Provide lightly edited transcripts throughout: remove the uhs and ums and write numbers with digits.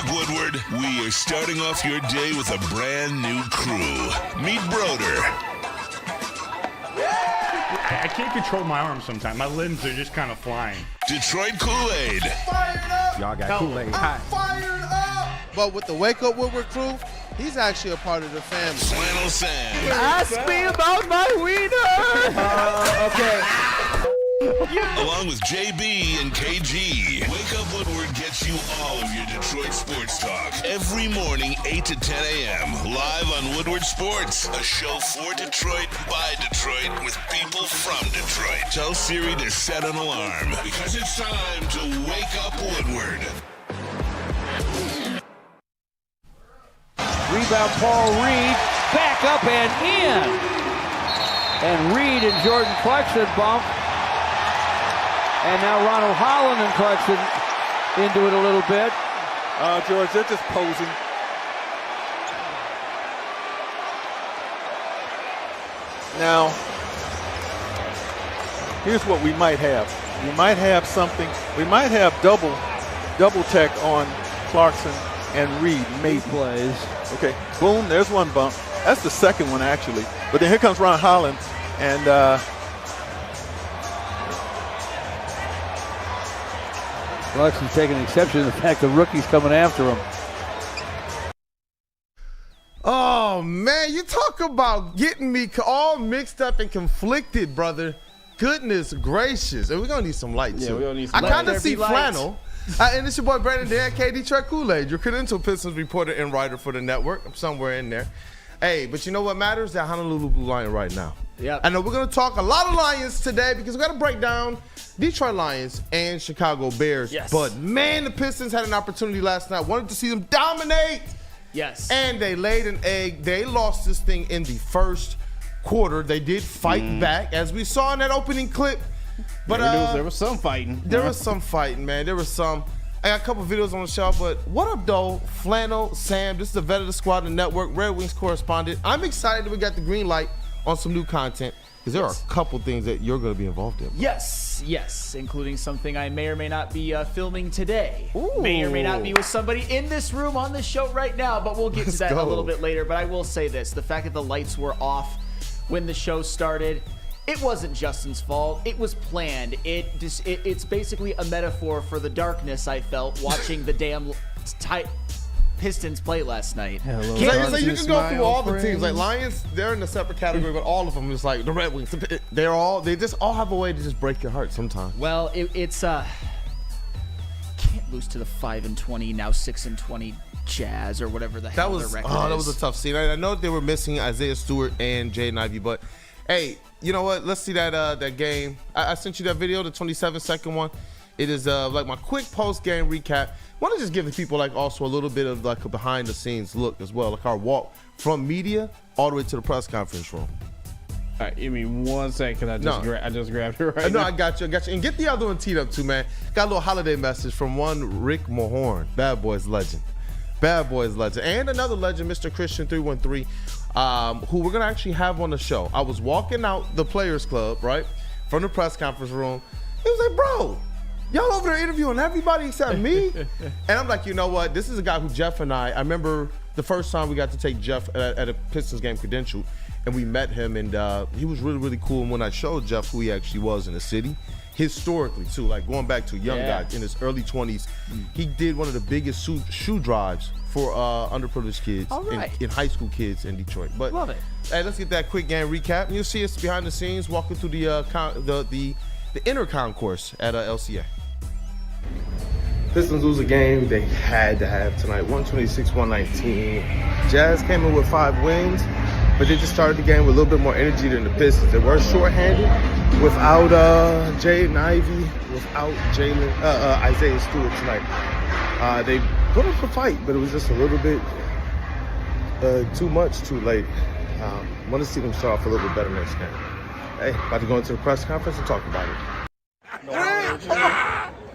up, Woodward? We are starting off your day with a brand new crew. Meet Broder. I can't control my arms sometimes. My limbs are just kind of flying. Detroit Kool-Aid. Fired up! Y'all got Kool-Aid. I'm fired up! But with the Wake Up Woodward crew, he's actually a part of the family. Flannel Sam. Ask me about my wiener. Okay. Along with JB and KG. Wake Up Woodward gets you all of your Detroit sports talk. Every morning, 8 to 10 a.m. Live on Woodward Sports. A show for Detroit, by Detroit, with people from Detroit. Tell Siri to set an alarm, because it's time to Wake Up Woodward. Rebound, Paul Reed, back up and in. And Reed and Jordan Clarkson bump. And now Ronald Holland and Clarkson into it a little bit. George, they're just posing. Now, here's what we might have. We might have something. We might have double tech on Clarkson and Reed, maybe. Plays. Okay, boom, there's one bump. That's the second one, actually. But then here comes Ron Holland, and Clarkson's taking exception to the fact the rookie's coming after him. Oh, man, you talk about getting me all mixed up and conflicted, brother. Goodness gracious. And we're going to need some light, too. Yeah, we're going to need some I light. kind of see flannel. And it's your boy Brandon Dan, KD Detroit Kool-Aid, your credential Pistons reporter and writer for the network. I'm somewhere in there. Hey, but you know what matters? That Honolulu Blue Lion right now. Yep. I know we're going to talk a lot of Lions today because we got to break down Detroit Lions and Chicago Bears. Yes. But, man, the Pistons had an opportunity last night. Wanted to see them dominate. Yes. And they laid an egg. They lost this thing in the first quarter. They did fight back, as we saw in that opening clip. But there was some fighting. There was some fighting, man. There was some. I got a couple videos on the show, but what up, though? Flannel Sam, this is the vet of the squad, the network, Red Wings correspondent. I'm excited that we got the green light on some new content because there are a couple things that you're going to be involved in. Yes, including something I may or may not be filming today. Ooh. May or may not be with somebody in this room on the show right now, but we'll get to that a little bit later. But I will say this, the fact that the lights were off when the show started, it wasn't Justin's fault. It was planned. It's basically a metaphor for the darkness I felt watching the damn tight Pistons play last night. So you can go through all the teams. Like Lions, they're in a separate category, but all of them is like the Red Wings. They just all have a way to just break your heart sometimes. Well, it's can't lose to the 5-20 now 6-20 Jazz or whatever the hell their record is. That was a tough scene. I know they were missing Isaiah Stewart and Jaden Ivey, but hey, you know what? Let's see that game. I sent you that video, the 27-second one. It is like my quick post-game recap. Want to just give the people like also a little bit of like a behind-the-scenes look as well, like our walk from media all the way to the press conference room. All right, give me 1 second. I just grabbed it right No, now. I got you. And get the other one teed up too, man. Got a little holiday message from one Rick Mahorn, Bad Boys legend. And another legend, Mr. Christian 313, who we're going to actually have on the show. I was walking out the Players Club, right, from the press conference room. He was like, bro, y'all over there interviewing everybody except me? And I'm like, you know what? This is a guy who Jeff and I remember the first time we got to take Jeff at a Pistons game credentialed, and we met him, and he was really, really cool. And when I showed Jeff who he actually was in the city, historically too, like going back to a young guy in his early 20s, he did one of the biggest shoe drives for underprivileged kids in high school kids in Detroit. But love it. Hey, let's get that quick game recap. And you'll see us behind the scenes walking through the inner concourse at LCA. Pistons lose a game they had to have tonight, 126-119. Jazz came in with 5 wins, but they just started the game with a little bit more energy than the Pistons. They were shorthanded without Jaden Ivey, without Isaiah Stewart tonight. They put up a fight, but it was just a little bit too much, too late. Want to see them start off a little bit better next game. Hey, about to go into the press conference and talk about it.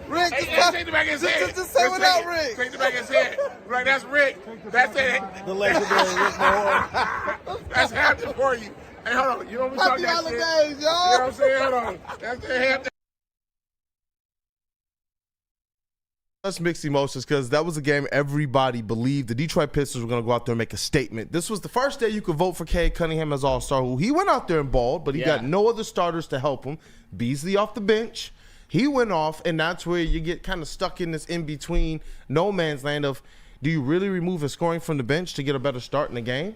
Rick, take the back of his head. Just say what up, Rick. Take the back of his head. Right, that's Rick. That's it. The legendary Rick Mahorn. That's Hampton for you. Hey, hold on. You don't be talking that shit. Holidays, y'all. You know what I'm saying? Hold on. That's the Hampton. That's mixed emotions because that was a game everybody believed the Detroit Pistons were going to go out there and make a statement. This was the first day you could vote for Cade Cunningham as All-Star. Who he went out there and balled, but he got no other starters to help him. Beasley off the bench. He went off, and that's where you get kind of stuck in this in-between no man's land of, do you really remove his scoring from the bench to get a better start in the game?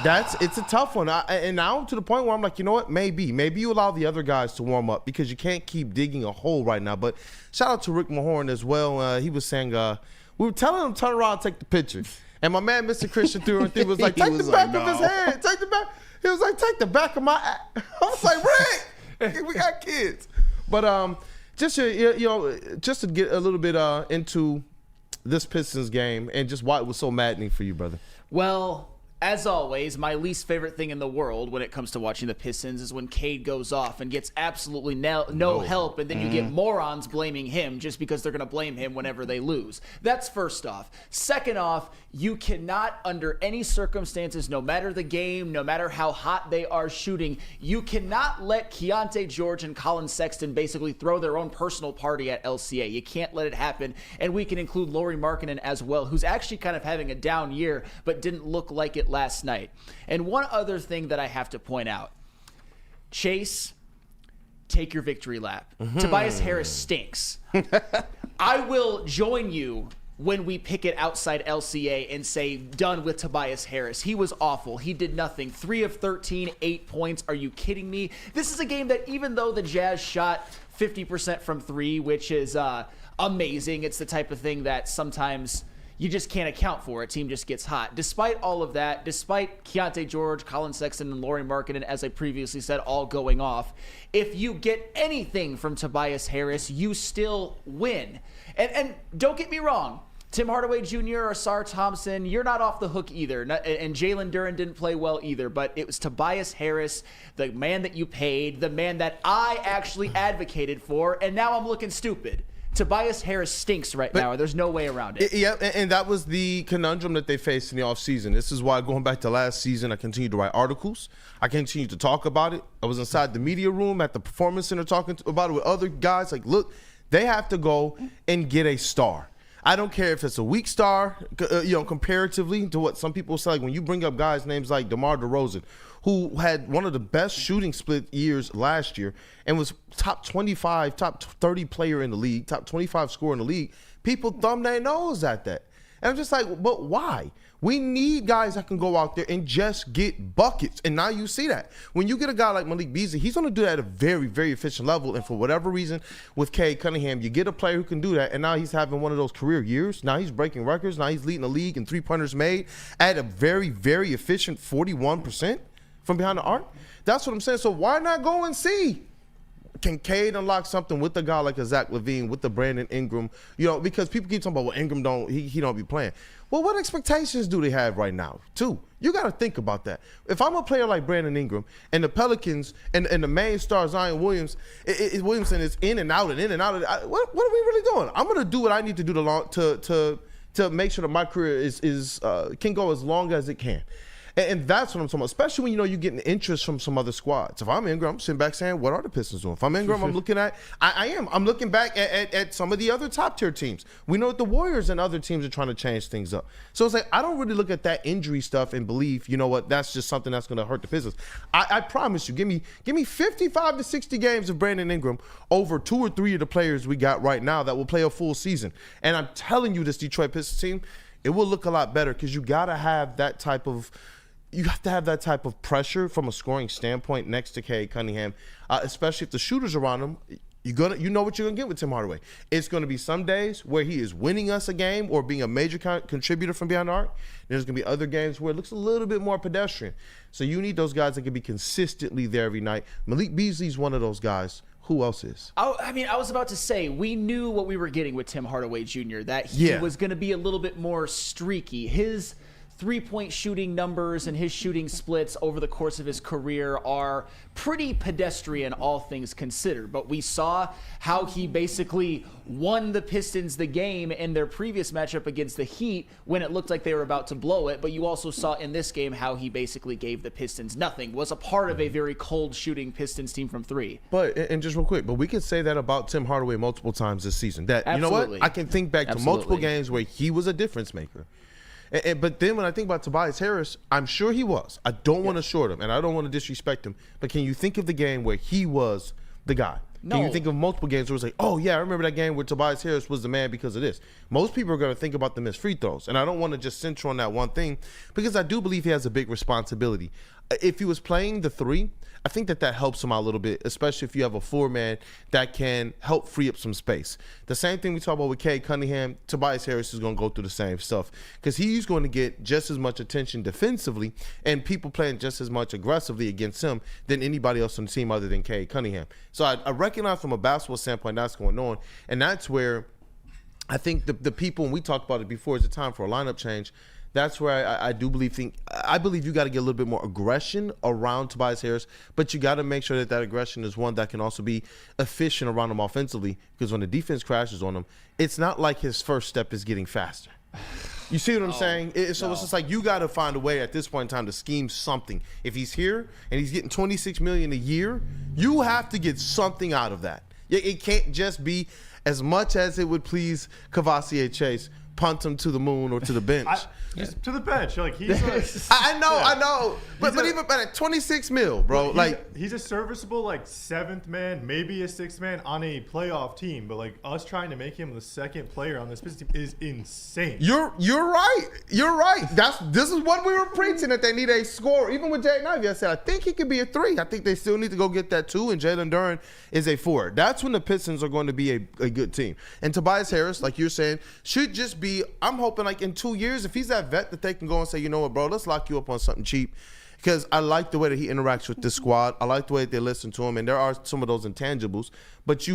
It's a tough one. And now I'm to the point where I'm like, you know what? Maybe you allow the other guys to warm up because you can't keep digging a hole right now. But shout out to Rick Mahorn as well. He was saying, we were telling him to turn around and take the picture. And my man, Mr. Christian through and through was like, take the back of his head. Take the back. He was like, take the back of my I was like, Rick, we got kids. But just to get a little bit into this Pistons game and just why it was so maddening for you, brother. Well, as always, my least favorite thing in the world when it comes to watching the Pistons is when Cade goes off and gets absolutely no help, and then you get morons blaming him just because they're going to blame him whenever they lose. That's first off. Second off, you cannot, under any circumstances, no matter the game, no matter how hot they are shooting, you cannot let Keontae George and Colin Sexton basically throw their own personal party at LCA. You can't let it happen, and we can include Lauri Markkanen as well, who's actually kind of having a down year, but didn't look like it last night. And one other thing that I have to point out, Chase, take your victory lap. Tobias Harris stinks. I will join you when we pick it outside LCA and say done with Tobias Harris. He was awful. He did nothing. 3 of 13, 8 points. Are you kidding me? This is a game that even though the Jazz shot 50% from 3, which is amazing, it's the type of thing that sometimes you just can't account for. A team just gets hot. Despite all of that, despite Keontae George, Colin Sexton, and Lauri Markkanen, as I previously said, all going off, if you get anything from Tobias Harris, you still win. And don't get me wrong, Tim Hardaway Jr. or Sar Thompson, you're not off the hook either. And Jalen Duren didn't play well either. But it was Tobias Harris, the man that you paid, the man that I actually advocated for, and now I'm looking stupid. Tobias Harris stinks right now, and there's no way around it. Yeah, and that was the conundrum that they faced in the offseason. This is why, going back to last season, I continued to write articles. I continued to talk about it. I was inside the media room at the Performance Center talking about it with other guys. Like, look, they have to go and get a star. I don't care if it's a weak star, comparatively to what some people say. Like when you bring up guys' names like DeMar DeRozan, who had one of the best shooting split years last year and was top 25, top 30 player in the league, top 25 scorer in the league, people thumb their nose at that. And I'm just like, but why? We need guys that can go out there and just get buckets. And now you see that. When you get a guy like Malik Beasley, he's going to do that at a very, very efficient level. And for whatever reason, with Cade Cunningham, you get a player who can do that. And now he's having one of those career years. Now he's breaking records. Now he's leading the league in three-pointers made at a very, very efficient 41% from behind the arc. That's what I'm saying. So why not go and see? Can Cade unlock something with a guy like a Zach LaVine, with the Brandon Ingram? Because people keep talking about, well, Ingram he don't be playing. Well, what expectations do they have right now, too? You got to think about that. If I'm a player like Brandon Ingram and the Pelicans and the main star Zion Williamson is in and out and in and out, what are we really doing? I'm going to do what I need to do to make sure that my career can go as long as it can. And that's what I'm talking about, especially when you're getting interest from some other squads. If I'm Ingram, I'm sitting back saying, what are the Pistons doing? If I'm Ingram, I'm looking at – I'm looking back at some of the other top-tier teams. We know that the Warriors and other teams are trying to change things up. So it's like I don't really look at that injury stuff and believe, you know what, that's just something that's going to hurt the Pistons. I promise you, give me 55 to 60 games of Brandon Ingram over 2 or 3 of the players we got right now that will play a full season. And I'm telling you, this Detroit Pistons team, it will look a lot better because you got to have that type of – you have to have that type of pressure from a scoring standpoint next to Cade Cunningham, especially if the shooters around him. You know what you're gonna get with Tim Hardaway. It's gonna be some days where he is winning us a game or being a major contributor from behind the arc. There's gonna be other games where it looks a little bit more pedestrian. So you need those guys that can be consistently there every night. Malik Beasley's one of those guys. Who else is? I was about to say, we knew what we were getting with Tim Hardaway Jr., that he was going to be a little bit more streaky. His three-point shooting numbers and his shooting splits over the course of his career are pretty pedestrian, all things considered. But we saw how he basically won the Pistons the game in their previous matchup against the Heat when it looked like they were about to blow it. But you also saw in this game how he basically gave the Pistons nothing, was a part of a very cold shooting Pistons team from three. But, and just real quick, but we can say that about Tim Hardaway multiple times this season. That, you know what? I can think back to multiple games where he was a difference maker. But then when I think about Tobias Harris, I'm sure he was. I don't want to short him, and I don't want to disrespect him. But can you think of the game where he was the guy? No. Can you think of multiple games where it's like, oh, yeah, I remember that game where Tobias Harris was the man because of this? Most people are going to think about the missed free throws, and I don't want to just center on that one thing because I do believe he has a big responsibility. If he was playing the three, I think that helps him out a little bit, especially if you have a four-man that can help free up some space. The same thing we talk about with Cade Cunningham, Tobias Harris is going to go through the same stuff because he's going to get just as much attention defensively and people playing just as much aggressively against him than anybody else on the team other than Cade Cunningham. So I recognize from a basketball standpoint that's going on, and that's where I think the people, and we talked about it before, it's a time for a lineup change. That's where I believe you got to get a little bit more aggression around Tobias Harris, but you got to make sure that aggression is one that can also be efficient around him offensively, because when the defense crashes on him, it's not like his first step is getting faster. You see what I'm saying? So it's just like you got to find a way at this point in time to scheme something. If he's here and he's getting $26 million a year, you have to get something out of that. It can't just be as much as it would please Kavasier Chase, punt him to the moon or to the bench. Just to the bench. Like he's I know. But even better, 26 mil, bro. He's a serviceable seventh man, maybe a sixth man on a playoff team. But us trying to make him the second player on this Pistons team is insane. You're right. You're right. This is what we were preaching, that they need a scorer. Even with Jaden Ivey, I said I think he could be a 3. I think they still need to go get that 2, and Jalen Duren is a 4. That's when the Pistons are going to be a good team. And Tobias Harris, like you're saying, should just be. I'm hoping in 2 years, if he's that vet that they can go and say, you know what, bro, let's lock you up on something cheap. Because I like the way that he interacts with this squad. I like the way that they listen to him, and there are some of those intangibles. But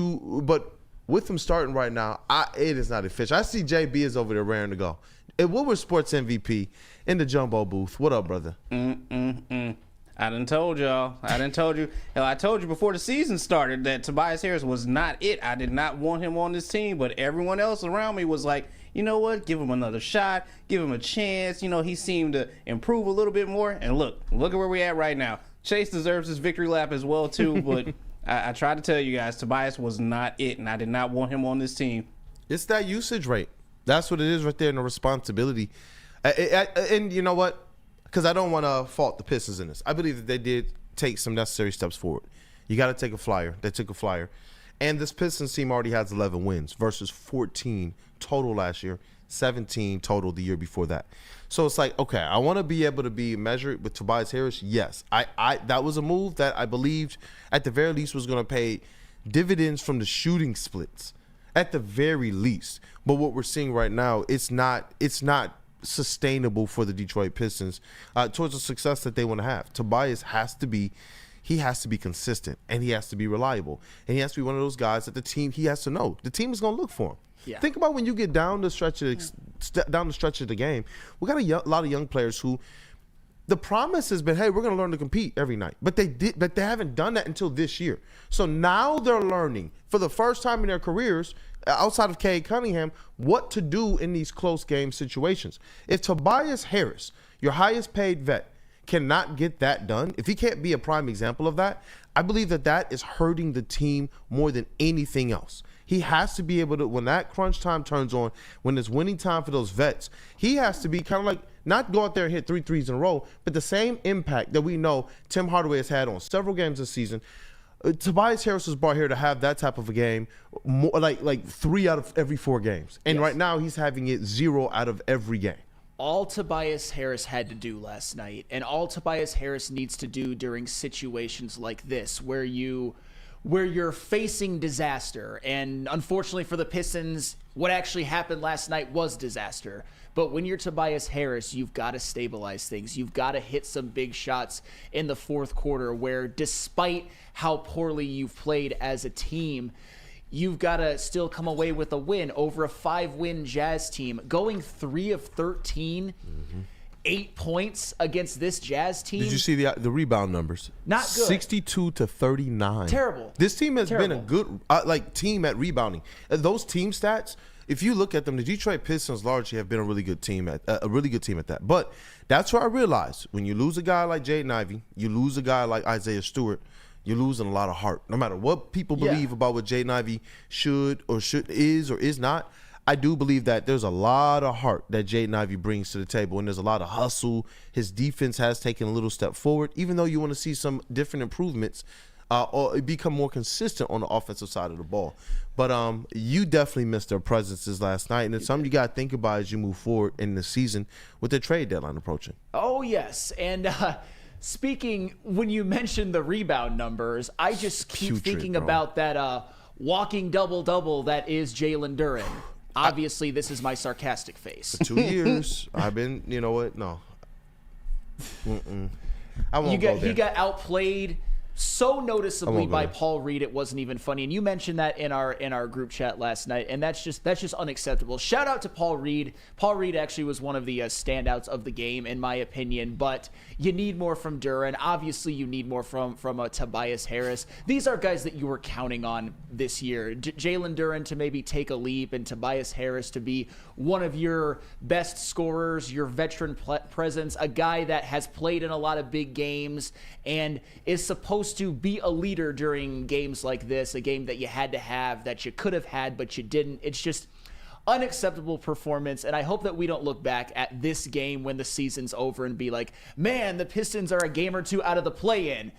with him starting right now, it is not efficient. I see JB is over there raring to go. And Woodward Sports MVP in the jumbo booth. What up, brother? I done told y'all. Hell, I told you before the season started that Tobias Harris was not it. I did not want him on this team, but everyone else around me was like, you know what? Give him another shot. Give him a chance. He seemed to improve a little bit more. And look at where we're at right now. Chase deserves his victory lap as well, too. But I tried to tell you guys, Tobias was not it, and I did not want him on this team. It's that usage rate. That's what it is right there, and the responsibility. And you know what? Because I don't want to fault the Pistons in this. I believe that they did take some necessary steps forward. You got to take a flyer. They took a flyer. And this Pistons team already has 11 wins versus 14 total last year, 17 total the year before that. So it's like, okay, I want to be able to be measured with Tobias Harris. Yes, that was a move that I believed at the very least was going to pay dividends from the shooting splits at the very least. But what we're seeing right now, it's not sustainable for the Detroit Pistons towards the success that they want to have. Tobias has to be consistent, and he has to be reliable, and he has to be one of those guys that the team, he has to know the team is going to look for him. Yeah. Think about when you get down the stretch of the game. We got a lot of young players who the promise has been, hey, we're going to learn to compete every night, but they haven't done that until this year. So now they're learning for the first time in their careers, outside of Cade Cunningham, what to do in these close game situations. If Tobias Harris, your highest paid vet, cannot get that done, if he can't be a prime example of that, I believe that is hurting the team more than anything else. He has to be able to, when that crunch time turns on, when it's winning time for those vets, he has to be kind of like, not go out there and hit 3 threes in a row, but the same impact that we know Tim Hardaway has had on several games this season. Tobias Harris was brought here to have that type of a game, more like 3 out of every 4 games. And right now he's having it 0 out of every game. All Tobias Harris had to do last night, and all Tobias Harris needs to do during situations like this, where you're facing disaster. And unfortunately for the Pistons, what actually happened last night was disaster. But when you're Tobias Harris, you've got to stabilize things. You've got to hit some big shots in the fourth quarter where, despite how poorly you've played as a team, you've got to still come away with a win over a 5-win Jazz team. Going 3 of 13 8 points against this Jazz team. Did you see the rebound numbers? Not good. 62 to 39. Terrible. This team has been a Terrible. good team at rebounding. Those team stats, if you look at them, the Detroit Pistons largely have been a really good team at that. But that's where I realized when you lose a guy like Jaden Ivey, you lose a guy like Isaiah Stewart, you're losing a lot of heart. No matter what people believe about what Jaden Ivey is or is not, I do believe that there's a lot of heart that Jaden Ivey brings to the table, and there's a lot of hustle. His defense has taken a little step forward, even though you want to see some different improvements or become more consistent on the offensive side of the ball. But you definitely missed their presences last night, and it's something you got to think about as you move forward in the season with the trade deadline approaching. Oh, yes. And speaking, when you mentioned the rebound numbers, I just keep thinking about that walking double-double that is Jalen Duren. Obviously, this is my sarcastic face. For 2 years, I've been, you know what? No. I won't go there. He got outplayed so noticeably by Paul Reed, it wasn't even funny. And you mentioned that in our group chat last night, and that's just unacceptable. Shout out to Paul Reed. Paul Reed actually was one of the standouts of the game, in my opinion. But you need more from Duren. Obviously, you need more from Tobias Harris. These are guys that you were counting on this year. Jalen Duren to maybe take a leap, and Tobias Harris to be one of your best scorers, your veteran presence, a guy that has played in a lot of big games and is supposed to be a leader during games like this, a game that you had to have, that you could have had, but you didn't. It's just unacceptable performance, and I hope that we don't look back at this game when the season's over and be like, man, the Pistons are a game or two out of the play-in.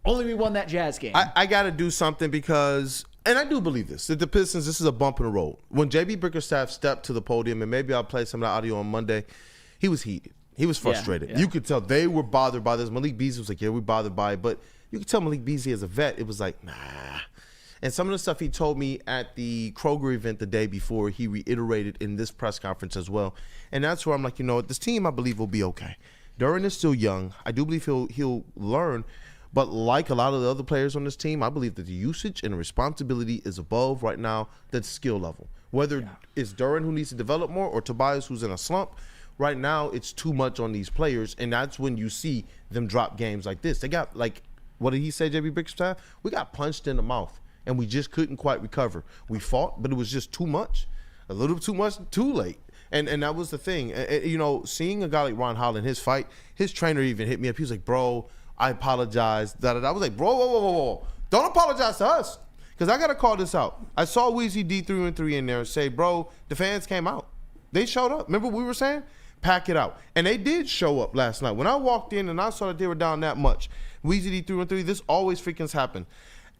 Only we won that Jazz game. I got to do something because, and I do believe this, that the Pistons, this is a bump in the road. When J.B. Bickerstaff stepped to the podium, and maybe I'll play some of the audio on Monday, he was heated. He was frustrated. Yeah. You could tell they were bothered by this. Malik Beasley was like, yeah, we're bothered by it. But you could tell Malik Beasley as a vet, it was like, nah. And some of the stuff he told me at the Kroger event the day before, he reiterated in this press conference as well. And that's where I'm like, you know what, this team I believe will be okay. Duren is still young. I do believe he'll learn. But like a lot of the other players on this team, I believe that the usage and the responsibility is above right now the skill level. Whether it's Duren who needs to develop more or Tobias who's in a slump, right now it's too much on these players. And that's when you see them drop games like this. They got, like, what did he say, J.B. Bickerstaff? We got punched in the mouth, and we just couldn't quite recover. We fought, but it was just too much, a little too much, too late. And that was the thing. You know, seeing a guy like Ron Holland, his fight, his trainer even hit me up. He was like, bro, I apologize. I was like, bro, whoa. Don't apologize to us, because I got to call this out. I saw Weezy D313 in there and say, bro, the fans came out. They showed up. Remember what we were saying? Pack it out. And they did show up last night. When I walked in and I saw that they were down that much, Weezy D313, this always freaking happens.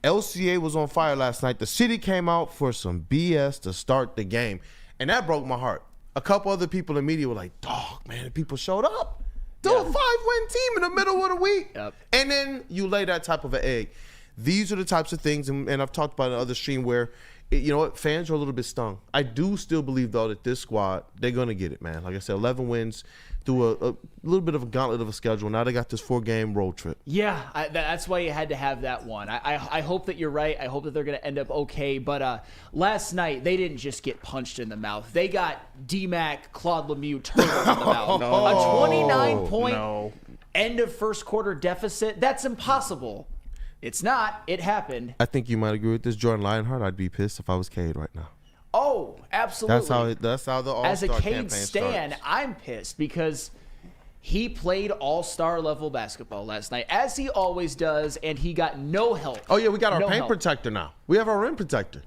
LCA was on fire last night. The city came out for some BS to start the game. And that broke my heart. A couple other people in the media were like, dog, man, people showed up. They're a 5-win team in the middle of the week. Yep. And then you lay that type of an egg. These are the types of things, and I've talked about it in other stream where, you know what, fans are a little bit stung. I do still believe, though, that this squad, they're going to get it, man. Like I said, 11 wins through a little bit of a gauntlet of a schedule. Now they got this 4-game road trip. Yeah, that's why you had to have that one. I hope that you're right. I hope that they're going to end up okay. But last night, they didn't just get punched in the mouth. They got D-Mac, Claude Lemieux turned in the mouth. A 29-point end of first quarter deficit. That's impossible. It's not. It happened. I think you might agree with this. Jordan Lionheart, I'd be pissed if I was Cade right now. Oh, absolutely. That's how the All-Star As a campaign Cade stan, starts. I'm pissed because he played All-Star level basketball last night, as he always does, and he got no help. Oh, yeah, we got our No paint help. protector now. We have our rim protector.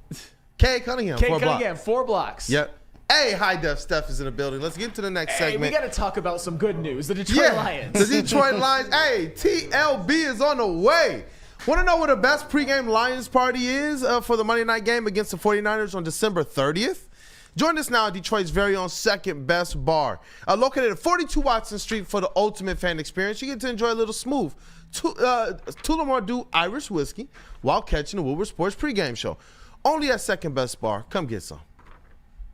Cade Cunningham, 4 blocks. 4 blocks. Yep. Hey, High Def Steph is in the building. Let's get to the next Hey, segment. we got to talk about some good news. The Detroit Lions. The Detroit Lions. Hey, TLB is on the way. Want to know what the best pregame Lions party is for the Monday night game against the 49ers on December 30th? Join us now at Detroit's very own second best bar. Located at 42 Watson Street for the ultimate fan experience. You get to enjoy a little smooth Tullamore Dew Irish whiskey while catching the Woodward Sports pregame show. Only at second best bar. Come get some.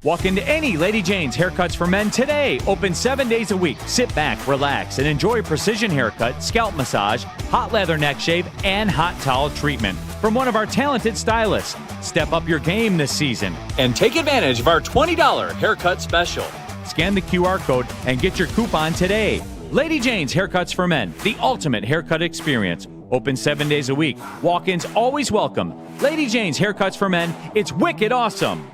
Walk into any Lady Jane's Haircuts for Men today. Open 7 days a week. Sit back, relax, and enjoy precision haircut, scalp massage, hot leather neck shave, and hot towel treatment from one of our talented stylists. Step up your game this season and take advantage of our $20 haircut special. Scan the QR code and get your coupon today. Lady Jane's Haircuts for Men, the ultimate haircut experience. Open 7 days a week. Walk-ins always welcome. Lady Jane's Haircuts for Men, it's wicked awesome.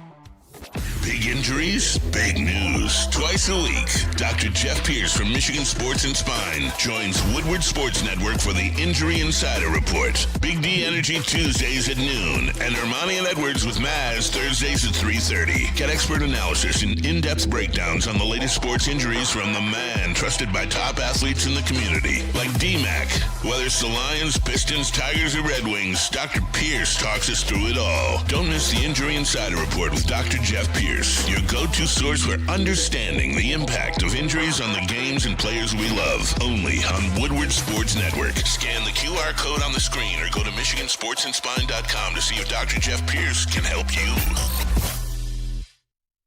Big injuries, big news. Twice a week, Dr. Jeff Pierce from Michigan Sports and Spine joins Woodward Sports Network for the Injury Insider Report. Big D Energy Tuesdays at noon, and Ermanni and Edwards with Maz Thursdays at 3:30. Get expert analysis and in-depth breakdowns on the latest sports injuries from the man trusted by top athletes in the community, like D-Mac. Whether it's the Lions, Pistons, Tigers, or Red Wings, Dr. Pierce talks us through it all. Don't miss the Injury Insider Report with Dr. Jeff Pierce, your go-to source for understanding the impact of injuries on the games and players we love. Only on Woodward Sports Network. Scan the QR code on the screen or go to MichiganSportsandSpine.com to see if Dr. Jeff Pierce can help you.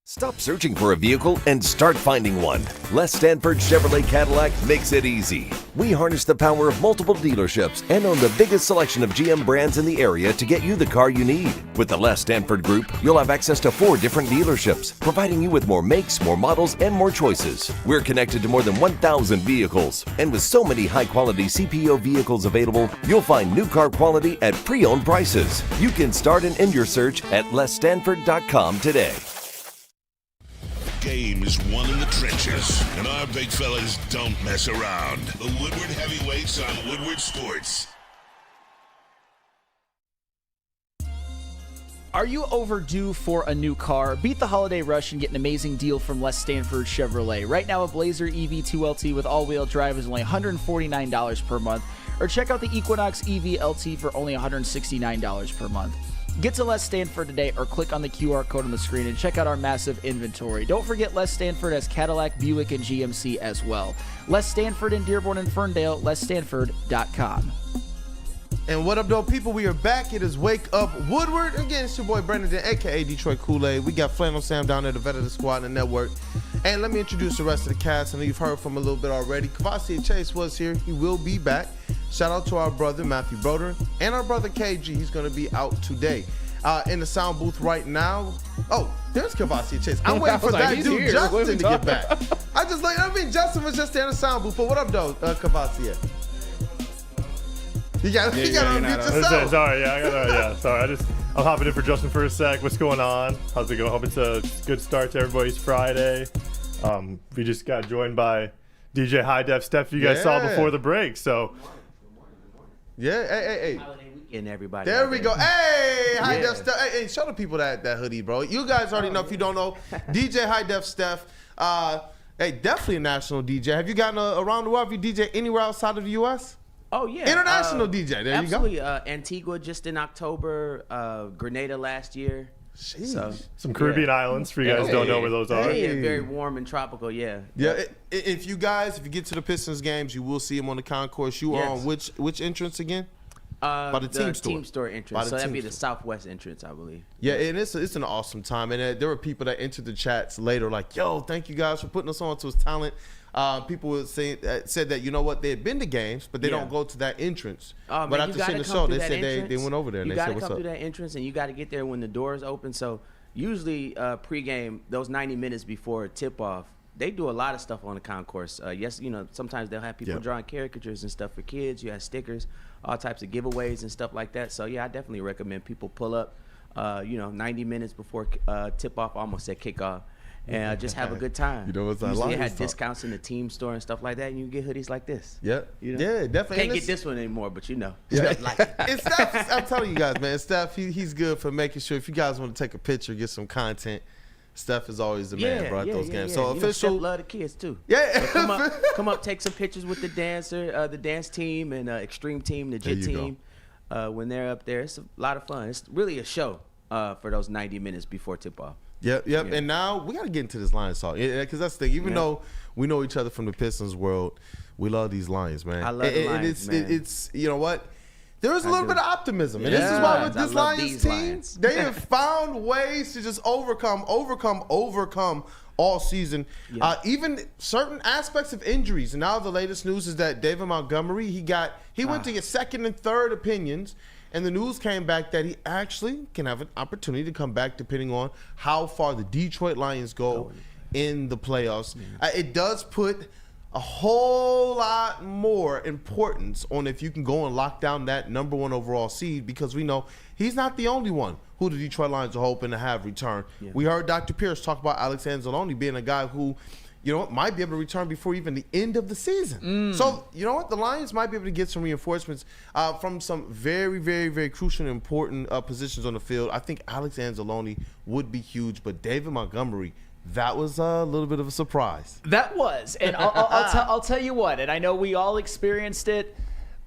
Stop searching for a vehicle and start finding one. Les Stanford Chevrolet Cadillac makes it easy. We harness the power of multiple dealerships and own the biggest selection of GM brands in the area to get you the car you need. With the Les Stanford Group, you'll have access to 4 different dealerships, providing you with more makes, more models, and more choices. We're connected to more than 1,000 vehicles, and with so many high-quality CPO vehicles available, you'll find new car quality at pre-owned prices. You can start and end your search at lesstanford.com today. Game is won in the trenches, and our big fellas don't mess around. The Woodward Heavyweights on Woodward Sports. Are you overdue for a new car? Beat the holiday rush and get an amazing deal from Les Stanford Chevrolet. Right now, a Blazer EV2LT with all-wheel drive is only $149 per month, or check out the Equinox EV LT for only $169 per month. Get to Les Stanford today or click on the QR code on the screen and check out our massive inventory. Don't forget Les Stanford has Cadillac, Buick, and GMC as well. Les Stanford in Dearborn and Ferndale, lesstanford.com. And what up, though, people? We are back. It is Wake Up Woodward. Again, it's your boy Brandon, a.k.a. Detroit Kool-Aid. We got Flannel Sam down there, the vet of the squad and the network. And let me introduce the rest of the cast. I know you've heard from a little bit already. Kavasi Chase was here. He will be back. Shout out to our brother, Matthew Broder, and our brother, KG. He's going to be out today. In the sound booth right now. Oh, there's Kavasi Chase. I'm waiting for that dude, here. Justin, to get back. Justin was just there in the sound booth. But what up, though, Kavasi? You got to unmute yourself. Sorry, I'm hopping in for Justin for a sec. What's going on? How's it going? Hope it's a good start to everybody's Friday. We just got joined by DJ High Def Steph. You guys saw before the break, so. Yeah, hey. Holiday weekend, everybody. There we go. Hey, High Def Steph. Hey, show the people that hoodie, bro. You guys already know. If you don't know, DJ High Def Steph. Hey, definitely a national DJ. Have you gotten around the world? Have you DJ anywhere outside of the U.S.? Oh, yeah. International DJ. There absolutely. you go. Antigua just in October. Grenada last year. So, some Caribbean islands for you guys don't know where those are. Yeah, very warm and tropical, yeah. Yeah, if you get to the Pistons games, you will see them on the concourse. You are on which entrance again? By the team store entrance. So that'd be the southwest entrance, I believe. Yeah, and it's an awesome time. And there were people that entered the chats later like, yo, thank you guys for putting us on to his talent. People said that, you know what, they had been to games, but they don't go to that entrance. But after seeing the show, they said they went over there and they said, what's up? You got to come through that entrance, and you got to get there when the doors open. So usually pregame, those 90 minutes before tip-off, they do a lot of stuff on the concourse. Sometimes they'll have people drawing caricatures and stuff for kids. You have stickers, all types of giveaways and stuff like that. So, yeah, I definitely recommend people pull up, 90 minutes before tip-off, almost at kickoff. And just have a good time. Usually they had discounts in the team store and stuff like that, and you get hoodies like this. Yeah, yeah, definitely. Can't get this one anymore, but Yeah. And Steph, I'm telling you guys, man, Steph, he's good for making sure if you guys want to take a picture, get some content, Steph is always the man, bro, at those games. Yeah. So official. Steph love the kids too. Yeah. So come up, take some pictures with the dancer, the dance team, and Extreme Team, the JIT team. When they're up there, it's a lot of fun. It's really a show for those 90 minutes before tip-off. Yep. Yeah. And now we got to get into this Lions talk, because that's the thing. Even though we know each other from the Pistons world, we love these Lions, man. I love the Lions, man. It's you know what? There is a little bit of optimism, and this is why with this Lions team, they have found ways to just overcome all season. Yeah. Even certain aspects of injuries. And now the latest news is that David Montgomery, he went to get second and third opinions. And the news came back that he actually can have an opportunity to come back depending on how far the Detroit Lions go in the playoffs. It does put a whole lot more importance on if you can go and lock down that number 1 overall seed, because we know he's not the only one who the Detroit Lions are hoping to have return. Yeah. We heard Dr. Pierce talk about Alex Anzalone being a guy who, might be able to return before even the end of the season. So, you know what? The Lions might be able to get some reinforcements from some very, very, very crucial and important positions on the field. I think Alex Anzalone would be huge, but David Montgomery, that was a little bit of a surprise. That was. And I'll tell you what, and I know we all experienced it,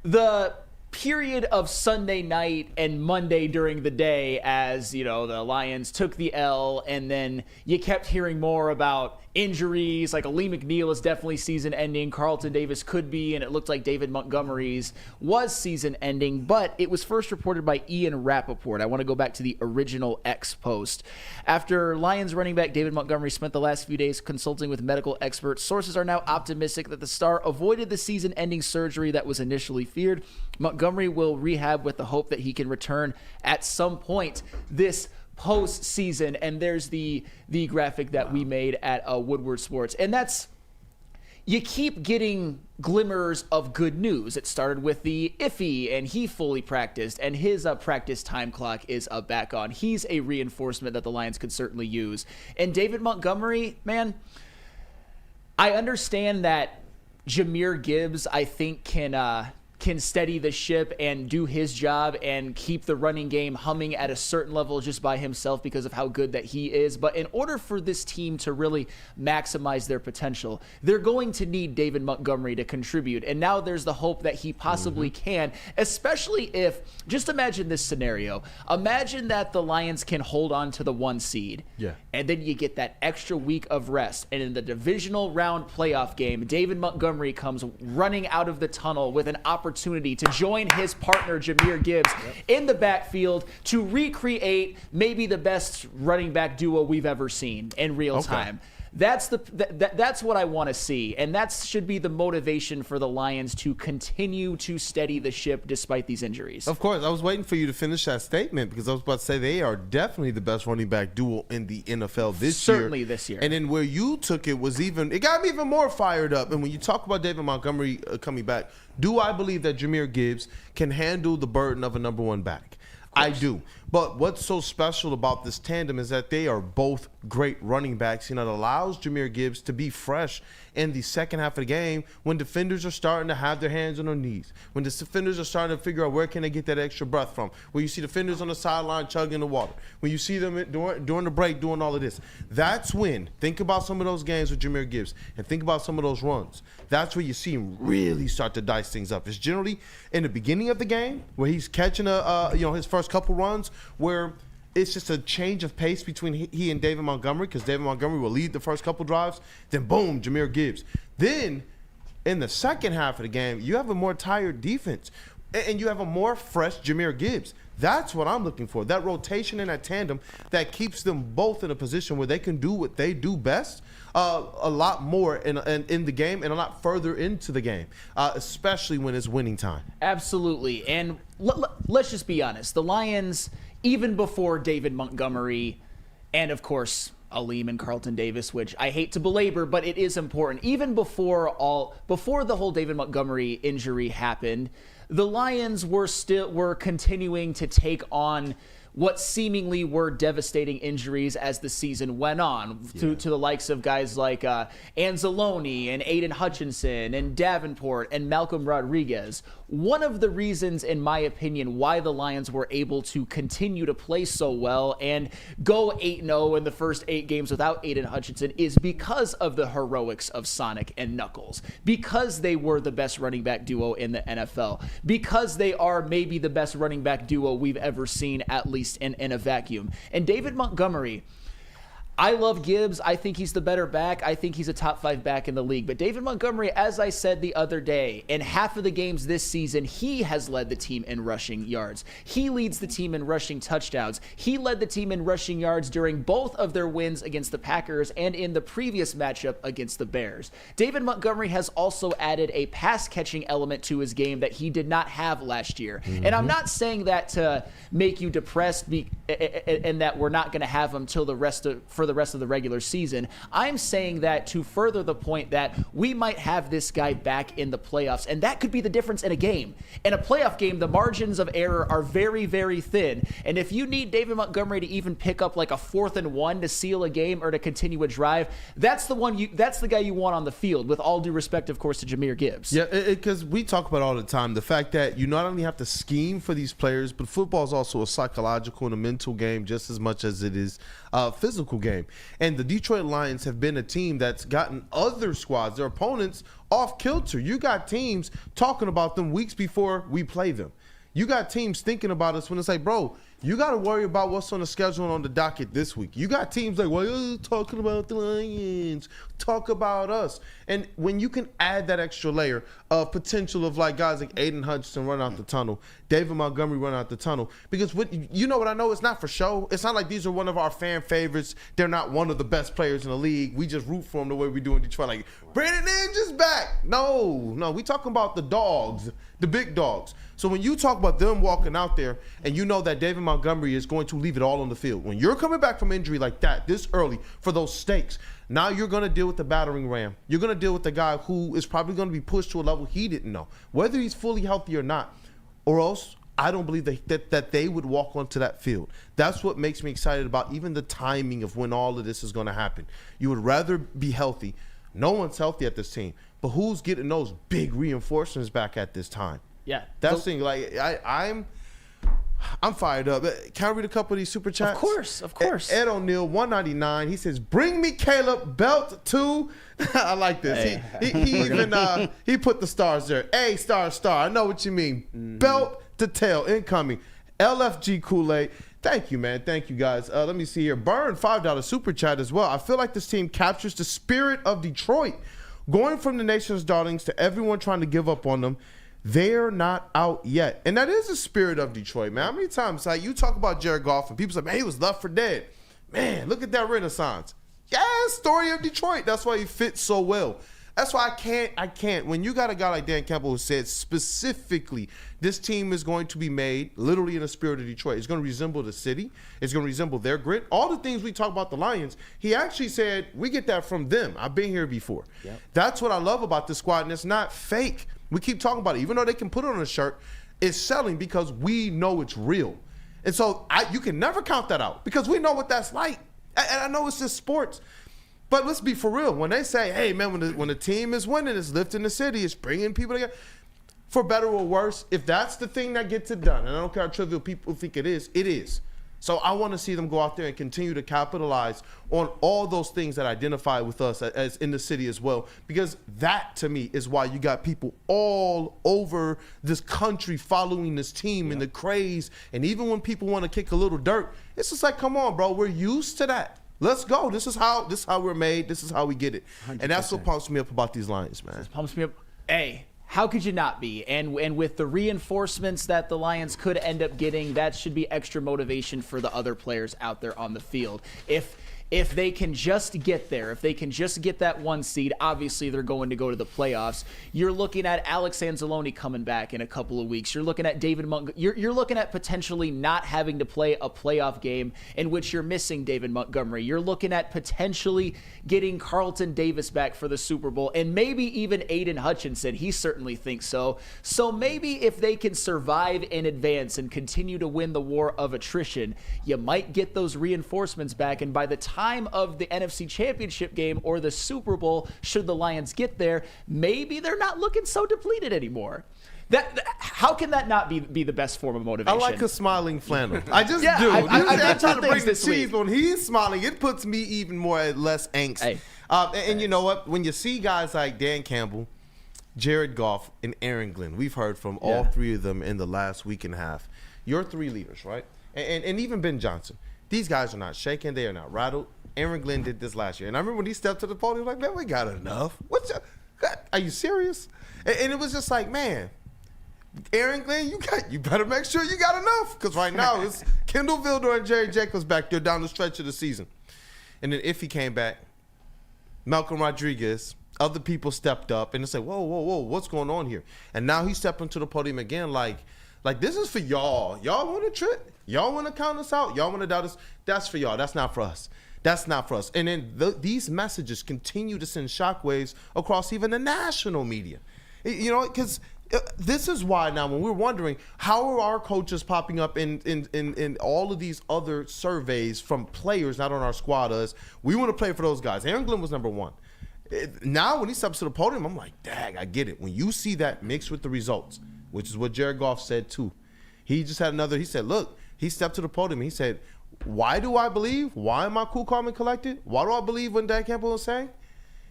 the period of Sunday night and Monday during the day as, the Lions took the L, and then you kept hearing more about injuries, like Lee McNeil is definitely season ending, Carlton Davis could be, and it looked like David Montgomery's was season ending, but it was first reported by Ian Rappaport. I want to go back to the original X post. After Lions running back David Montgomery spent the last few days consulting with medical experts, sources are now optimistic that the star avoided the season ending surgery that was initially feared. Montgomery will rehab with the hope that he can return at some point this postseason, and there's the graphic that we made at Woodward Sports, and that's, you keep getting glimmers of good news. It started with the Iffy, and he fully practiced, and his practice time clock is back on. He's a reinforcement that the Lions could certainly use. And David Montgomery, man, I understand that Jahmyr Gibbs, I think, can steady the ship and do his job and keep the running game humming at a certain level just by himself because of how good that he is. But in order for this team to really maximize their potential, they're going to need David Montgomery to contribute. And now there's the hope that he possibly can, especially if, just imagine this scenario. Imagine that the Lions can hold on to the 1 seed. Yeah. And then you get that extra week of rest. And in the divisional round playoff game, David Montgomery comes running out of the tunnel with an opportunity to join his partner Jahmyr Gibbs in the backfield to recreate maybe the best running back duo we've ever seen in real time. That's what I want to see, and that should be the motivation for the Lions to continue to steady the ship despite these injuries. Of course, I was waiting for you to finish that statement because I was about to say they are definitely the best running back duo in the NFL this year. Certainly this year. And then where you took it was it got me even more fired up. And when you talk about David Montgomery coming back, do I believe that Jahmyr Gibbs can handle the burden of a number 1 back? I do. But what's so special about this tandem is that they are both great running backs. It allows Jahmyr Gibbs to be fresh in the second half of the game when defenders are starting to have their hands on their knees, when the defenders are starting to figure out where can they get that extra breath from, when you see defenders on the sideline chugging the water, when you see them during the break doing all of this. That's when, think about some of those games with Jahmyr Gibbs and think about some of those runs. That's where you see him really start to dice things up. It's generally in the beginning of the game where he's catching his first couple runs where it's just a change of pace between he and David Montgomery, because David Montgomery will lead the first couple drives. Then boom, Jahmyr Gibbs. Then in the second half of the game, you have a more tired defense and you have a more fresh Jahmyr Gibbs. That's what I'm looking for. That rotation and that tandem that keeps them both in a position where they can do what they do best a lot more in the game and a lot further into the game, especially when it's winning time. Absolutely. And let's just be honest. The Lions, even before David Montgomery and, of course, Aleem and Carlton Davis, which I hate to belabor, but it is important. Even before the whole David Montgomery injury happened, the Lions were continuing to take on what seemingly were devastating injuries as the season went on, to the likes of guys like Anzalone and Aiden Hutchinson and Davenport and Malcolm Rodriguez. One of the reasons, in my opinion, why the Lions were able to continue to play so well and go 8-0 in the first 8 games without Aiden Hutchinson is because of the heroics of Sonic and Knuckles, because they were the best running back duo in the NFL, because they are maybe the best running back duo we've ever seen, at least in a vacuum. And David Montgomery, I love Gibbs. I think he's the better back. I think he's a top 5 back in the league. But David Montgomery, as I said the other day, in half of the games this season, he has led the team in rushing yards. He leads the team in rushing touchdowns. He led the team in rushing yards during both of their wins against the Packers and in the previous matchup against the Bears. David Montgomery has also added a pass-catching element to his game that he did not have last year. Mm-hmm. And I'm not saying that to make you depressed and that we're not going to have him for the rest of the regular season. I'm saying that to further the point that we might have this guy back in the playoffs, and that could be the difference in a game. In a playoff game, the margins of error are very, very thin. And if you need David Montgomery to even pick up like a 4th and 1 to seal a game or to continue a drive, that's the guy you want on the field, with all due respect, of course, to Jahmyr Gibbs. Yeah, because we talk about all the time the fact that you not only have to scheme for these players, but football is also a psychological and a mental game just as much as it is a physical game. And the Detroit Lions have been a team that's gotten other squads, their opponents, off kilter. You got teams talking about them weeks before we play them. You got teams thinking about us when it's like, bro, you got to worry about what's on the schedule and on the docket this week. You got teams like, well, you're talking about the Lions. Talk about us. And when you can add that extra layer of potential of like guys like Aiden Hutchinson run out the tunnel, David Montgomery run out the tunnel. Because you know what I know? It's not for show. It's not like these are one of our fan favorites. They're not one of the best players in the league. We just root for them the way we do in Detroit. Like, Brandon Ninja's back. No. We talking about the dogs, the big dogs. So when you talk about them walking out there and you know that David Montgomery is going to leave it all on the field, when you're coming back from injury like that this early for those stakes, now you're going to deal with the battering ram. You're going to deal with the guy who is probably going to be pushed to a level he didn't know, whether he's fully healthy or not. Or else, I don't believe that they would walk onto that field. That's what makes me excited about even the timing of when all of this is going to happen. You would rather be healthy. No one's healthy at this team. But who's getting those big reinforcements back at this time? Yeah. That's the thing. Like, I'm fired up. Can I read a couple of these super chats? Of course. Ed O'Neill, 199. He says, "Bring me Caleb Belt too." I like this. Hey. He even he put the stars there. A star. I know what you mean. Belt to tail incoming. LFG Kool-Aid. Thank you, man. Thank you, guys. Let me see here. Burn, $5 super chat as well. I feel like this team captures the spirit of Detroit, going from the nation's darlings to everyone trying to give up on them. They're not out yet. And that is the spirit of Detroit, man. How many times like you talk about Jared Goff and people say, man, he was left for dead. Man, look at that renaissance. Yeah, story of Detroit. That's why he fits so well. That's why I can't. When you got a guy like Dan Campbell who said specifically this team is going to be made literally in the spirit of Detroit. It's going to resemble the city. It's going to resemble their grit. All the things we talk about the Lions, he actually said, we get that from them. I've been here before. Yep. That's what I love about this squad, and it's not fake. We keep talking about it. Even though they can put it on a shirt, it's selling because we know it's real. And so you can never count that out because we know what that's like. And I know it's just sports. But let's be for real. When they say, hey, man, when the team is winning, it's lifting the city, it's bringing people together, for better or worse, if that's the thing that gets it done, and I don't care how trivial people think it is, it is. So I want to see them go out there and continue to capitalize on all those things that identify with us as in the city as well, because that to me is why you got people all over this country following this team and the craze. And even when people want to kick a little dirt, it's just like, come on, bro, we're used to that. Let's go. This is how we're made. This is how we get it. 100%. And that's what pumps me up about these Lions, man. This pumps me up. Hey. How could you not be? And with the reinforcements that the Lions could end up getting, that should be extra motivation for the other players out there on the field. If they can just get there, if they can just get that 1 seed, obviously they're going to go to the playoffs. You're looking at Alex Anzalone coming back in a couple of weeks. You're looking at David Montgomery. You're looking at potentially not having to play a playoff game in which you're missing David Montgomery. You're looking at potentially getting Carlton Davis back for the Super Bowl, and maybe even Aiden Hutchinson. He certainly thinks so. So maybe if they can survive in advance and continue to win the war of attrition, you might get those reinforcements back, and by the time of the NFC Championship game or the Super Bowl, should the Lions get there, maybe they're not looking so depleted anymore. How can that not be the best form of motivation? I like a smiling flannel. I just do. I'm trying to bring the cheese. When he's smiling, it puts me even more less angst. Hey. And you know what? When you see guys like Dan Campbell, Jared Goff, and Aaron Glenn, we've heard from all three of them in the last week and a half. You're three leaders, right? And even Ben Johnson. These guys are not shaken. They are not rattled. Aaron Glenn did this last year. And I remember when he stepped to the podium, like, man, we got enough. Are you serious? And it was just like, man, Aaron Glenn, you better make sure you got enough. Because right now it's Kendall Vildor and Jerry Jacobs back there down the stretch of the season. And then if he came back, Malcolm Rodriguez, other people stepped up and they said, whoa, what's going on here? And now he's stepping to the podium again like Like, this is for y'all. Y'all want to trip? Y'all want to count us out? Y'all want to doubt us? That's for y'all. That's not for us. That's not for us. And then these messages continue to send shockwaves across even the national media. You know, because this is why now when we're wondering how are our coaches popping up in all of these other surveys from players not on our squad us, we want to play for those guys. Aaron Glenn was number one. Now when he steps to the podium, I'm like, dang, I get it. When you see that mixed with the results, which is what Jared Goff said too. He just had he said, look, he stepped to the podium. He said, why do I believe? Why am I cool, calm, and collected? Why do I believe when Dan Campbell was saying?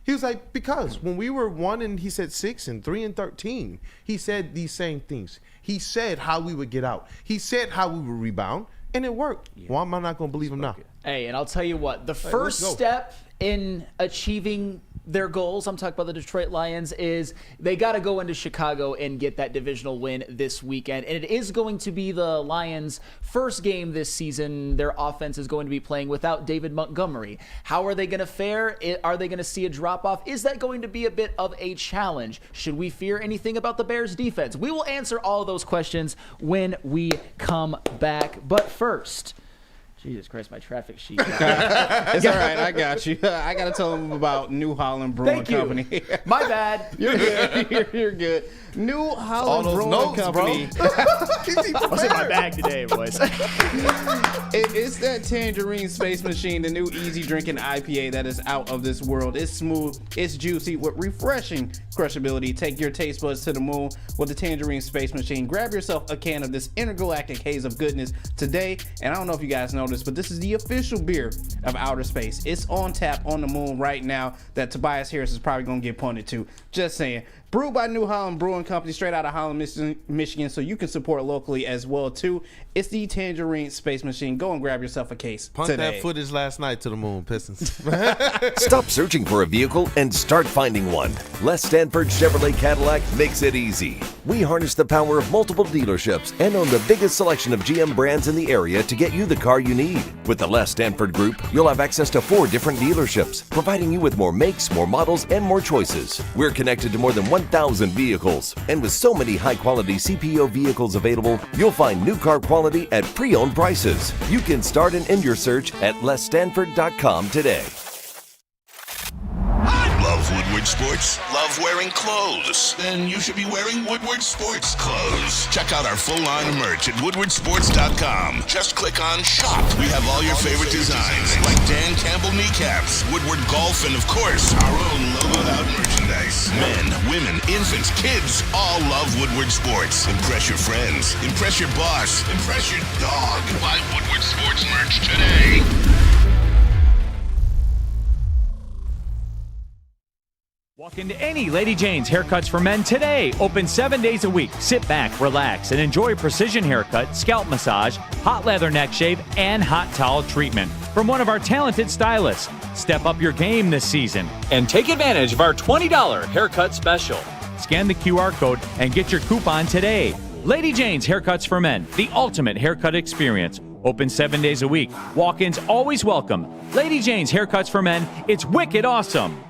He was like, because when we were 6 and 3 and 13, he said these same things. He said how we would get out. He said how we would rebound, and it worked. Yeah. Why am I not going to believe him now? Hey, and I'll tell you what, the first step in achieving their goals, I'm talking about the Detroit Lions, is they got to go into Chicago and get that divisional win this weekend. And it is going to be the Lions' first game this season. Their offense is going to be playing without David Montgomery. How are they going to fare? Are they going to see a drop-off? Is that going to be a bit of a challenge? Should we fear anything about the Bears' defense? We will answer all of those questions when we come back. But first, Jesus Christ, my traffic sheet. It's all right. I got you. I got to tell them about New Holland Brewing Company. My bad. You're good. You're good. New Holland Brewing Company. What's in my bag today, boys? It's that Tangerine Space Machine, the new easy drinking IPA that is out of this world. It's smooth, it's juicy with refreshing crushability. Take your taste buds to the moon with the Tangerine Space Machine. Grab yourself a can of this intergalactic haze of goodness today. And I don't know if you guys know this, but this is the official beer of outer space. It's on tap on the moon right now that Tobias Harris is probably going to get pointed to. Just saying. Brewed by New Holland Brewing Company, straight out of Holland, Michigan, so you can support locally as well, too. It's the Tangerine Space Machine. Go and grab yourself a case today. That footage last night to the moon, Pistons. Stop searching for a vehicle and start finding one. Les Stanford Chevrolet Cadillac makes it easy. We harness the power of multiple dealerships and own the biggest selection of GM brands in the area to get you the car you need. With the Les Stanford Group, you'll have access to 4 different dealerships, providing you with more makes, more models, and more choices. We're connected to more than 1,000 vehicles, and with so many high-quality CPO vehicles available, you'll find new car quality at pre-owned prices. You can start and end your search at lesstanford.com today. Love Woodward Sports? Love wearing clothes? Then you should be wearing Woodward Sports clothes. Check out our full line of merch at woodwardsports.com. Just click on shop. We have all your favorite designs, like Dan Campbell kneecaps, Woodward golf, and of course, our own logoed out merchandise. Men, women, infants, kids all love Woodward Sports. Impress your friends. Impress your boss. Impress your dog. Buy Woodward Sports merch today. Walk into any Lady Jane's Haircuts for Men today. Open 7 days a week. Sit back, relax, and enjoy precision haircut, scalp massage, hot leather neck shave, and hot towel treatment from one of our talented stylists. Step up your game this season and take advantage of our $20 haircut special. Scan the QR code and get your coupon today. Lady Jane's Haircuts for Men, the ultimate haircut experience. Open 7 days a week. Walk-ins always welcome. Lady Jane's Haircuts for Men. It's wicked awesome.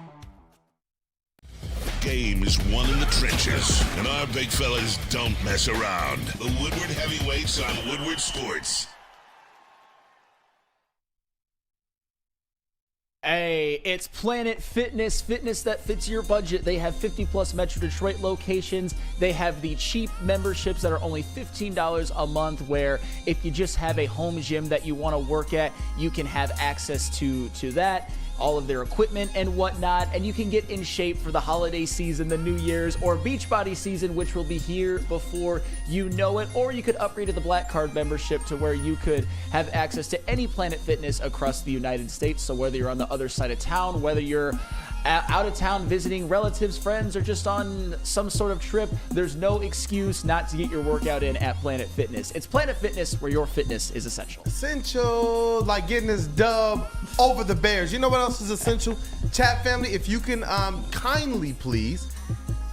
Game is won in the trenches, and our big fellas don't mess around. The Woodward Heavyweights on Woodward Sports. Hey, it's Planet Fitness, fitness that fits your budget. They have 50-plus Metro Detroit locations. They have the cheap memberships that are only $15 a month, where if you just have a home gym that you want to work at, you can have access to that, all of their equipment and whatnot, and you can get in shape for the holiday season, the New Year's, or Beachbody season, which will be here before you know it. Or you could upgrade to the Black Card membership to where you could have access to any Planet Fitness across the United States. So whether you're on the other side of town, whether you're out of town visiting relatives, friends, or just on some sort of trip, there's no excuse not to get your workout in at Planet Fitness. It's Planet Fitness, where your fitness is essential. Essential, like getting this dub over the Bears. You know what else is essential? Chat family, if you can kindly please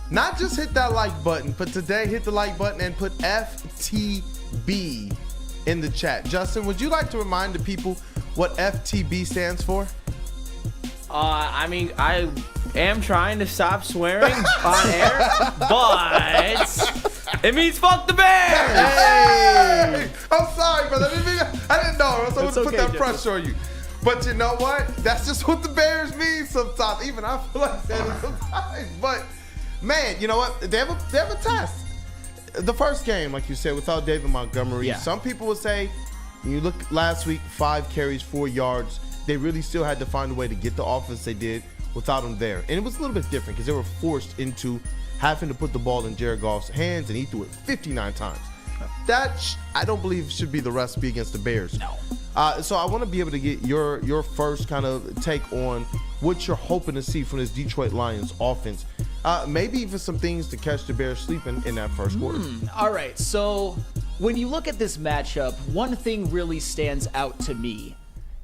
not just hit that like button, but today hit the like button and put FTB in the chat. Justin, would you like to remind the people what FTB stands for? I mean, I am trying to stop swearing on air, but It means fuck the Bears. Hey! I'm sorry, brother. I didn't know. So I was put that Justin. pressure on you. But you know what? That's just what the Bears mean sometimes. Even I feel like that sometimes. But man, you know what? They have a test. The first game, like you said, without David Montgomery, some people would say, you look last week, 5 carries, 4 yards. They really still had to find a way to get the offense they did without him there. And it was a little bit different because they were forced into having to put the ball in Jared Goff's hands, and he threw it 59 times. That, I don't believe, should be the recipe against the Bears. No. So I want to be able to get your first kind of take on what you're hoping to see from this Detroit Lions offense. Maybe even some things to catch the Bears sleeping in that first quarter. All right, so when you look at this matchup, one thing really stands out to me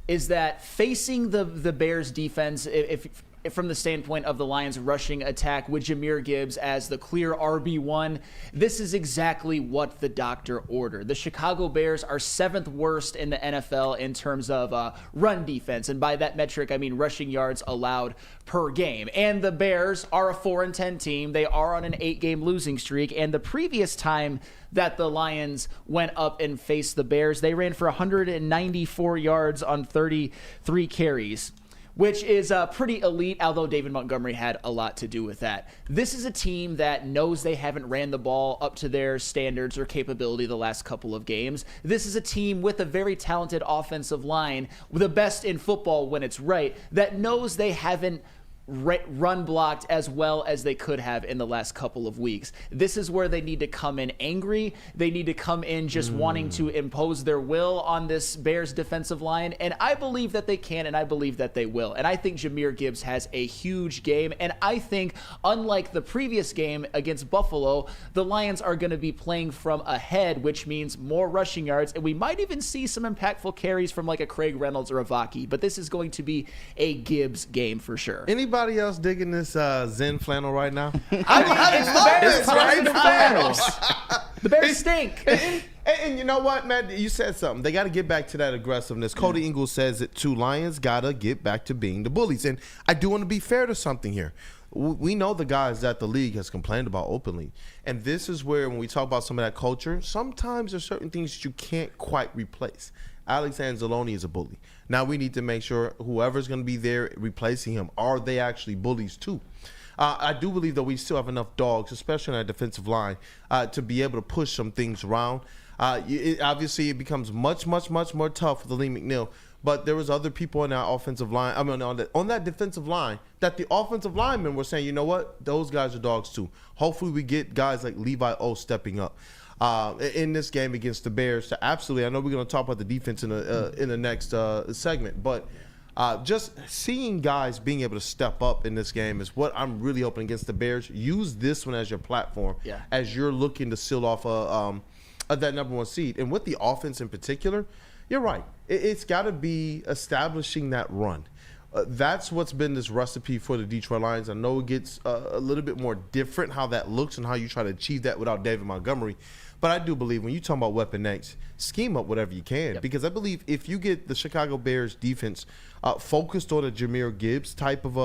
is that facing the Bears defense, if from the standpoint of the Lions rushing attack with Jahmyr Gibbs as the clear RB1, this is exactly what the doctor ordered. The Chicago Bears are 7th worst in the NFL in terms of run defense, and by that metric, I mean rushing yards allowed per game. And the Bears are a 4-10 team. They are on an 8-game losing streak, and the previous time that the Lions went up and faced the Bears, they ran for 194 yards on 33 carries, which is pretty elite, although David Montgomery had a lot to do with that. This is a team that knows they haven't ran the ball up to their standards or capability the last couple of games. This is a team with a very talented offensive line, the best in football when it's right, that knows they haven't run blocked as well as they could have in the last couple of weeks. This is where they need to come in angry. They need to come in just wanting to impose their will on this Bears defensive line, and I believe that they can, and I believe that they will. And I think Jahmyr Gibbs has a huge game, and I think, unlike the previous game against Buffalo, the Lions are going to be playing from ahead, which means more rushing yards, and we might even see some impactful carries from like a Craig Reynolds or a Vaki, but this is going to be a Gibbs game for sure. Anybody else digging this Zen flannel right now? I love this right now. The Bears stink. And you know what, Matt? You said something. They got to get back to that aggressiveness. Cody Ingalls says it too. Lions got to get back to being the bullies. And I do want to be fair to something here. We know the guys that the league has complained about openly. And this is where, when we talk about some of that culture, sometimes there's certain things that you can't quite replace. Alex Anzalone is a bully. Now we need to make sure whoever's going to be there replacing him, are they actually bullies too? I do believe that we still have enough dogs, especially on our defensive line, to be able to push some things around. Obviously, it becomes much more tough with Lee McNeil. But there was other people on that offensive line, on that defensive line, that the offensive linemen were saying, you know what, those guys are dogs too. Hopefully we get guys like Levi O stepping up in this game against the Bears. Absolutely, I know we're going to talk about the defense in the next segment, but just seeing guys being able to step up in this game is what I'm really hoping against the Bears. Use this one as your platform as you're looking to seal off that number 1 seed. And with the offense in particular, you're right. It's got to be establishing that run. That's what's been this recipe for the Detroit Lions. I know it gets a little bit more different how that looks and how you try to achieve that without David Montgomery. But I do believe when you talk about Weapon X, scheme up whatever you can. Because I believe if you get the Chicago Bears defense focused on a Jahmyr Gibbs type of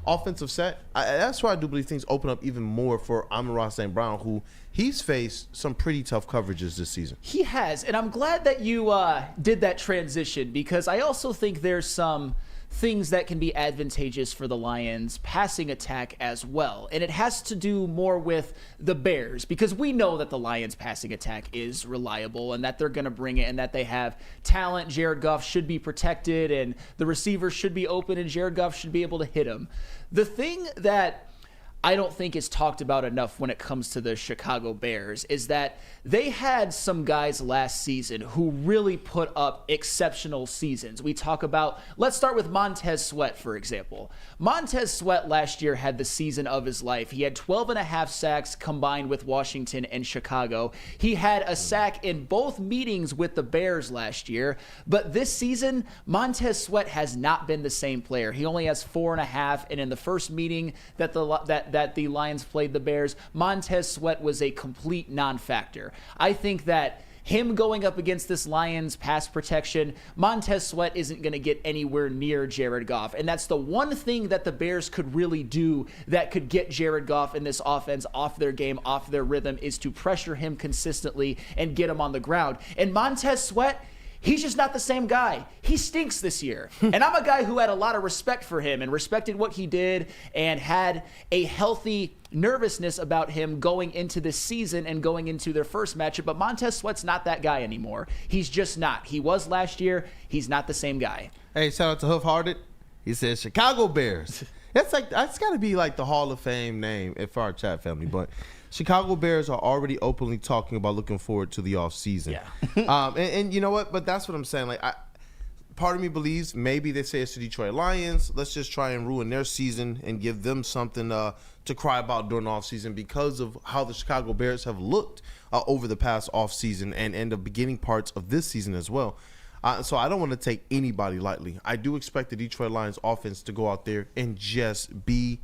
offensive set, that's why I do believe things open up even more for Amon-Ra St. Brown, who he's faced some pretty tough coverages this season. He has, and I'm glad that you did that transition, because I also think there's some things that can be advantageous for the Lions passing attack as well. And it has to do more with the Bears, because we know that the Lions passing attack is reliable and that they're going to bring it and that they have talent. Jared Goff should be protected and the receivers should be open and Jared Goff should be able to hit him. The thing that I don't think is talked about enough when it comes to the Chicago Bears is that they had some guys last season who really put up exceptional seasons. We talk about, let's start with Montez Sweat, for example. Montez Sweat last year had the season of his life. He had 12.5 sacks combined with Washington and Chicago. He had a sack in both meetings with the Bears last year, but this season, Montez Sweat has not been the same player. He only has 4.5, and in the first meeting that the Lions played the Bears, Montez Sweat was a complete non-factor. I think that him going up against this Lions pass protection, Montez Sweat isn't going to get anywhere near Jared Goff. And that's the one thing that the Bears could really do that could get Jared Goff in this offense off their game, off their rhythm, is to pressure him consistently and get him on the ground. And Montez Sweat, he's just not the same guy. He stinks this year. And I'm a guy who had a lot of respect for him and respected what he did and had a healthy nervousness about him going into this season and going into their first matchup. But Montez Sweat's not that guy anymore. He's just not. He was last year. He's not the same guy. Hey, shout out to Hoof Hearted. He says Chicago Bears. That's got to be like the Hall of Fame name for our chat family. But Chicago Bears are already openly talking about looking forward to the offseason. Yeah. And you know what? But that's what I'm saying. Like, part of me believes maybe they say it's the Detroit Lions. Let's just try and ruin their season and give them something to cry about during the offseason because of how the Chicago Bears have looked over the past offseason and the beginning parts of this season as well. So I don't want to take anybody lightly. I do expect the Detroit Lions offense to go out there and just BTA.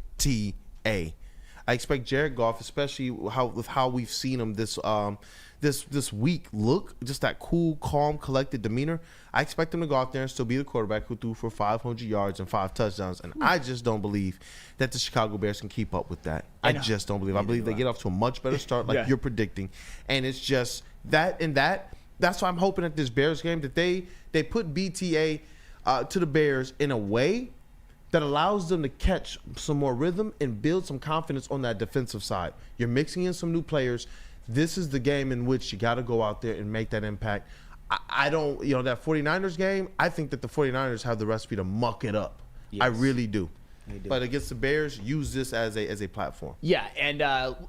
I expect Jared Goff, especially with how we've seen him this week, look just that cool, calm, collected demeanor. I expect him to go out there and still be the quarterback who threw for 500 yards and 5 touchdowns. And I just don't believe that the Chicago Bears can keep up with that. I just don't believe. I believe they get off to a much better start, like you're predicting. And it's just that and that. That's why I'm hoping at this Bears game that they put BTA to the Bears in a way that allows them to catch some more rhythm and build some confidence on that defensive side. You're mixing in some new players. This is the game in which you got to go out there and make that impact. I don't, that 49ers game, I think that the 49ers have the recipe to muck it up. Yes. I really do. But against the Bears, use this as a platform. Yeah, and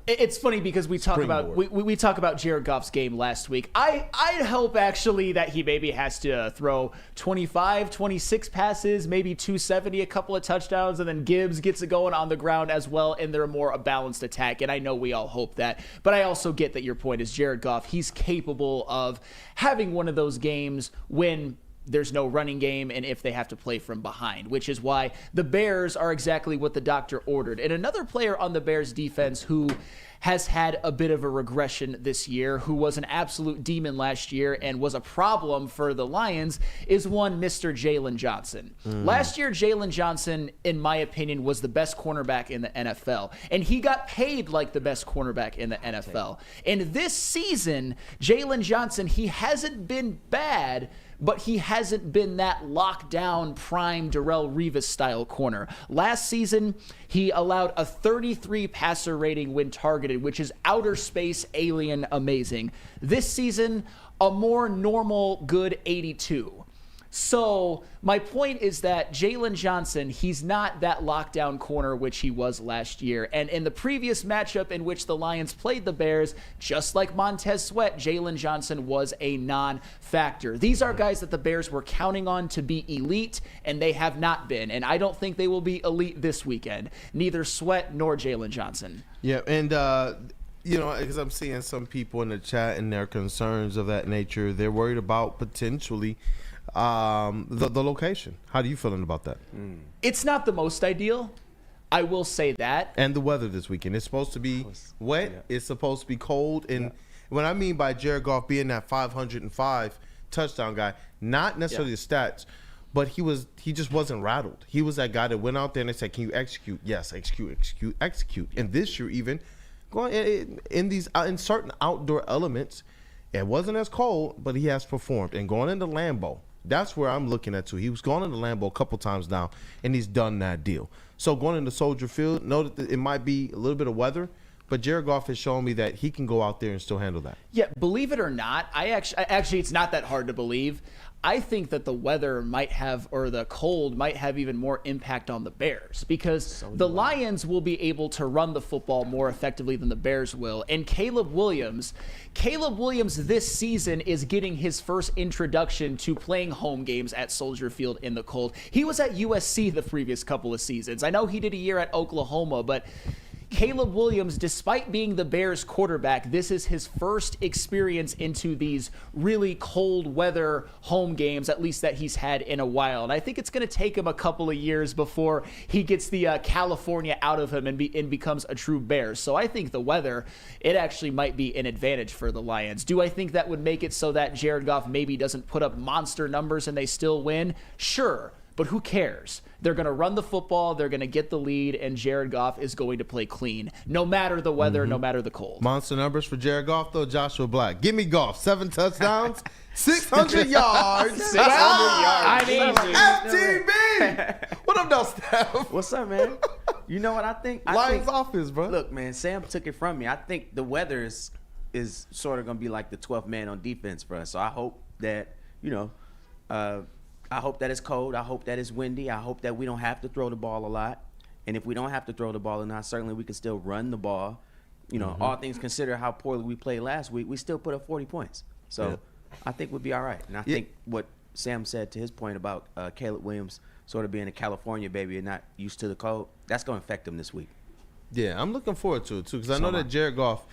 it's funny because we talk about Jared Goff's game last week. I hope actually that he maybe has to throw 25, 26 passes, maybe 270, a couple of touchdowns, and then Gibbs gets it going on the ground as well, and they're more a balanced attack. And I know we all hope that. But I also get that your point is Jared Goff, he's capable of having one of those games when there's no running game and if they have to play from behind, which is why the Bears are exactly what the doctor ordered. And another player on the Bears defense who has had a bit of a regression this year, who was an absolute demon last year and was a problem for the Lions, is one Mr. Jalen Johnson. Last year, Jalen Johnson, in my opinion, was the best cornerback in the NFL. And he got paid like the best cornerback in the NFL. And this season, Jalen Johnson, he hasn't been bad, but he hasn't been that lockdown prime Darrelle Revis style corner. Last season, he allowed a 33 passer rating when targeted, which is outer space alien amazing. This season, a more normal good 82. So my point is that Jalen Johnson, he's not that lockdown corner which he was last year. And in the previous matchup in which the Lions played the Bears, just like Montez Sweat, Jalen Johnson was a non-factor. These are guys that the Bears were counting on to be elite, and they have not been. And I don't think they will be elite this weekend, neither Sweat nor Jalen Johnson. Yeah, and because I'm seeing some people in the chat and their concerns of that nature, they're worried about potentially the location. How do you feeling about that? It's not the most ideal. I will say that. And the weather this weekend. It's supposed to be wet. Yeah. It's supposed to be cold. And what I mean by Jared Goff being that 505 touchdown guy, not necessarily the stats, but he just wasn't rattled. He was that guy that went out there and they said, can you execute? Yes, execute. And this year even, going in certain outdoor elements, it wasn't as cold, but he has performed. And going into Lambeau, that's where I'm looking at too. He was going into Lambeau a couple times now, and he's done that deal. So going into Soldier Field, know that it might be a little bit of weather, but Jared Goff has shown me that he can go out there and still handle that. Yeah, believe it or not, I actually it's not that hard to believe. I think that the weather might have, or the cold might have even more impact on the Bears because the Lions will be able to run the football more effectively than the Bears will. And Caleb Williams this season is getting his first introduction to playing home games at Soldier Field in the cold. He was at USC the previous couple of seasons. I know he did a year at Oklahoma, but Caleb Williams, despite being the Bears quarterback, this is his first experience into these really cold weather home games, at least that he's had in a while. And I think it's going to take him a couple of years before he gets the California out of him and becomes a true Bear. So I think the weather, it actually might be an advantage for the Lions. Do I think that would make it so that Jared Goff maybe doesn't put up monster numbers and they still win? Sure. But who cares? They're going to run the football, they're going to get the lead, and Jared Goff is going to play clean, no matter the weather, no matter the cold. Monster numbers for Jared Goff, though. Joshua Black. Give me Goff. 7 touchdowns, 600 yards. 600 yards. I mean, FTB. What up, though, Steph? What's up, man? You know what I think? Lions offense, bro. Look, man, Sam took it from me. I think the weather is sort of going to be like the 12th man on defense for us. So I hope that, I hope that it's cold. I hope that it's windy. I hope that we don't have to throw the ball a lot. And if we don't have to throw the ball a lot, certainly we can still run the ball. All things considered how poorly we played last week, we still put up 40 points. So I think we'll be all right. And I think what Sam said to his point about Caleb Williams sort of being a California baby and not used to the cold, that's going to affect him this week. Yeah, I'm looking forward to it, too, because I know that Jared Goff,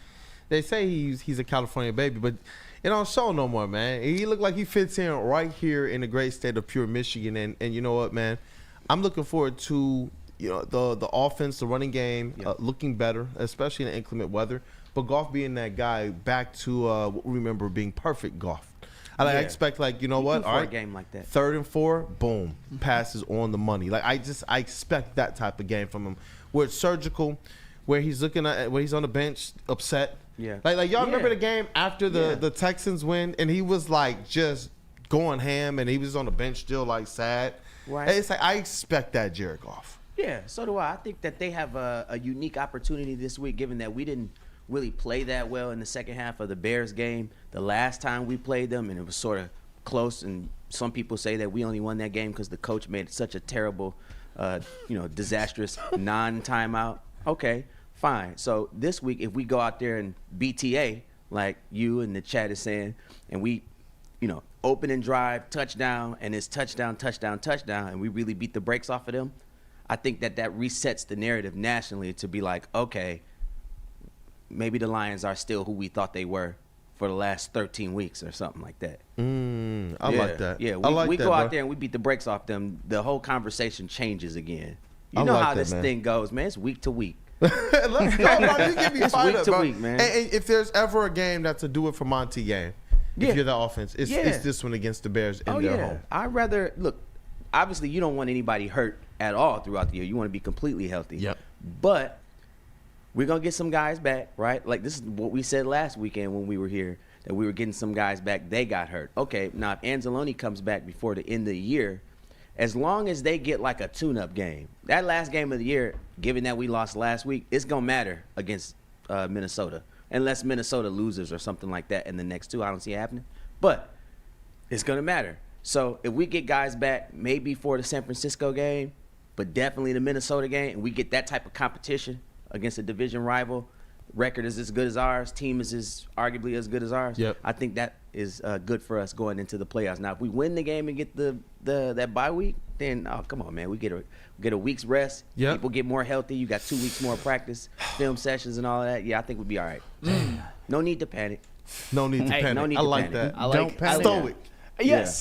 they say he's a California baby, but it don't show no more, man. He look like he fits in right here in the great state of pure Michigan. And you know what, man? I'm looking forward to the offense, the running game looking better, especially in the inclement weather. But Goff being that guy back to what we remember being perfect Goff. I expect, like, you know what? All right, a game like that. 3rd and 4, boom, passes on the money. Like I expect that type of game from him, where it's surgical, where he's looking at where he's on the bench upset. Yeah. Like y'all remember the game after the Texans win, and he was like just going ham, and he was on the bench still like sad. Right. It's like I expect that Jared Goff. Yeah, so do I. I think that they have a unique opportunity this week, given that we didn't really play that well in the second half of the Bears game the last time we played them, and it was sort of close. And some people say that we only won that game because the coach made such a terrible, disastrous non-timeout. Okay. Fine. So this week, if we go out there and BTA, like you and the chat is saying, and we, open and drive, touchdown, and it's touchdown, and we really beat the brakes off of them, I think that resets the narrative nationally to be like, okay, maybe the Lions are still who we thought they were for the last 13 weeks or something like that. I like that. Yeah, we go out there and we beat the brakes off them, the whole conversation changes again. You know how this thing goes, man. It's week to week. Let's go, bro. You get me It's fired week up, to bro. week, man. And if there's ever a game that's a do it for Monty game, if you're the offense, it's this one against the Bears in their home. I'd rather look. Obviously, you don't want anybody hurt at all throughout the year. You want to be completely healthy. Yep. But we're gonna get some guys back, right? Like this is what we said last weekend when we were here, that we were getting some guys back. They got hurt. Okay, now if Anzalone comes back before the end of the year, as long as they get like a tune-up game, that last game of the year, given that we lost last week, it's going to matter against Minnesota. Unless Minnesota loses or something like that in the next two. I don't see it happening. But it's going to matter. So if we get guys back maybe for the San Francisco game, but definitely the Minnesota game, and we get that type of competition against a division rival, record is as good as ours, team is arguably as good as ours. Yep. I think that is good for us going into the playoffs. Now, if we win the game and get that bye week, then come on, man, we get a week's rest. Yep. People get more healthy. You got 2 weeks more practice, film sessions, and all of that. Yeah, I think we'll be all right. No need to panic. No need to panic. no need I to like panic. that. I like- Don't panic. I like- Stoic. Yes,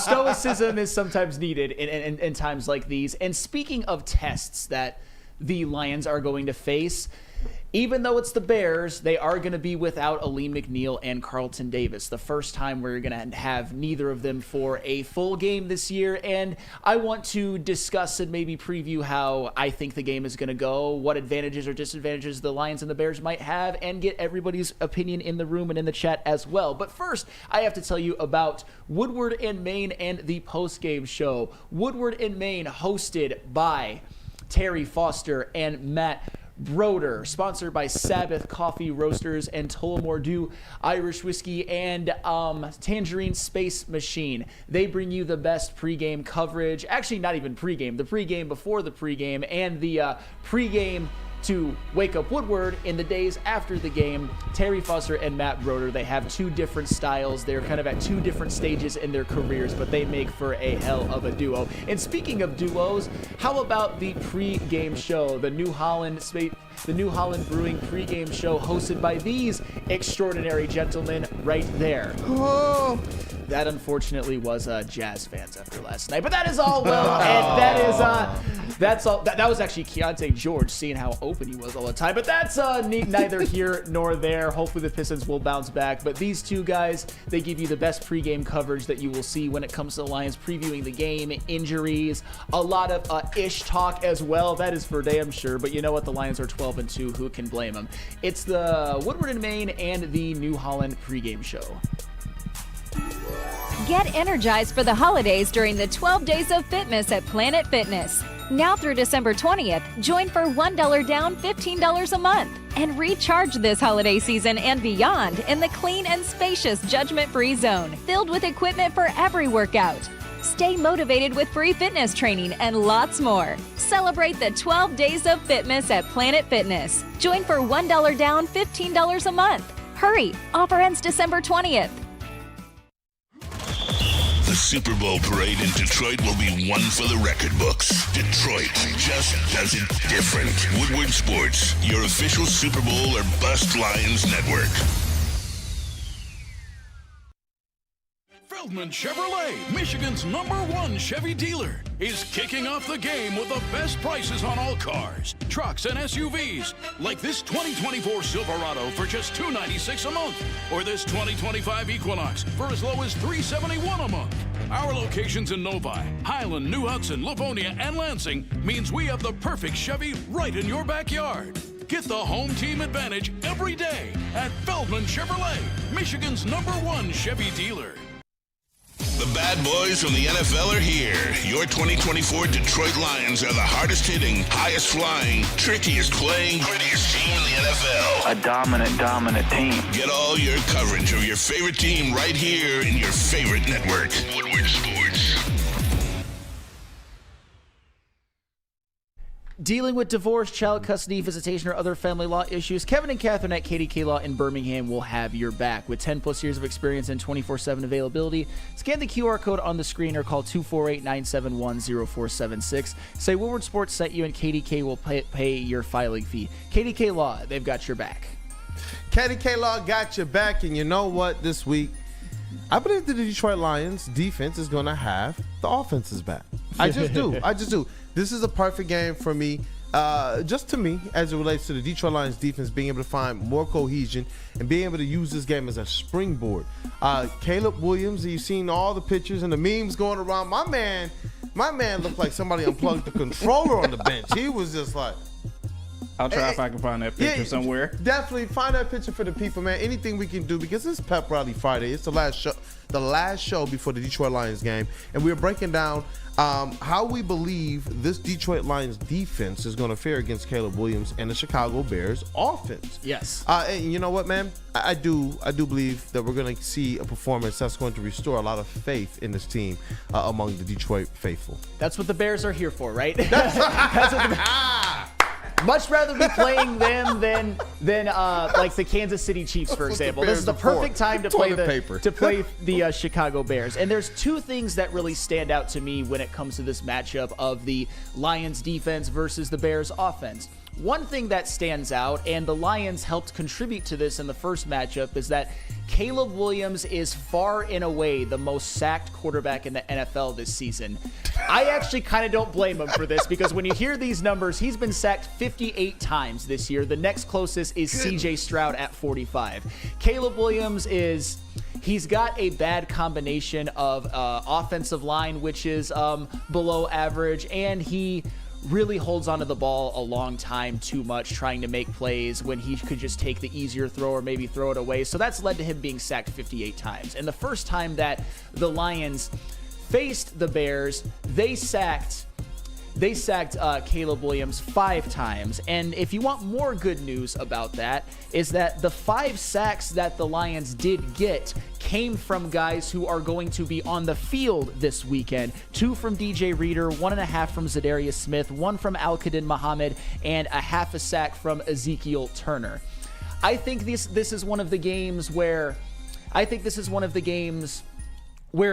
stoicism is sometimes needed in times like these. And speaking of tests that the Lions are going to face, even though it's the Bears, they are going to be without Aleem McNeil and Carlton Davis. The first time we're going to have neither of them for a full game this year. And I want to discuss and maybe preview how I think the game is going to go, what advantages or disadvantages the Lions and the Bears might have, and get everybody's opinion in the room and in the chat as well. But first, I have to tell you about Woodward and Main and the post-game show. Woodward and Main, hosted by Terry Foster and Matt Broder, sponsored by Sabbath Coffee Roasters and Tullamore Dew Irish Whiskey and Tangerine Space Machine. They bring you the best pregame coverage. Actually, not even pregame. The pregame before the pregame and the pregame to Wake Up Woodward in the days after the game. Terry Fusser and Matt Broder, they have two different styles. They're kind of at two different stages in their careers, but they make for a hell of a duo. And speaking of duos, how about the pre-game show, the New Holland Brewing pre-game show hosted by these extraordinary gentlemen right there. Oh. That unfortunately was Jazz fans after last night, but that is all well, and that's all. That was actually Keontae George, seeing how open he was all the time. But that's neither here nor there. Hopefully the Pistons will bounce back. But these two guys, they give you the best pregame coverage that you will see when it comes to the Lions previewing the game, injuries, a lot of ish talk as well. That is for damn sure. But you know what? The Lions are 12-2. Who can blame them? It's the Woodward and Maine and the New Holland pregame show. Get energized for the holidays during the 12 Days of Fitness at Planet Fitness. Now through December 20th, join for $1 down, $15 a month. And recharge this holiday season and beyond in the clean and spacious judgment-free zone, filled with equipment for every workout. Stay motivated with free fitness training and lots more. Celebrate the 12 Days of Fitness at Planet Fitness. Join for $1 down, $15 a month. Hurry! Offer ends December 20th. The Super Bowl parade in Detroit will be one for the record books. Detroit just does it different. Woodward Sports, your official Super Bowl or Bust Lions network. Feldman Chevrolet, Michigan's #1 Chevy dealer, is kicking off the game with the best prices on all cars, trucks, and SUVs, like this 2024 Silverado for just $296 a month, or this 2025 Equinox for as low as $371 a month. Our locations in Novi, Highland, New Hudson, Livonia, and Lansing means we have the perfect Chevy right in your backyard. Get the home team advantage every day at Feldman Chevrolet, Michigan's #1 Chevy dealer. The bad boys from the NFL are here. Your 2024 Detroit Lions are the hardest hitting, highest flying, trickiest playing, grittiest team in the NFL. A dominant team. Get all your coverage of your favorite team right here in your favorite network. Woodward Sports. Dealing with divorce, child custody, visitation, or other family law issues, Kevin and Catherine at KDK Law in Birmingham will have your back. With 10-plus years of experience and 24/7 availability, scan the QR code on the screen or call 248-971-0476. Say Woodward Sports sent you and KDK will pay your filing fee. KDK Law, they've got your back. KDK Law got your back, and you know what? This week, I believe the Detroit Lions defense is going to have the offense's back. I just do. This is a perfect game for me, just to me, as it relates to the Detroit Lions defense being able to find more cohesion and being able to use this game as a springboard. Caleb Williams, you've seen all the pictures and the memes going around. My man looked like somebody unplugged the controller on the bench. He was just like, I'll try if I can find that picture somewhere. Definitely find that picture for the people, man. Anything we can do, because it's Pep Rally Friday. It's the last show before the Detroit Lions game, and we're breaking down how we believe this Detroit Lions defense is going to fare against Caleb Williams and the Chicago Bears offense. Yes. And you know what, man? I do believe that we're going to see a performance that's going to restore a lot of faith in this team among the Detroit faithful. That's what the Bears are here for, right? That's what much rather be playing them than like the Kansas City Chiefs, for example. This is the perfect time to play the Chicago Bears. And there's two things that really stand out to me when it comes to this matchup of the Lions defense versus the Bears offense. One thing that stands out, and the Lions helped contribute to this in the first matchup, is that Caleb Williams is far and away the most sacked quarterback in the NFL this season. I actually kind of don't blame him for this, because when you hear these numbers, he's been sacked 58 times this year. The next closest is CJ Stroud at 45. Caleb Williams he's got a bad combination of offensive line, which is below average, and he really holds onto the ball a long time too much, trying to make plays when he could just take the easier throw or maybe throw it away. So that's led to him being sacked 58 times. And the first time that the Lions faced the Bears, they sacked They sacked Caleb Williams 5 times. And if you want more good news about that, is that the 5 sacks that the Lions did get came from guys who are going to be on the field this weekend. 2 from DJ Reader, 1.5 from Zadarius Smith, 1 from Al-Qadim Muhammad, and a half a sack from Ezekiel Turner. I think this is one of the games where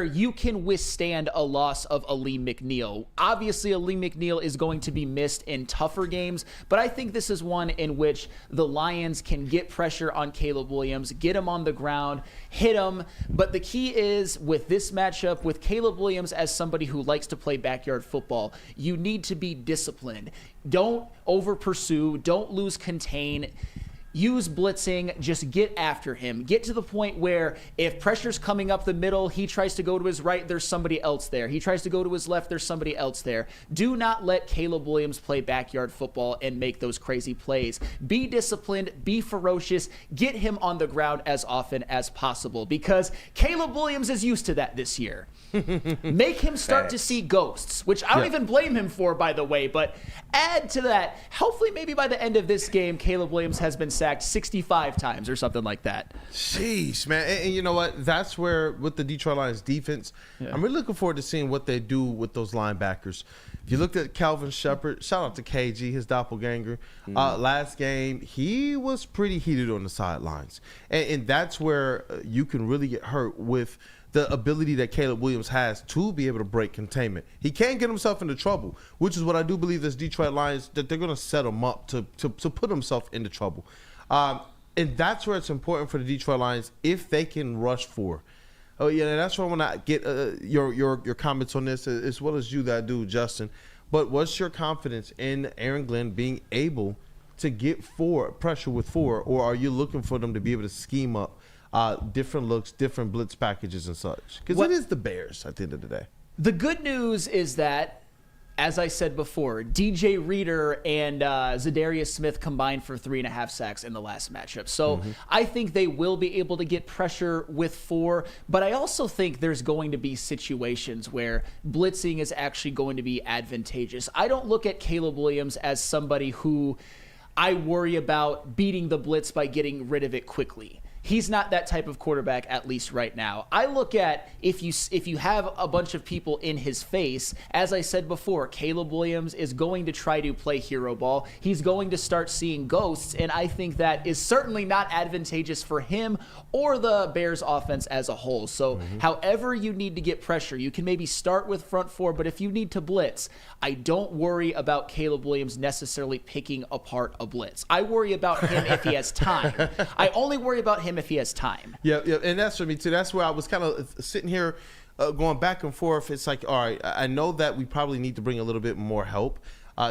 you can withstand a loss of Aleem McNeil. Obviously, Aleem McNeil is going to be missed in tougher games, but I think this is one in which the Lions can get pressure on Caleb Williams, get him on the ground, hit him. But the key is, with this matchup, with Caleb Williams as somebody who likes to play backyard football, you need to be disciplined. Don't over-pursue. Don't lose contain. Use blitzing, just get after him. Get to the point where if pressure's coming up the middle, he tries to go to his right, there's somebody else there. He tries to go to his left, there's somebody else there. Do not let Caleb Williams play backyard football and make those crazy plays. Be disciplined, be ferocious, get him on the ground as often as possible, because Caleb Williams is used to that this year. Make him start to see ghosts, which I don't even blame him for, by the way, but add to that, hopefully maybe by the end of this game, Caleb Williams has been sacked 65 times or something like that. Sheesh, man. And you know what? That's where, with the Detroit Lions defense, I'm really looking forward to seeing what they do with those linebackers. If you looked at Calvin Shepard, shout out to KG, his doppelganger. Last game, he was pretty heated on the sidelines. And that's where you can really get hurt with the ability that Caleb Williams has to be able to break containment. He can get himself into trouble, which is what I do believe this Detroit Lions, that they're going to set him up to put himself into trouble. And that's where it's important for the Detroit Lions, if they can rush for. Oh, yeah, and that's where I want to get your comments on this, as well as you that I do, Justin. But what's your confidence in Aaron Glenn being able to get pressure with 4, or are you looking for them to be able to scheme up different looks, different blitz packages and such? Because it is the Bears at the end of the day. The good news is that, as I said before, DJ Reader and Zadarius Smith combined for 3.5 sacks in the last matchup. So I think they will be able to get pressure with 4, but I also think there's going to be situations where blitzing is actually going to be advantageous. I don't look at Caleb Williams as somebody who I worry about beating the blitz by getting rid of it quickly. He's not that type of quarterback, at least right now. I look at, if you have a bunch of people in his face, as I said before, Caleb Williams is going to try to play hero ball. He's going to start seeing ghosts, and I think that is certainly not advantageous for him or the Bears offense as a whole. So however you need to get pressure, you can maybe start with front 4, but if you need to blitz, I don't worry about Caleb Williams necessarily picking apart a blitz. I worry about him if he has time. I only worry about him if he has time. Yeah, and that's for me too. That's where I was kind of sitting here going back and forth. It's like, all right, I know that we probably need to bring a little bit more help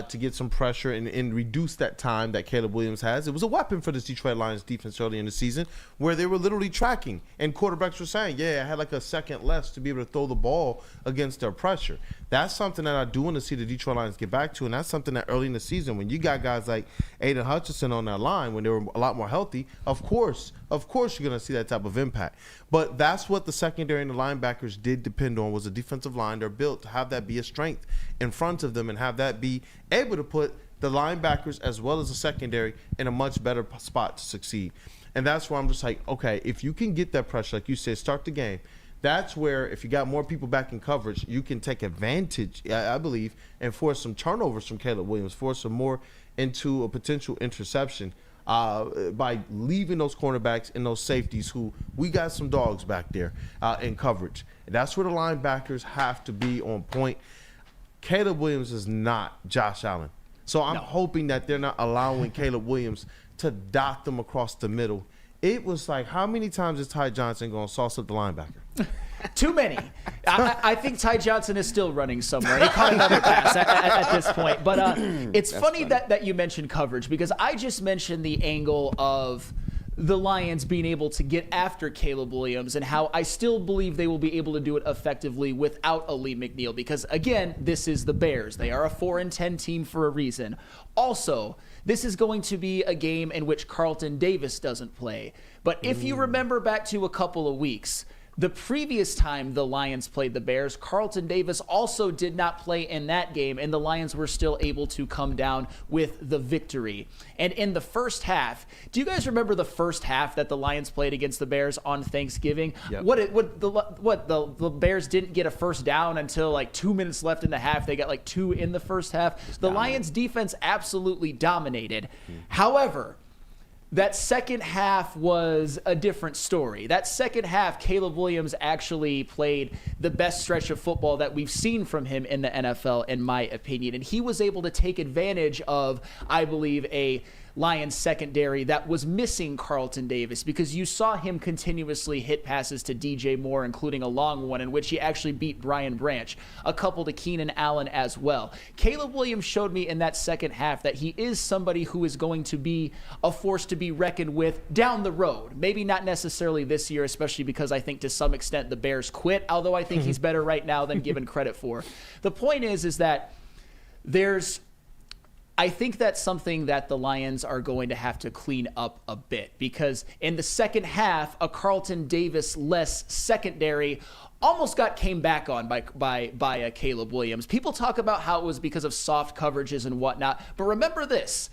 to get some pressure and reduce that time that Caleb Williams has. It was a weapon for this Detroit Lions defense early in the season, where they were literally tracking, and quarterbacks were saying, yeah, I had like a second less to be able to throw the ball against their pressure. That's something that I do want to see the Detroit Lions get back to, and that's something that early in the season, when you got guys like Aiden Hutchinson on that line, when they were a lot more healthy, of course you're going to see that type of impact. But that's what the secondary and the linebackers did depend on, was a defensive line. They're built to have that be a strength in front of them and have that be able to put the linebackers as well as the secondary in a much better spot to succeed. And that's where I'm just like, okay, if you can get that pressure, like you said, start the game, that's where, if you got more people back in coverage, you can take advantage, I believe, and force some turnovers from Caleb Williams, force some more into a potential interception by leaving those cornerbacks and those safeties, who we got some dogs back there in coverage. And that's where the linebackers have to be on point. Caleb Williams is not Josh Allen. So I'm hoping that they're not allowing Caleb Williams to dot them across the middle. It was like, how many times is Ty Johnson going to sauce up the linebacker? Too many. I think Ty Johnson is still running somewhere. He caught another pass at this point. But it's funny that you mentioned coverage, because I just mentioned the angle of the Lions being able to get after Caleb Williams, and how I still believe they will be able to do it effectively without Aleem McNeil, because again, this is the Bears. They are a 4-10 team for a reason. Also, this is going to be a game in which Carlton Davis doesn't play. But if you remember back to a couple of weeks, The previous time the Lions played the Bears, Carlton Davis also did not play in that game, and the Lions were still able to come down with the victory. And in the first half, do you guys remember the first half that the Lions played against the Bears on Thanksgiving? Yep. The Bears didn't get a first down until like 2 minutes left in the half. They got like 2 in the first half. The Lions defense absolutely dominated. However, that second half was a different story. That second half, Caleb Williams actually played the best stretch of football that we've seen from him in the NFL, in my opinion. And he was able to take advantage of, I believe, a Lions secondary that was missing Carlton Davis, because you saw him continuously hit passes to DJ Moore, including a long one in which he actually beat Brian Branch, a couple to Keenan Allen as well. Caleb Williams showed me in that second half that he is somebody who is going to be a force to be reckoned with down the road. Maybe not necessarily this year, especially because I think to some extent the Bears quit, although I think he's better right now than given credit for. The point is that I think that's something that the Lions are going to have to clean up a bit, because in the second half, a Carlton Davis-less secondary almost came back on by Caleb Williams. People talk about how it was because of soft coverages and whatnot, but remember this.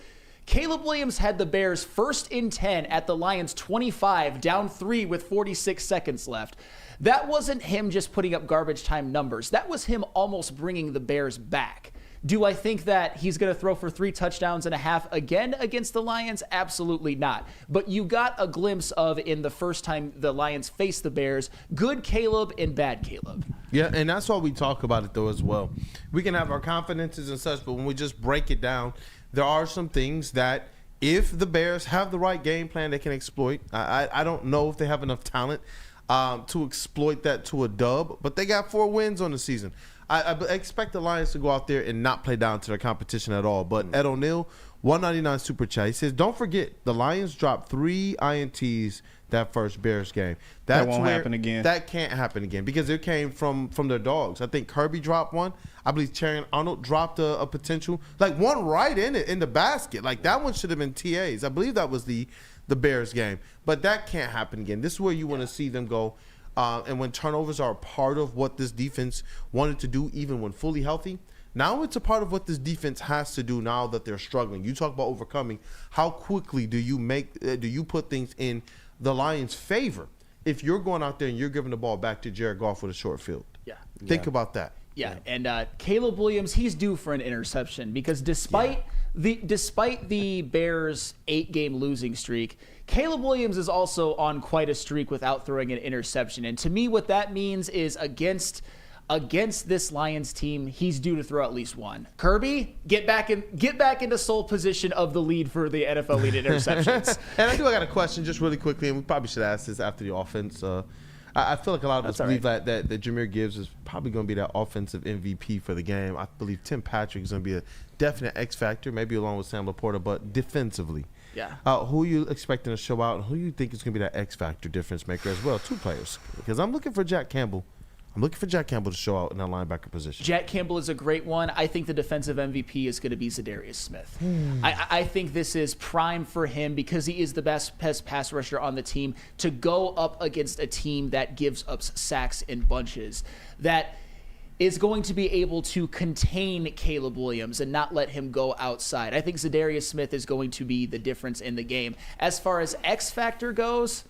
Caleb Williams had the Bears 1st and 10 at the Lions 25, down 3 with 46 seconds left. That wasn't him just putting up garbage time numbers. That was him almost bringing the Bears back. Do I think that he's going to throw for 3 touchdowns and a half again against the Lions? Absolutely not. But you got a glimpse of, in the first time the Lions faced the Bears, good Caleb and bad Caleb. Yeah, and that's why we talk about it, though, as well. We can have our confidences and such, but when we just break it down, there are some things that if the Bears have the right game plan, they can exploit. I don't know if they have enough talent to exploit that to a dub, but they got 4 wins on the season. I expect the Lions to go out there and not play down to their competition at all. But Ed O'Neill, 199 Super Chat, he says, don't forget, the Lions dropped 3 INTs that first Bears game. That won't happen again. That can't happen again because it came from their dogs. I think Kirby dropped one. I believe Charian Arnold dropped a potential, like one right in the basket. Like that one should have been TAs. I believe that was the Bears game. But that can't happen again. This is where you want to see them go. And when turnovers are a part of what this defense wanted to do, even when fully healthy, now it's a part of what this defense has to do now that they're struggling. You talk about overcoming. How quickly do you put things in the Lions' favor if you're going out there and you're giving the ball back to Jared Goff with a short field? Yeah. Think about that. Yeah, and Caleb Williams, he's due for an interception because despite the Bears' 8-game losing streak, Caleb Williams is also on quite a streak without throwing an interception. And to me, what that means is against this Lions team, he's due to throw at least one. Kirby, get back into sole position of the lead for the NFL lead in interceptions. And I got a question just really quickly, and we probably should ask this after the offense. I feel like a lot of us believe that Jahmyr Gibbs is probably going to be that offensive MVP for the game. I believe Tim Patrick is going to be a definite X factor, maybe along with Sam Laporta, but defensively. Yeah. Who are you expecting to show out, and who you think is going to be that X factor difference maker as well? 2 players, because I'm looking for Jack Campbell. I'm looking for Jack Campbell to show out in that linebacker position. Jack Campbell is a great one. I think the defensive MVP is going to be Zadarius Smith. I think this is prime for him because he is the best pass rusher on the team to go up against a team that gives up sacks in bunches, that is going to be able to contain Caleb Williams and not let him go outside. I think Zadarius Smith is going to be the difference in the game. As far as X Factor goes,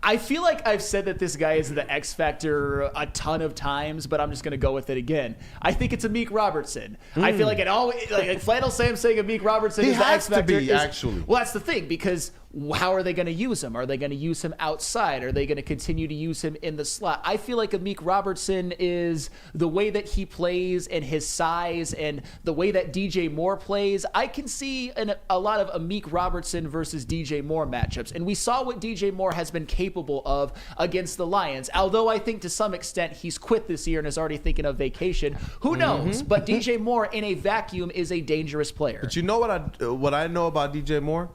I feel like I've said that this guy is the X Factor a ton of times, but I'm just going to go with it again. I think it's Amik Robertson. I feel like it always, like Flannel Sam saying Amik Robertson is the X Factor. Actually. Well, that's the thing, because how are they going to use him? Are they going to use him outside? Are they going to continue to use him in the slot? I feel like Amik Robertson is the way that he plays and his size and the way that DJ Moore plays. I can see a lot of Amik Robertson versus DJ Moore matchups. And we saw what DJ Moore has been capable of against the Lions. Although I think to some extent he's quit this year and is already thinking of vacation. Who knows? But DJ Moore in a vacuum is a dangerous player. But you know what I know about DJ Moore?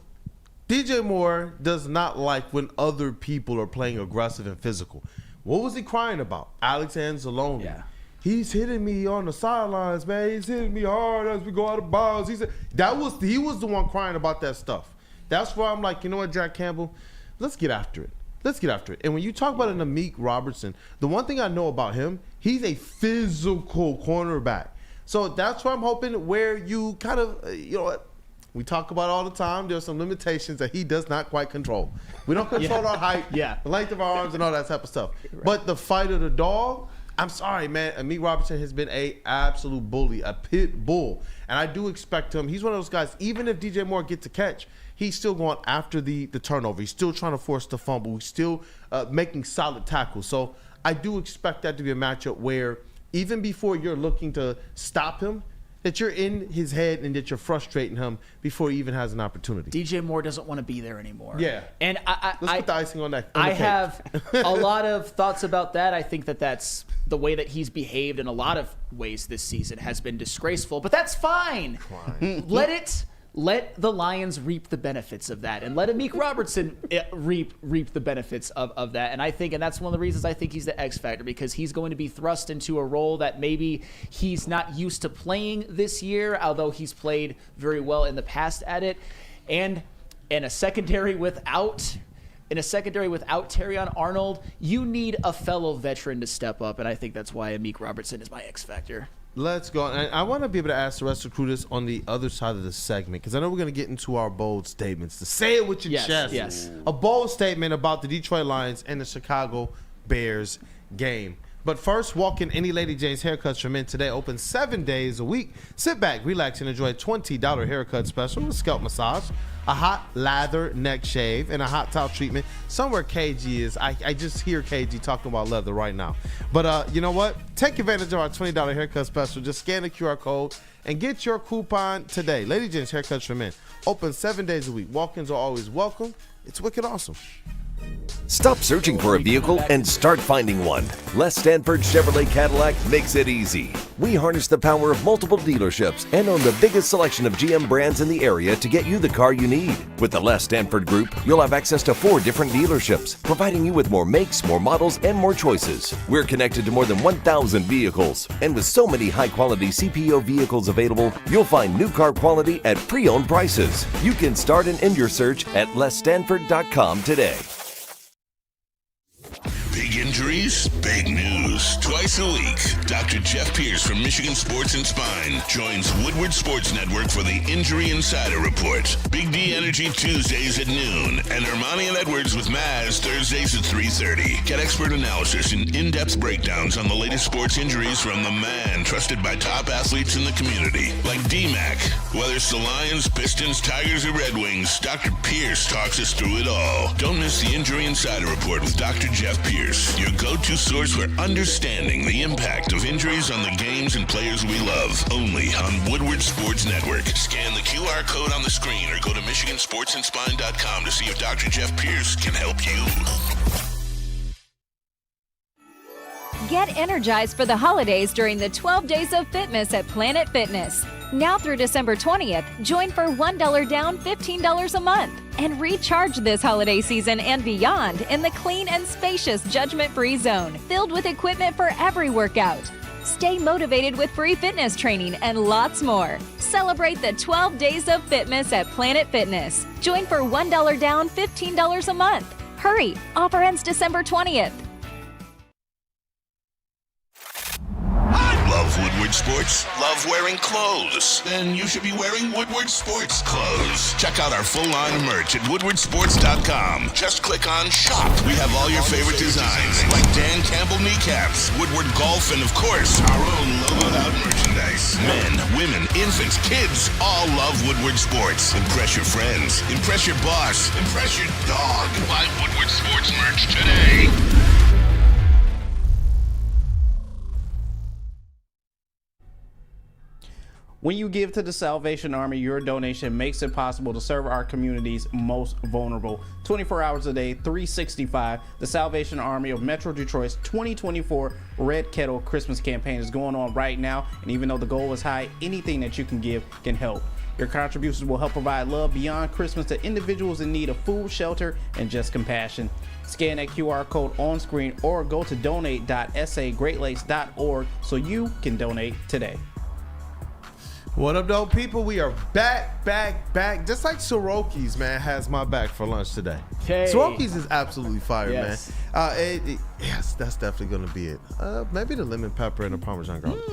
DJ Moore does not like when other people are playing aggressive and physical. What was he crying about? Alex Anzalone. Yeah. He's hitting me on the sidelines, man. He's hitting me hard as we go out of bounds. He was the one crying about that stuff. That's why I'm like, you know what, Jack Campbell? Let's get after it. let's get after it. And when you talk about an Amik Robertson, the one thing I know about him, he's a physical cornerback. So that's why I'm hoping where you kind of, you know what, we talk about all the time, there's some limitations that he does not quite control. We don't control our height, the length of our arms, and all that type of stuff. Right. But the fight of the dog, I'm sorry, man, Amik Robertson has been a absolute bully, a pit bull. And I do expect him, he's one of those guys, even if DJ Moore gets a catch, he's still going after the turnover. He's still trying to force the fumble. He's still making solid tackles. So I do expect that to be a matchup where even before you're looking to stop him, that you're in his head and that you're frustrating him before he even has an opportunity. DJ Moore doesn't want to be there anymore. Yeah. And let's put the icing on that. I have a lot of thoughts about that. I think that that's the way that he's behaved in a lot of ways this season has been disgraceful, but that's fine. Let the Lions reap the benefits of that, and let Amik Robertson reap the benefits of that. And I think, and that's one of the reasons I think he's the X factor, because he's going to be thrust into a role that maybe he's not used to playing this year, although he's played very well in the past at it. And in a secondary without Terrion Arnold, you need a fellow veteran to step up, and I think that's why Amik Robertson is my X factor. Let's go. And I want to be able to ask the rest of the crew this on the other side of the segment, because I know we're going to get into our bold statements. To say it with your chest. Yes. A bold statement about the Detroit Lions and the Chicago Bears game. But first, walk in any Lady Jane's Haircuts for Men today. Open 7 days a week. Sit back, relax, and enjoy a $20 haircut special with scalp massage, a hot lather neck shave, and a hot towel treatment. Somewhere KG is. I just hear KG talking about leather right now. But you know what? Take advantage of our $20 haircut special. Just scan the QR code and get your coupon today. Lady Jane's Haircuts for Men. Open 7 days a week. Walk-ins are always welcome. It's wicked awesome. Stop searching for a vehicle and start finding one. Les Stanford Chevrolet Cadillac makes it easy. We harness the power of multiple dealerships and own the biggest selection of GM brands in the area to get you the car you need. With the Les Stanford Group, you'll have access to 4 different dealerships, providing you with more makes, more models, and more choices. We're connected to more than 1,000 vehicles, and with so many high-quality CPO vehicles available, you'll find new car quality at pre-owned prices. You can start and end your search at lesstanford.com today. Big injuries, big news. Twice a week, Dr. Jeff Pierce from Michigan Sports and Spine joins Woodward Sports Network for the Injury Insider Report. Big D Energy Tuesdays at noon, and Ermanni and Edwards with Maz Thursdays at 3:30. Get expert analysis and in-depth breakdowns on the latest sports injuries from the man trusted by top athletes in the community, like D-Mac. Whether it's the Lions, Pistons, Tigers, or Red Wings, Dr. Pierce talks us through it all. Don't miss the Injury Insider Report with Dr. Jeff Pierce, your go-to source for understanding the impact of injuries on the games and players we love. Only on Woodward Sports Network. Scan the QR code on the screen or go to MichiganSportsandSpine.com to see if Dr. Jeff Pierce can help you. Get energized for the holidays during the 12 Days of Fitness at Planet Fitness. Now through December 20th, join for $1 down, $15 a month. And recharge this holiday season and beyond in the clean and spacious judgment-free zone, filled with equipment for every workout. Stay motivated with free fitness training and lots more. Celebrate the 12 Days of Fitness at Planet Fitness. Join for $1 down, $15 a month. Hurry! Offer ends December 20th. Love Woodward Sports? Love wearing clothes? Then you should be wearing Woodward Sports clothes. Check out our full line of merch at woodwardsports.com. Just click on Shop. We have all your favorite designs, like Dan Campbell kneecaps, Woodward Golf, and of course, our own logoed out merchandise. Men, women, infants, kids all love Woodward Sports. Impress your friends. Impress your boss. Impress your dog. Buy Woodward Sports merch today. When you give to the Salvation Army, your donation makes it possible to serve our community's most vulnerable. 24 hours a day, 365, the Salvation Army of Metro Detroit's 2024 Red Kettle Christmas campaign is going on right now, and even though the goal is high, anything that you can give can help. Your contributions will help provide love beyond Christmas to individuals in need of food, shelter, and just compassion. Scan that QR code on screen or go to donate.sagreatlakes.org so you can donate today. What up, though, people? We are back. Just like Soroki's, man, has my back for lunch today. Okay. Soroki's is absolutely fire, Yes. man. Yes, that's definitely going to be it. Maybe the lemon pepper and the Parmesan garlic.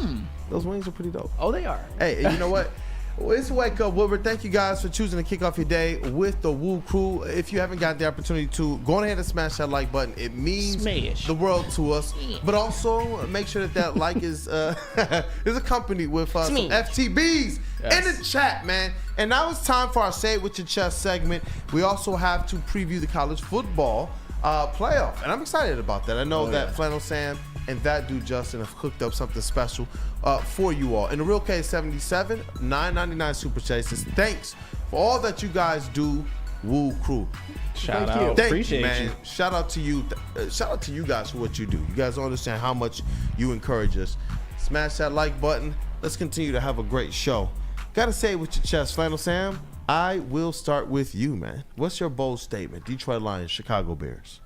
Those wings are pretty dope. Oh, they are. Hey, and you know what? Well, it's Wake Up Woodward. Thank you guys for choosing to kick off your day with the WUW Crew. If you haven't got the opportunity to, go ahead and smash that like button. It means the world to us. But also make sure that like is accompanied with some FTBs in the chat, man. And now it's time for our Say It With Your Chest segment. We also have to preview the college football playoff, and I'm excited about that. I know that Flannel Sam and that dude Justin have cooked up something special for you all. And the Real K77 $9.99 Super Chase says, thanks for all that you guys do, WUW Crew. Shout out. Thank Appreciate you, man. you. Shout out to you. Shout out to you guys for what you do. You guys don't understand how much you encourage us. Smash that like button. Let's continue to have a great show. Gotta say it with your chest, Flannel Sam. I will start with you, man. What's your bold statement? Detroit Lions, Chicago Bears.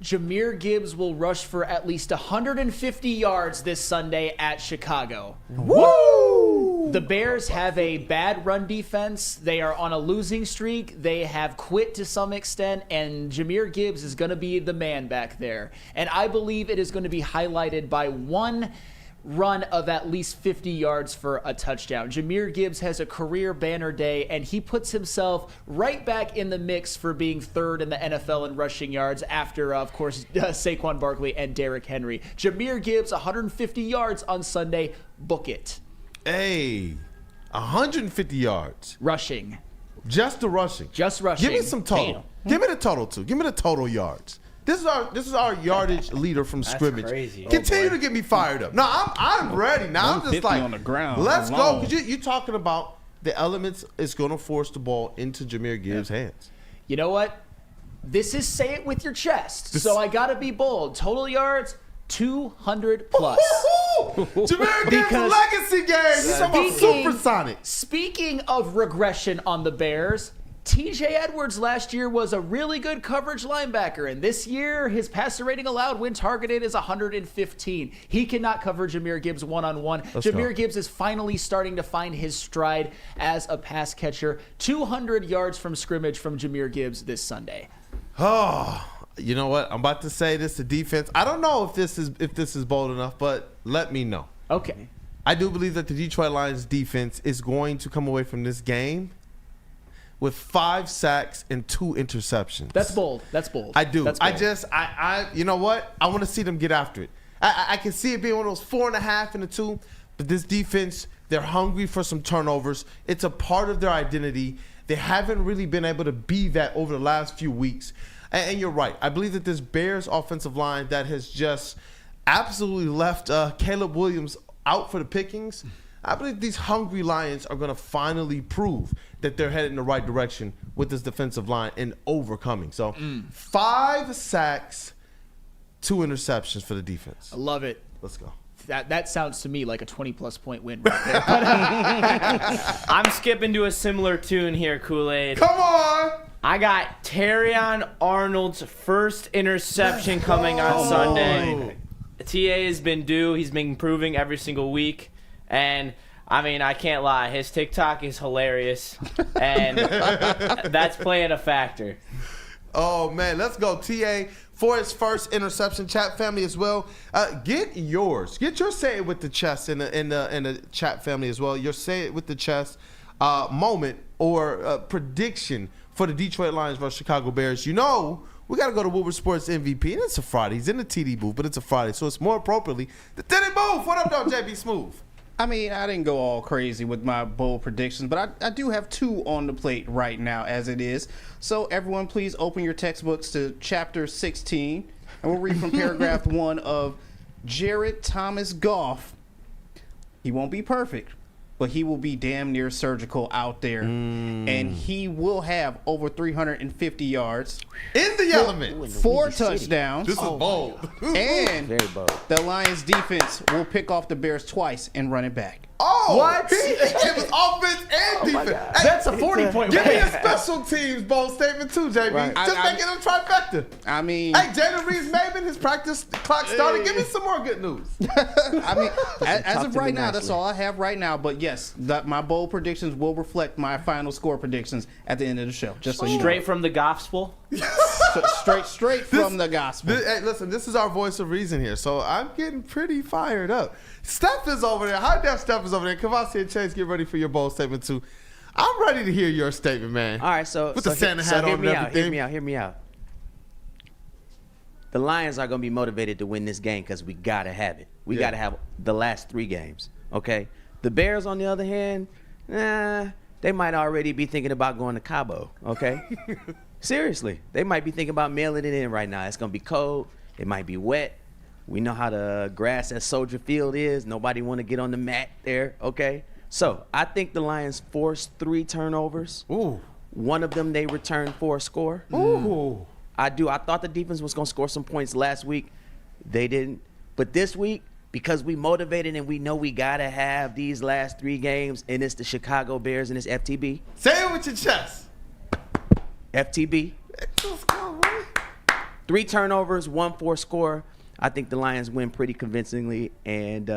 Jahmyr Gibbs will rush for at least 150 yards this Sunday at Chicago. Woo! The Bears have a bad run defense. They are on a losing streak. They have quit to some extent, and Jahmyr Gibbs is going to be the man back there. And I believe it is going to be highlighted by one run of at least 50 yards for a touchdown. Jahmyr Gibbs has a career banner day, and he puts himself right back in the mix for being third in the NFL in rushing yards after, of course, Saquon Barkley and Derrick Henry. Jahmyr Gibbs, 150 yards on Sunday. Book it. Hey, 150 yards. Rushing. Just the rushing. Just rushing. Give me some total. Give me the total, too. Give me the total yards. This is our yardage leader from scrimmage. Crazy. Continue to get me fired up. No, I'm ready now. I'm just like, on the ground let's alone. go. Because you're talking about the elements is going to force the ball into Jahmyr Gibbs' hands. You know what? This is say it with your chest. So I got to be bold. Total yards, 200 plus. Jahmyr Gibbs' legacy game. He's talking about supersonic. Speaking of regression on the Bears, TJ Edwards last year was a really good coverage linebacker, and this year his passer rating allowed when targeted is 115. He cannot cover Jahmyr Gibbs one-on-one. Jahmyr Gibbs is finally starting to find his stride as a pass catcher. 200 yards from scrimmage from Jahmyr Gibbs this Sunday. Oh, you know what? I'm about to say this to defense. I don't know if this is bold enough, but let me know. Okay. I do believe that the Detroit Lions defense is going to come away from this game with 5 sacks and 2 interceptions. That's bold. That's bold. I do. That's bold. I you know what? I want to see them get after it. I can see it being one of those 4.5 and a 2, but this defense, they're hungry for some turnovers. It's a part of their identity. They haven't really been able to be that over the last few weeks. And you're right. I believe that this Bears offensive line that has just absolutely left Caleb Williams out for the pickings, I believe these hungry Lions are going to finally prove that they're headed in the right direction with this defensive line and overcoming. So 5 sacks, 2 interceptions for the defense. I love it. Let's go. That sounds to me like a 20-plus point win right there. I'm skipping to a similar tune here, Kool-Aid. Come on! I got Terrion Arnold's first interception coming on Sunday. TA has been due. He's been improving every single week. And, I mean, I can't lie. His TikTok is hilarious. And that's playing a factor. Oh, man. Let's go. TA for his first interception. Chat family as well. Get yours. Get your say it with the chest in the chat family as well. Your say it with the chest moment or prediction for the Detroit Lions versus Chicago Bears. You know, we got to go to Woodward Sports MVP. And it's a Friday. He's in the TD booth, but it's a Friday. So it's more appropriately the TD booth. What up, though, JB Smooth? I mean, I didn't go all crazy with my bold predictions, but I do have 2 on the plate right now as it is. So everyone, please open your textbooks to chapter 16, and we'll read from paragraph 1 of Jared Thomas Goff. He won't be perfect, but he will be damn near surgical out there, and he will have over 350 yards. In the element. 4 touchdowns. This is bold. And Very bold. the Lions defense will pick off the Bears twice and run it back. Oh, What? It was offense and defense. Hey, That's a 40-point Give me win. a special teams bold statement too, JB. Right. Just make it a trifecta. I mean, Hey, Jalen Reeves-Maybin, his practice clock started. Give me some more good news. I mean, as of to right me now, that's nicely. all I have right now. But yes, my bold predictions will reflect my final score predictions at the end of the show. Just so you know. Straight from the gospel. Straight from the gospel. Hey, listen, this is our voice of reason here, so I'm getting pretty fired up. Steph is over there. High Def Steph is over there. Kavasi and Chase, get ready for your bold statement too. I'm ready to hear your statement, man. All right, so With the Santa hat on and everything. Hear me out. The Lions are going to be motivated to win this game because we got to have it. We got to have the last 3 games, okay? The Bears, on the other hand, they might already be thinking about going to Cabo, okay? Seriously, they might be thinking about mailing it in right now. It's going to be cold. It might be wet. We know how the grass at Soldier Field is. Nobody want to get on the mat there, okay? So I think the Lions forced 3 turnovers. Ooh. One of them they returned for a score. Ooh. I thought the defense was going to score some points last week. They didn't. But this week, because we motivated and we know we got to have these last 3 games, and it's the Chicago Bears and it's FTB. Say it with your chest. FTB. Let's go, man. 3 turnovers, 1 forced score. I think the Lions win pretty convincingly. And,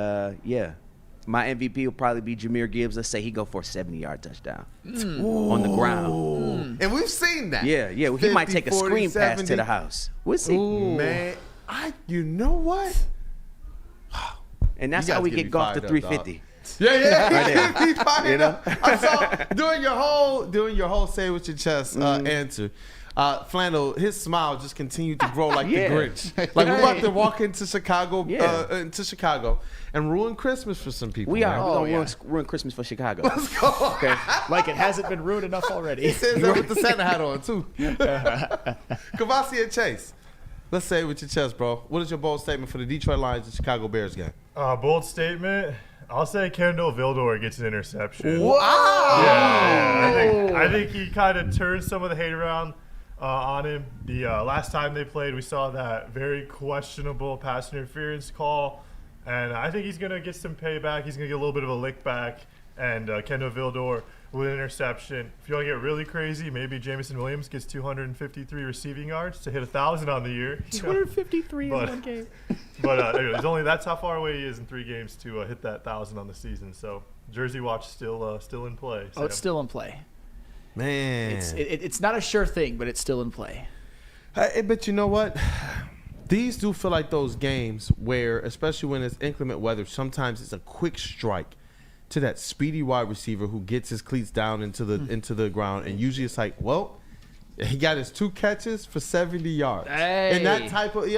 my MVP will probably be Jahmyr Gibbs. Let's say he go for a 70-yard touchdown on the ground. And we've seen that. Yeah. He 50, might take a 40, screen pass 70. to the house. We'll see. Man, you know what? And that's You how guys we get get me golf to fired up, 350. Yeah. Right He fired You know? up. I saw doing your whole say with your chest answer. Flannel, his smile just continued to grow like the Grinch. Like we're about to walk into Chicago, and ruin Christmas for some people. We are. man. We're going to ruin Christmas for Chicago. Let's go. Okay. Like it hasn't been ruined enough already. He says that with the Santa hat on too. Kavasi and Chase, let's say it with your chest, bro. What is your bold statement for the Detroit Lions and Chicago Bears game? Bold statement. I'll say Kendall Vildor gets an interception. Wow. Yeah. I think he kind of turned some of the hate around on him. The last time they played, we saw that very questionable pass interference call, and I think he's going to get some payback. He's going to get a little bit of a lick back, and Kendall Vildor with an interception. If you want to get really crazy, maybe Jamison Williams gets 253 receiving yards to hit 1,000 on the year. 253 in one game. But anyway, that's how far away he is in 3 games to hit that 1,000 on the season. So Jersey Watch still in play. Oh, it's still in play. Man, it's not a sure thing, but it's still in play. But you know what? These do feel like those games where, especially when it's inclement weather, sometimes it's a quick strike to that speedy wide receiver who gets his cleats down into the ground, and usually it's like, well, he got his 2 catches for 70 yards. Hey. And that type of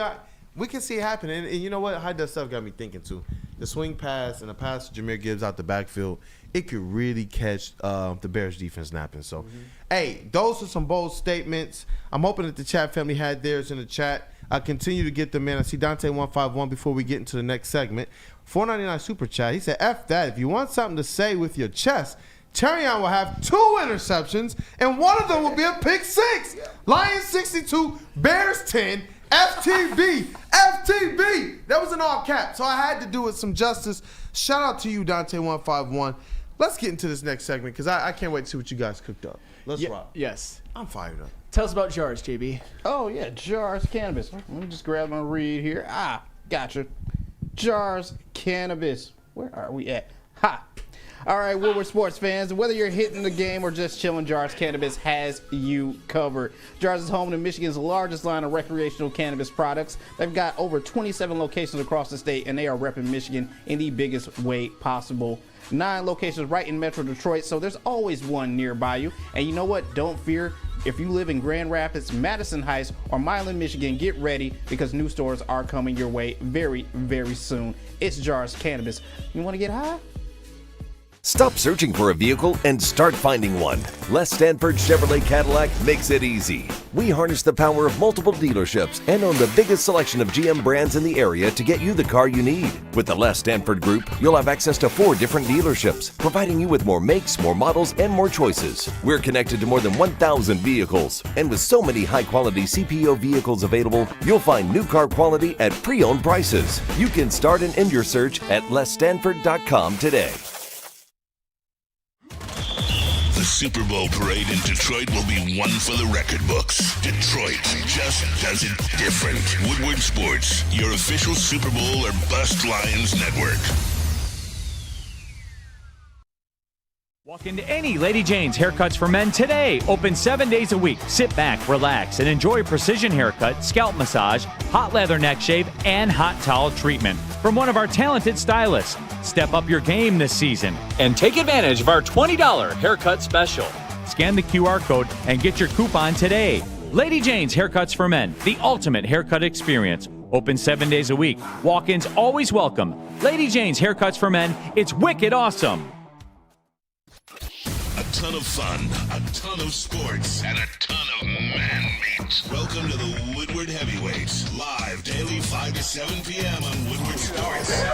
we can see it happen. And you know what? High Def stuff got me thinking too. The swing pass and the pass to Jahmyr Gibbs out the backfield, it could really catch the Bears defense napping. So, hey, those are some bold statements. I'm hoping that the chat family had theirs in the chat. I continue to get them in. I see Dante151 before we get into the next segment. $4.99 super chat. He said, F that. If you want something to say with your chest, Terrion will have 2 interceptions, and one of them will be a pick 6. Lions 62, Bears 10, FTB. FTB. That was in all caps, so I had to do it some justice. Shout out to you, Dante151. Let's get into this next segment because I can't wait to see what you guys cooked up. Let's rock. Yes. I'm fired up. Tell us about jars, JB. Oh, yeah, Jars Cannabis. Let me just grab my read here. Gotcha. Jars Cannabis. Where are we at? Ha! All right, Woodward sports fans, whether you're hitting the game or just chilling, Jars Cannabis has you covered. Jars is home to Michigan's largest line of recreational cannabis products. They've got over 27 locations across the state, and they are repping Michigan in the biggest way possible. 9 locations right in Metro Detroit, so there's always one nearby you. And you know what? Don't fear. If you live in Grand Rapids, Madison Heights, or Milan, Michigan, get ready because new stores are coming your way very, very soon. It's Jars Cannabis. You want to get high? Stop searching for a vehicle and start finding one. Les Stanford Chevrolet Cadillac makes it easy. We harness the power of multiple dealerships and own the biggest selection of GM brands in the area to get you the car you need. With the Les Stanford Group, you'll have access to 4 different dealerships, providing you with more makes, more models, and more choices. We're connected to more than 1,000 vehicles, and with so many high-quality CPO vehicles available, you'll find new car quality at pre-owned prices. You can start and end your search at lesstanford.com today. The Super Bowl parade in Detroit will be one for the record books. Detroit just does it different. Woodward Sports, your official Super Bowl or Bust Lions network. Walk into any Lady Jane's Haircuts for Men today. Open 7 days a week. Sit back, relax, and enjoy precision haircut, scalp massage, hot leather neck shave, and hot towel treatment from one of our talented stylists. Step up your game this season and take advantage of our $20 haircut special. Scan the QR code and get your coupon today. Lady Jane's Haircuts for Men, the ultimate haircut experience. Open 7 days a week. Walk-ins always welcome. Lady Jane's Haircuts for Men. It's wicked awesome. A ton of fun, a ton of sports, and a ton of man meat. Welcome to the Woodward Heavyweights, live daily 5 to 7 p.m. on Woodward Sports.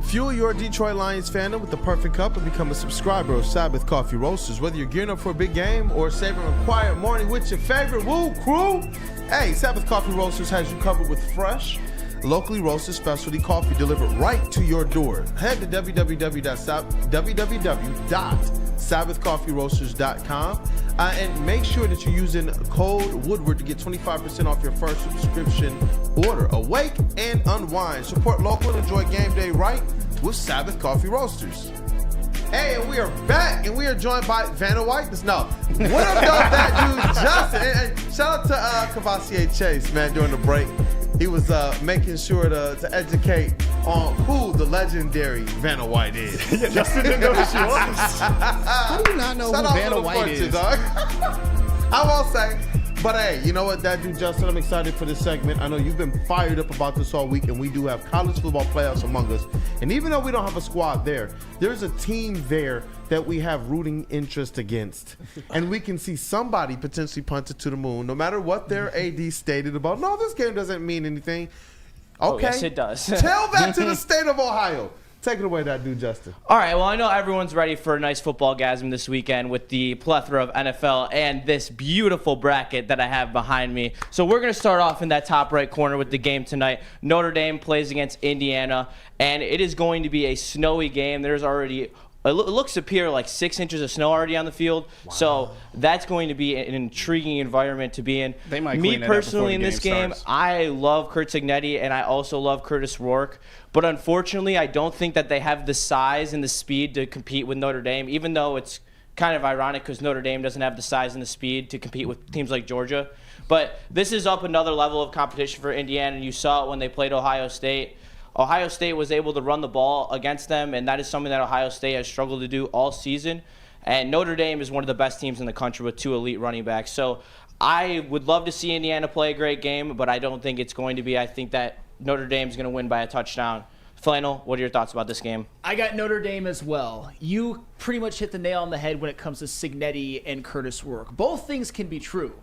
Fuel your Detroit Lions fandom with the perfect cup and become a subscriber of Sabbath Coffee Roasters. Whether you're gearing up for a big game or savoring a quiet morning with your favorite WUW Crew, hey, Sabbath Coffee Roasters has you covered with fresh, locally roasted specialty coffee delivered right to your door. Head to www.sabbathcoffeeroasters.com and make sure that you're using code Woodward to get 25% off your first subscription order. Awake and unwind. Support local and enjoy game day right with Sabbath Coffee Roasters. Hey, and we are back, and we are joined by Vanna White. No, what up, though, that dude, Justin? And shout out to Cavassier Chase, man, during the break. He was making sure to educate on who the legendary Vanna White is. Yeah, Justin didn't know who she was. How do you not know who Vanna White is? Dog. I won't say. But hey, you know what, that dude, Justin, I'm excited for this segment. I know you've been fired up about this all week, and we do have college football playoffs among us. And even though we don't have a squad there, there's a team there that we have rooting interest against. And we can see somebody potentially punted to the moon, no matter what their AD stated about, no, this game doesn't mean anything. Okay. Oh, yes, it does. Tell that to the state of Ohio. Take it away, that dude, Justin. All right, well, I know everyone's ready for a nice football-gasm this weekend with the plethora of NFL and this beautiful bracket that I have behind me. So we're going to start off in that top right corner with the game tonight. Notre Dame plays against Indiana, and it is going to be a snowy game. There's already, it looks to appear like 6 inches of snow already on the field. Wow. So that's going to be an intriguing environment to be in. They might Me clean it up personally in before the this game game, starts. I love Kurt Cignetti, and I also love Curtis Rourke. But unfortunately, I don't think that they have the size and the speed to compete with Notre Dame, even though it's kind of ironic because Notre Dame doesn't have the size and the speed to compete with teams like Georgia. But this is up another level of competition for Indiana, and you saw it when they played Ohio State. Ohio State was able to run the ball against them, and that is something that Ohio State has struggled to do all season. And Notre Dame is one of the best teams in the country with 2 elite running backs. So I would love to see Indiana play a great game, but I don't think it's going to be. I think that Notre Dame's going to win by a touchdown. Flannel, what are your thoughts about this game? I got Notre Dame as well. You pretty much hit the nail on the head when it comes to Cignetti and Curtis Rourke. Both things can be true.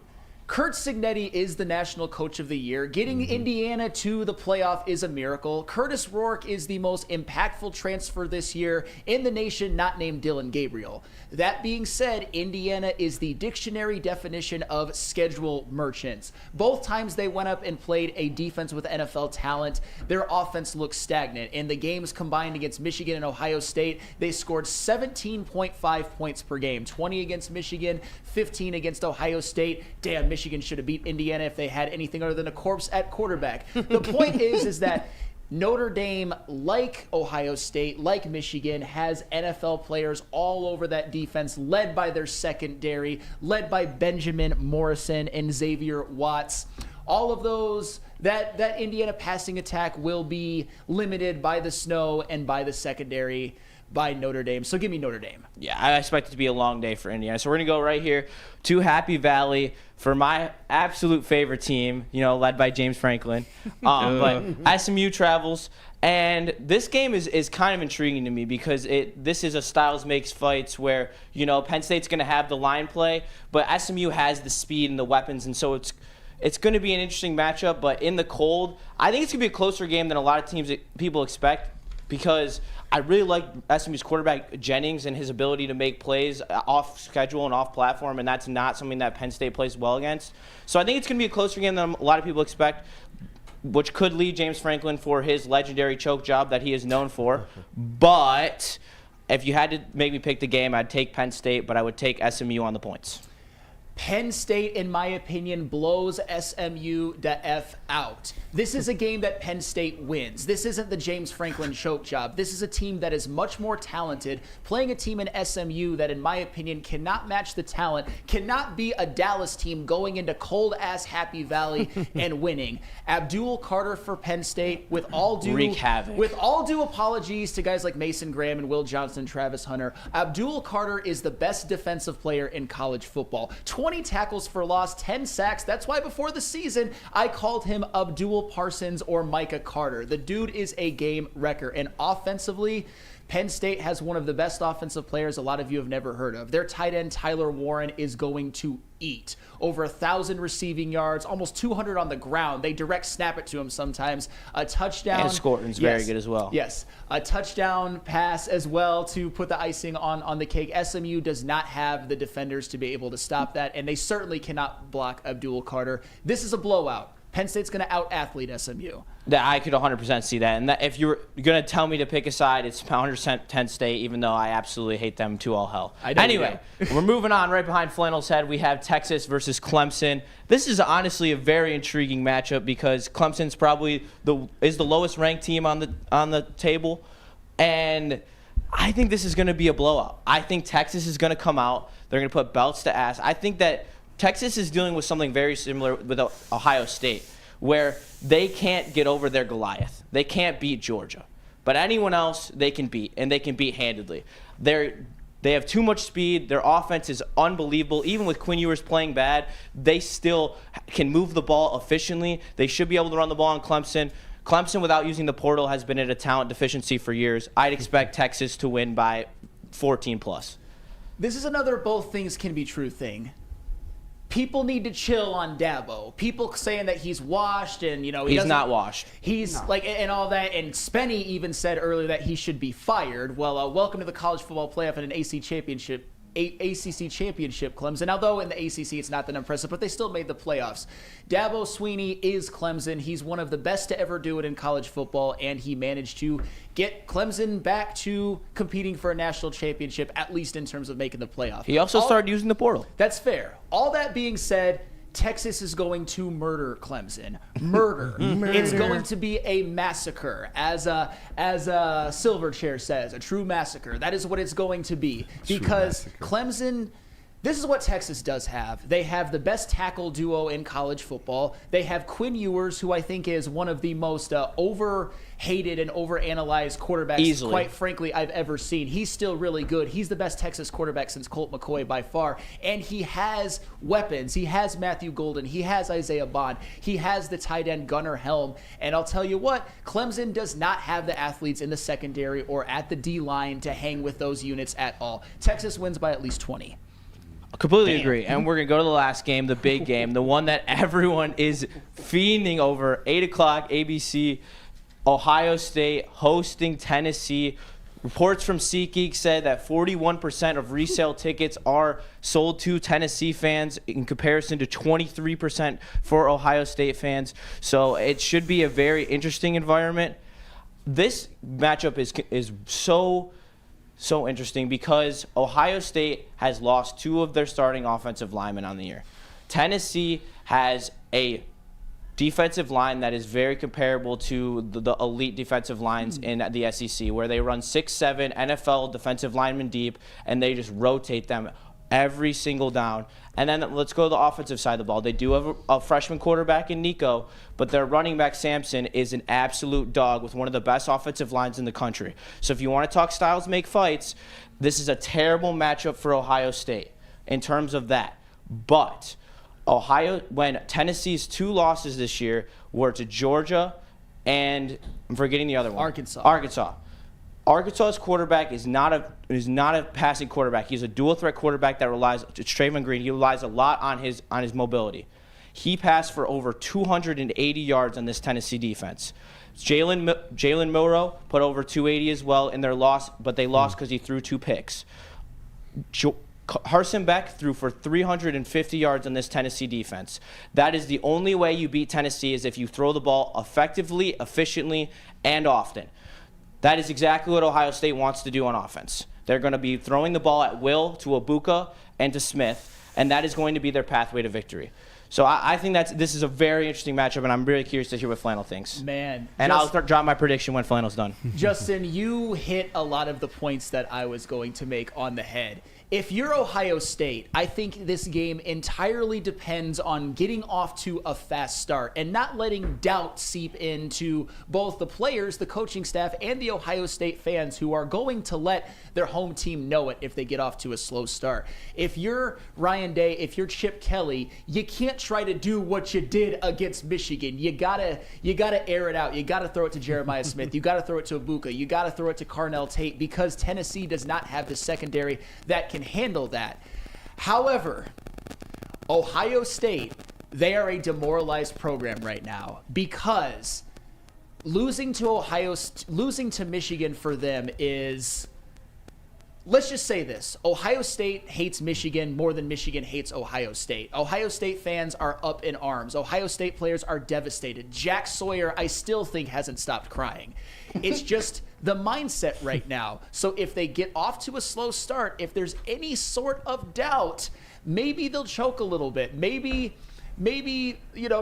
Kurt Cignetti is the National Coach of the Year. Getting Indiana to the playoff is a miracle. Curtis Rourke is the most impactful transfer this year in the nation, not named Dylan Gabriel. That being said, Indiana is the dictionary definition of schedule merchants. Both times they went up and played a defense with NFL talent, their offense looked stagnant. In the games combined against Michigan and Ohio State, they scored 17.5 points per game. 20 against Michigan, 15 against Ohio State. Damn, Michigan should have beat Indiana if they had anything other than a corpse at quarterback. The point is that Notre Dame, like Ohio State, like Michigan, has NFL players all over that defense, led by their secondary, led by Benjamin Morrison and Xavier Watts. All of those, that Indiana passing attack will be limited by the snow and by the secondary by Notre Dame. So give me Notre Dame. Yeah, I expect it to be a long day for Indiana. So we're going to go right here to Happy Valley for my absolute favorite team, led by James Franklin. But SMU travels. And this game is kind of intriguing to me because this is a styles makes fights where, Penn State's going to have the line play, but SMU has the speed and the weapons. And so it's going to be an interesting matchup. But in the cold, I think it's going to be a closer game than a lot of people expect because I really like SMU's quarterback Jennings and his ability to make plays off schedule and off platform, and that's not something that Penn State plays well against. So I think it's going to be a closer game than a lot of people expect. which could lead James Franklin for his legendary choke job that he is known for. But if you had to maybe pick the game, I'd take Penn State, but I would take SMU on the points. Penn State, in my opinion, blows SMU the F out. This is a game that Penn State wins. This isn't the James Franklin choke job. This is a team that is much more talented, playing a team in SMU that, in my opinion, cannot match the talent, cannot be a Dallas team going into cold-ass Happy Valley and winning. Abdul Carter for Penn State, with all due apologies to guys like Mason Graham and Will Johnson and Travis Hunter, Abdul Carter is the best defensive player in college football. 20 tackles for loss, 10 sacks. That's why before the season, I called him Abdul Parsons or Micah Carter. The dude is a game wrecker. And offensively, Penn State has one of the best offensive players a lot of you have never heard of. Their tight end, Tyler Warren, is going to eat. Over 1,000 receiving yards, almost 200 on the ground. They direct snap it to him sometimes. A touchdown. And Scorton's very good as well. Yes. A touchdown pass as well to put the icing on the cake. SMU does not have the defenders to be able to stop that, and they certainly cannot block Abdul Carter. This is a blowout. Penn State's going to out-athlete SMU. I could 100% see that. And if you're going to tell me to pick a side, it's 100% Penn State, even though I absolutely hate them to all hell. Anyway, we're moving on. Right behind Flannel's head, we have Texas versus Clemson. This is honestly a very intriguing matchup because Clemson's probably the lowest ranked team on the table. And I think this is going to be a blowout. I think Texas is going to come out. They're going to put belts to ass. I think that Texas is dealing with something very similar with Ohio State, where they can't get over their Goliath. They can't beat Georgia. But anyone else they can beat, and they can beat handedly. They have too much speed. Their offense is unbelievable. Even with Quinn Ewers playing bad, they still can move the ball efficiently. They should be able to run the ball on Clemson. Clemson, without using the portal, has been at a talent deficiency for years. I'd expect Texas to win by 14+. This is another both things can be true thing. People need to chill on Dabo. People saying that he's washed and, he's not washed. He's and all that. And Spenny even said earlier that he should be fired. Well, welcome to the college football playoff and an ACC championship, Clemson. Although in the ACC it's not that impressive, but they still made the playoffs. Dabo Swinney is Clemson. He's one of the best to ever do it in college football, and he managed to get Clemson back to competing for a national championship, at least in terms of making the playoff. He also started using the portal. That's fair. All that being said, Texas is going to murder Clemson. Murder. It's going to be a massacre, as Silverchair says, a true massacre. That is what it's going to be, because Clemson. This is what Texas does have. They have the best tackle duo in college football. They have Quinn Ewers, who I think is one of the most over-hated and over-analyzed quarterbacks, quite frankly, I've ever seen. He's still really good. He's the best Texas quarterback since Colt McCoy by far. And he has weapons. He has Matthew Golden. He has Isaiah Bond. He has the tight end Gunnar Helm. And I'll tell you what, Clemson does not have the athletes in the secondary or at the D-line to hang with those units at all. Texas wins by at least 20. Completely agree. And we're going to go to the last game, the big game, the one that everyone is fiending over. 8 o'clock, ABC, Ohio State hosting Tennessee. Reports from SeatGeek said that 41% of resale tickets are sold to Tennessee fans in comparison to 23% for Ohio State fans. So it should be a very interesting environment. This matchup is so interesting because Ohio State has lost 2 of their starting offensive linemen on the year. Tennessee has a defensive line that is very comparable to the elite defensive lines in the SEC, where they run 6'7" NFL defensive linemen deep, and they just rotate them every single down. And then let's go to the offensive side of the ball. They do have a freshman quarterback in Nico, but their running back Sampson is an absolute dog with one of the best offensive lines in the country. So if you want to talk styles make fights, this is a terrible matchup for Ohio State in terms of that. But when Tennessee's 2 losses this year were to Georgia and I'm forgetting the other one. Arkansas's quarterback is not a passing quarterback. He's a dual threat quarterback that relies. It's Trayvon Green. He relies a lot on his mobility. He passed for over 280 yards on this Tennessee defense. Jalen Milroe put over 280 as well in their loss, but they lost because he threw 2 picks. Harson Beck threw for 350 yards on this Tennessee defense. That is the only way you beat Tennessee, is if you throw the ball effectively, efficiently, and often. That is exactly what Ohio State wants to do on offense. They're going to be throwing the ball at will to Ibuka and to Smith, and that is going to be their pathway to victory. So I think this is a very interesting matchup, and I'm really curious to hear what Flannel thinks. Man. And I'll drop my prediction when Flannel's done. Justin, you hit a lot of the points that I was going to make on the head. If you're Ohio State, I think this game entirely depends on getting off to a fast start and not letting doubt seep into both the players, the coaching staff, and the Ohio State fans who are going to let their home team know it if they get off to a slow start. If you're Ryan Day, if you're Chip Kelly, you can't try to do what you did against Michigan. You gotta air it out. You gotta throw it to Jeremiah Smith. You gotta throw it to Ibuka. You gotta throw it to Carnell Tate, because Tennessee does not have the secondary that can handle that. However, Ohio State, they are a demoralized program right now, because losing to Michigan for them is, let's just say this: Ohio State hates Michigan more than Michigan hates Ohio State. Ohio State fans are up in arms. Ohio State players are devastated. Jack Sawyer, I still think, hasn't stopped crying. It's just the mindset right now. So if they get off to a slow start, if there's any sort of doubt, maybe they'll choke a little bit. Maybe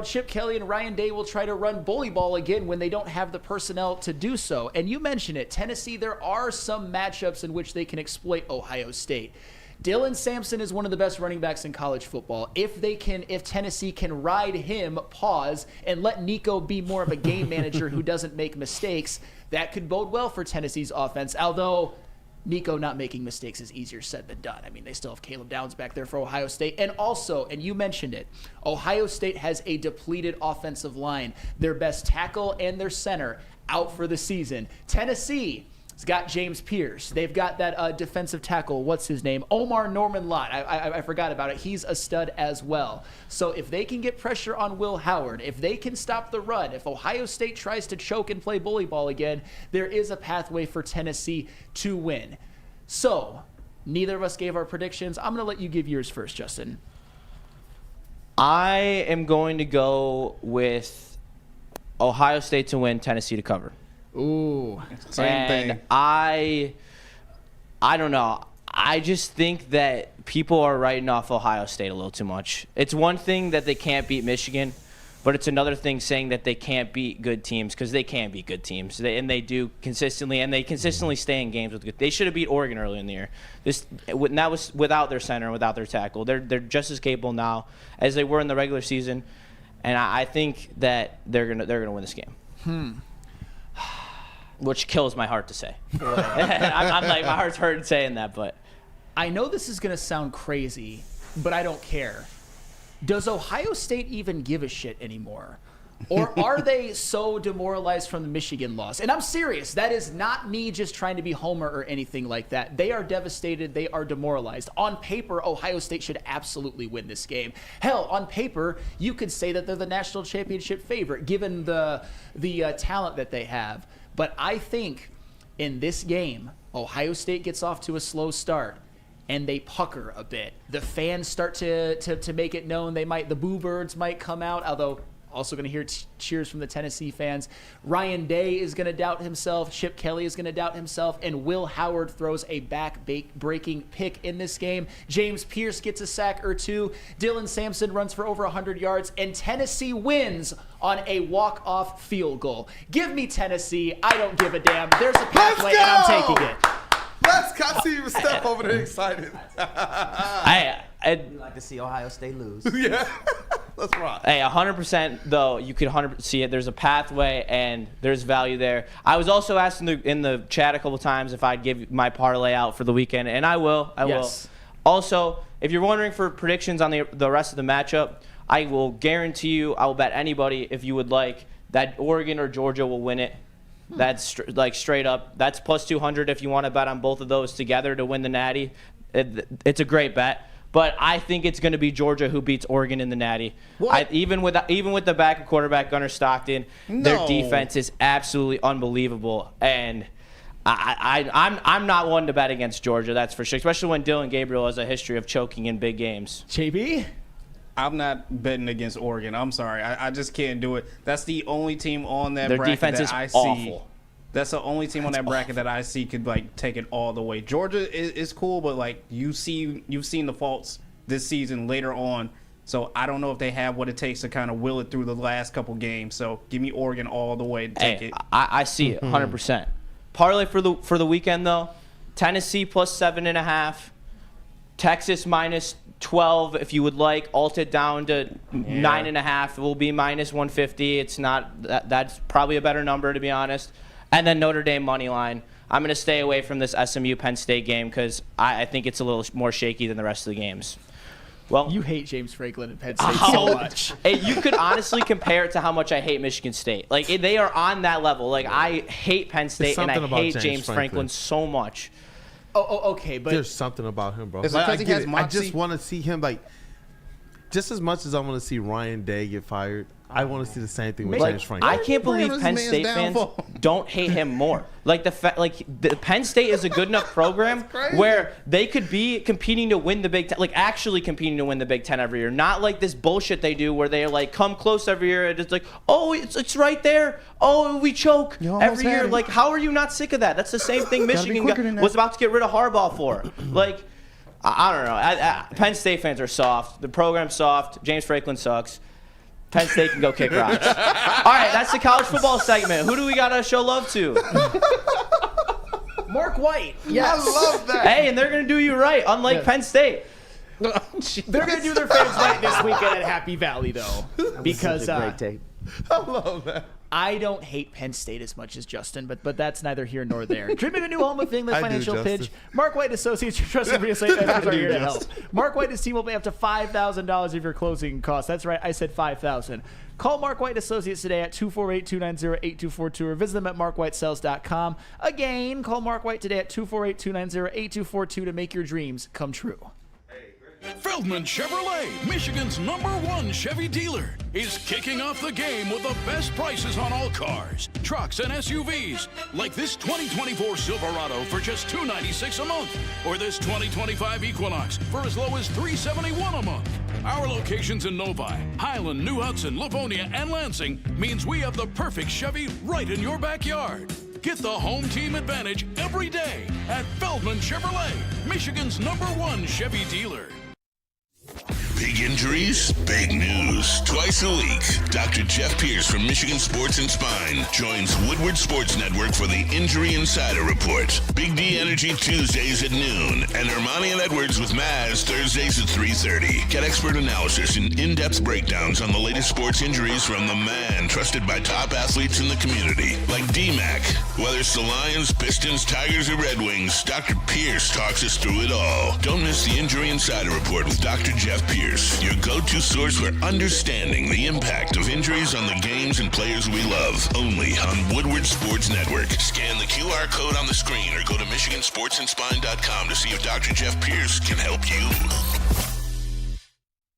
Chip Kelly and Ryan Day will try to run bully ball again when they don't have the personnel to do so. And you mentioned it, Tennessee, there are some matchups in which they can exploit Ohio State. Dylan Sampson is one of the best running backs in college football. If Tennessee can ride him, and let Nico be more of a game manager who doesn't make mistakes, that could bode well for Tennessee's offense. Although Nico not making mistakes is easier said than done. I mean, they still have Caleb Downs back there for Ohio State. And also, and you mentioned it, Ohio State has a depleted offensive line. Their best tackle and their center out for the season. Tennessee has got James Pierce. They've got that defensive tackle, what's his name? Omar Norman Lott. I forgot about it. He's a stud as well. So if they can get pressure on Will Howard, if they can stop the run, if Ohio State tries to choke and play bully ball again, there is a pathway for Tennessee to win. So neither of us gave our predictions. I'm going to let you give yours first, Justin. I am going to go with Ohio State to win, Tennessee to cover. Ooh. Same thing. I don't know. I just think that people are writing off Ohio State a little too much. It's one thing that they can't beat Michigan, but it's another thing saying that they can't beat good teams, because they can beat good teams. They do consistently, and they consistently stay in games with good. They should have beat Oregon early in the year. That was without their center and without their tackle. They're just as capable now as they were in the regular season, and I think that they're gonna win this game. Which kills my heart to say. I'm like, my heart's hurting saying that, but I know this is going to sound crazy, but I don't care. Does Ohio State even give a shit anymore? Or are they so demoralized from the Michigan loss? And I'm serious. That is not me just trying to be Homer or anything like that. They are devastated. They are demoralized. On paper, Ohio State should absolutely win this game. Hell, on paper, you could say that they're the national championship favorite, given the talent that they have. But I think in this game, Ohio State gets off to a slow start and they pucker a bit. The fans start to make it known. The Boo Birds might come out, although also going to hear cheers from the Tennessee fans. Ryan Day is going to doubt himself. Chip Kelly is going to doubt himself. And Will Howard throws a back-breaking pick in this game. James Pierce gets a sack or two. Dylan Sampson runs for over 100 yards. And Tennessee wins on a walk-off field goal. Give me Tennessee. I don't give a damn. There's a pathway, and I'm taking it. Let's go. See you step over there excited. I'd like to see Ohio State lose. Yeah. That's right. Hey, 100% though, you could 100% see it. There's a pathway and there's value there. I was also asked in the chat a couple times if I'd give my parlay out for the weekend, and I will. I will. Also, if you're wondering for predictions on the rest of the matchup, I will guarantee you, I will bet anybody, if you would like, that Oregon or Georgia will win it. That's straight up. That's plus 200 if you want to bet on both of those together to win the Natty. It's a great bet. But I think it's going to be Georgia who beats Oregon in the Natty. Even with the backup quarterback Gunnar Stockton, their defense is absolutely unbelievable. And I'm not one to bet against Georgia, that's for sure, especially when Dylan Gabriel has a history of choking in big games. JB? I'm not betting against Oregon. I'm sorry. I just can't do it. That's the only team on that Their bracket defense that is I see. awful. That's the only team on that bracket that I see could like take it all the way. Georgia is cool, but like you've seen the faults this season later on. So I don't know if they have what it takes to kind of will it through the last couple games. So give me Oregon all the way to take it. I see it 100%. Parlay for the weekend though, Tennessee plus 7.5, Texas minus 12 if you would like. Alt it down to 9.5. It will be minus 150. It's not that's probably a better number to be honest. And then Notre Dame money line. I'm going to stay away from this SMU Penn State game because I think it's a little more shaky than the rest of the games. Well, you hate James Franklin and Penn State so much. Hey, you could honestly compare it to how much I hate Michigan State. Like they are on that level. Like I hate Penn State and I hate James Franklin so much. Oh, okay, but there's something about him, bro. Is it because he has moxie? I just want to see him like, just as much as I want to see Ryan Day get fired. I want to see the same thing with James Franklin. I can't believe Penn State fans don't hate him more. Like the Penn State is a good enough program where they could be competing to win the Big Ten, like actually competing to win the Big Ten every year. Not like this bullshit they do where they like come close every year and it's like, oh, it's right there. Oh, we choke every year. Like, how are you not sick of that? That's the same thing Michigan was about to get rid of Harbaugh for. Like, I don't know. Penn State fans are soft. The program's soft. James Franklin sucks. Penn State can go kick rocks. All right, that's the college football segment. Who do we got to show love to? Mark White. Yes. I love that. Hey, and they're going to do you right, unlike Penn State. They're going to do their fans right this weekend at Happy Valley, though. Because great tape. I love that. I don't hate Penn State as much as Justin, but that's neither here nor there. Dreaming a new home with Fingley Financial Pitch. Mark White Associates, your trusted real estate experts are here to help. Mark White and his team will pay up to $5,000 of your closing costs. That's right, I said $5,000. Call Mark White Associates today at 248-290-8242 or visit them at markwhitesells.com. Again, call Mark White today at 248-290-8242 to make your dreams come true. Feldman Chevrolet, Michigan's #1 Chevy dealer, is kicking off the game with the best prices on all cars, trucks, and SUVs, like this 2024 Silverado for just $296 a month, or this 2025 Equinox for as low as $371 a month. Our locations in Novi, Highland, New Hudson, Livonia, and Lansing means we have the perfect Chevy right in your backyard. Get the home team advantage every day at Feldman Chevrolet, Michigan's #1 Chevy dealer. Big injuries, big news. Twice a week, Dr. Jeff Pierce from Michigan Sports and Spine joins Woodward Sports Network for the Injury Insider Report. Big D Energy Tuesdays at noon, and Ermanni and Edwards with Maz Thursdays at 3:30. Get expert analysis and in-depth breakdowns on the latest sports injuries from the man trusted by top athletes in the community, like D-Mac. Whether it's the Lions, Pistons, Tigers, or Red Wings, Dr. Pierce talks us through it all. Don't miss the Injury Insider Report with Dr. Jeff Pierce, your go-to source for understanding the impact of injuries on the games and players we love. Only on Woodward Sports Network. Scan the QR code on the screen or go to MichiganSportsandSpine.com to see if Dr. Jeff Pierce can help you.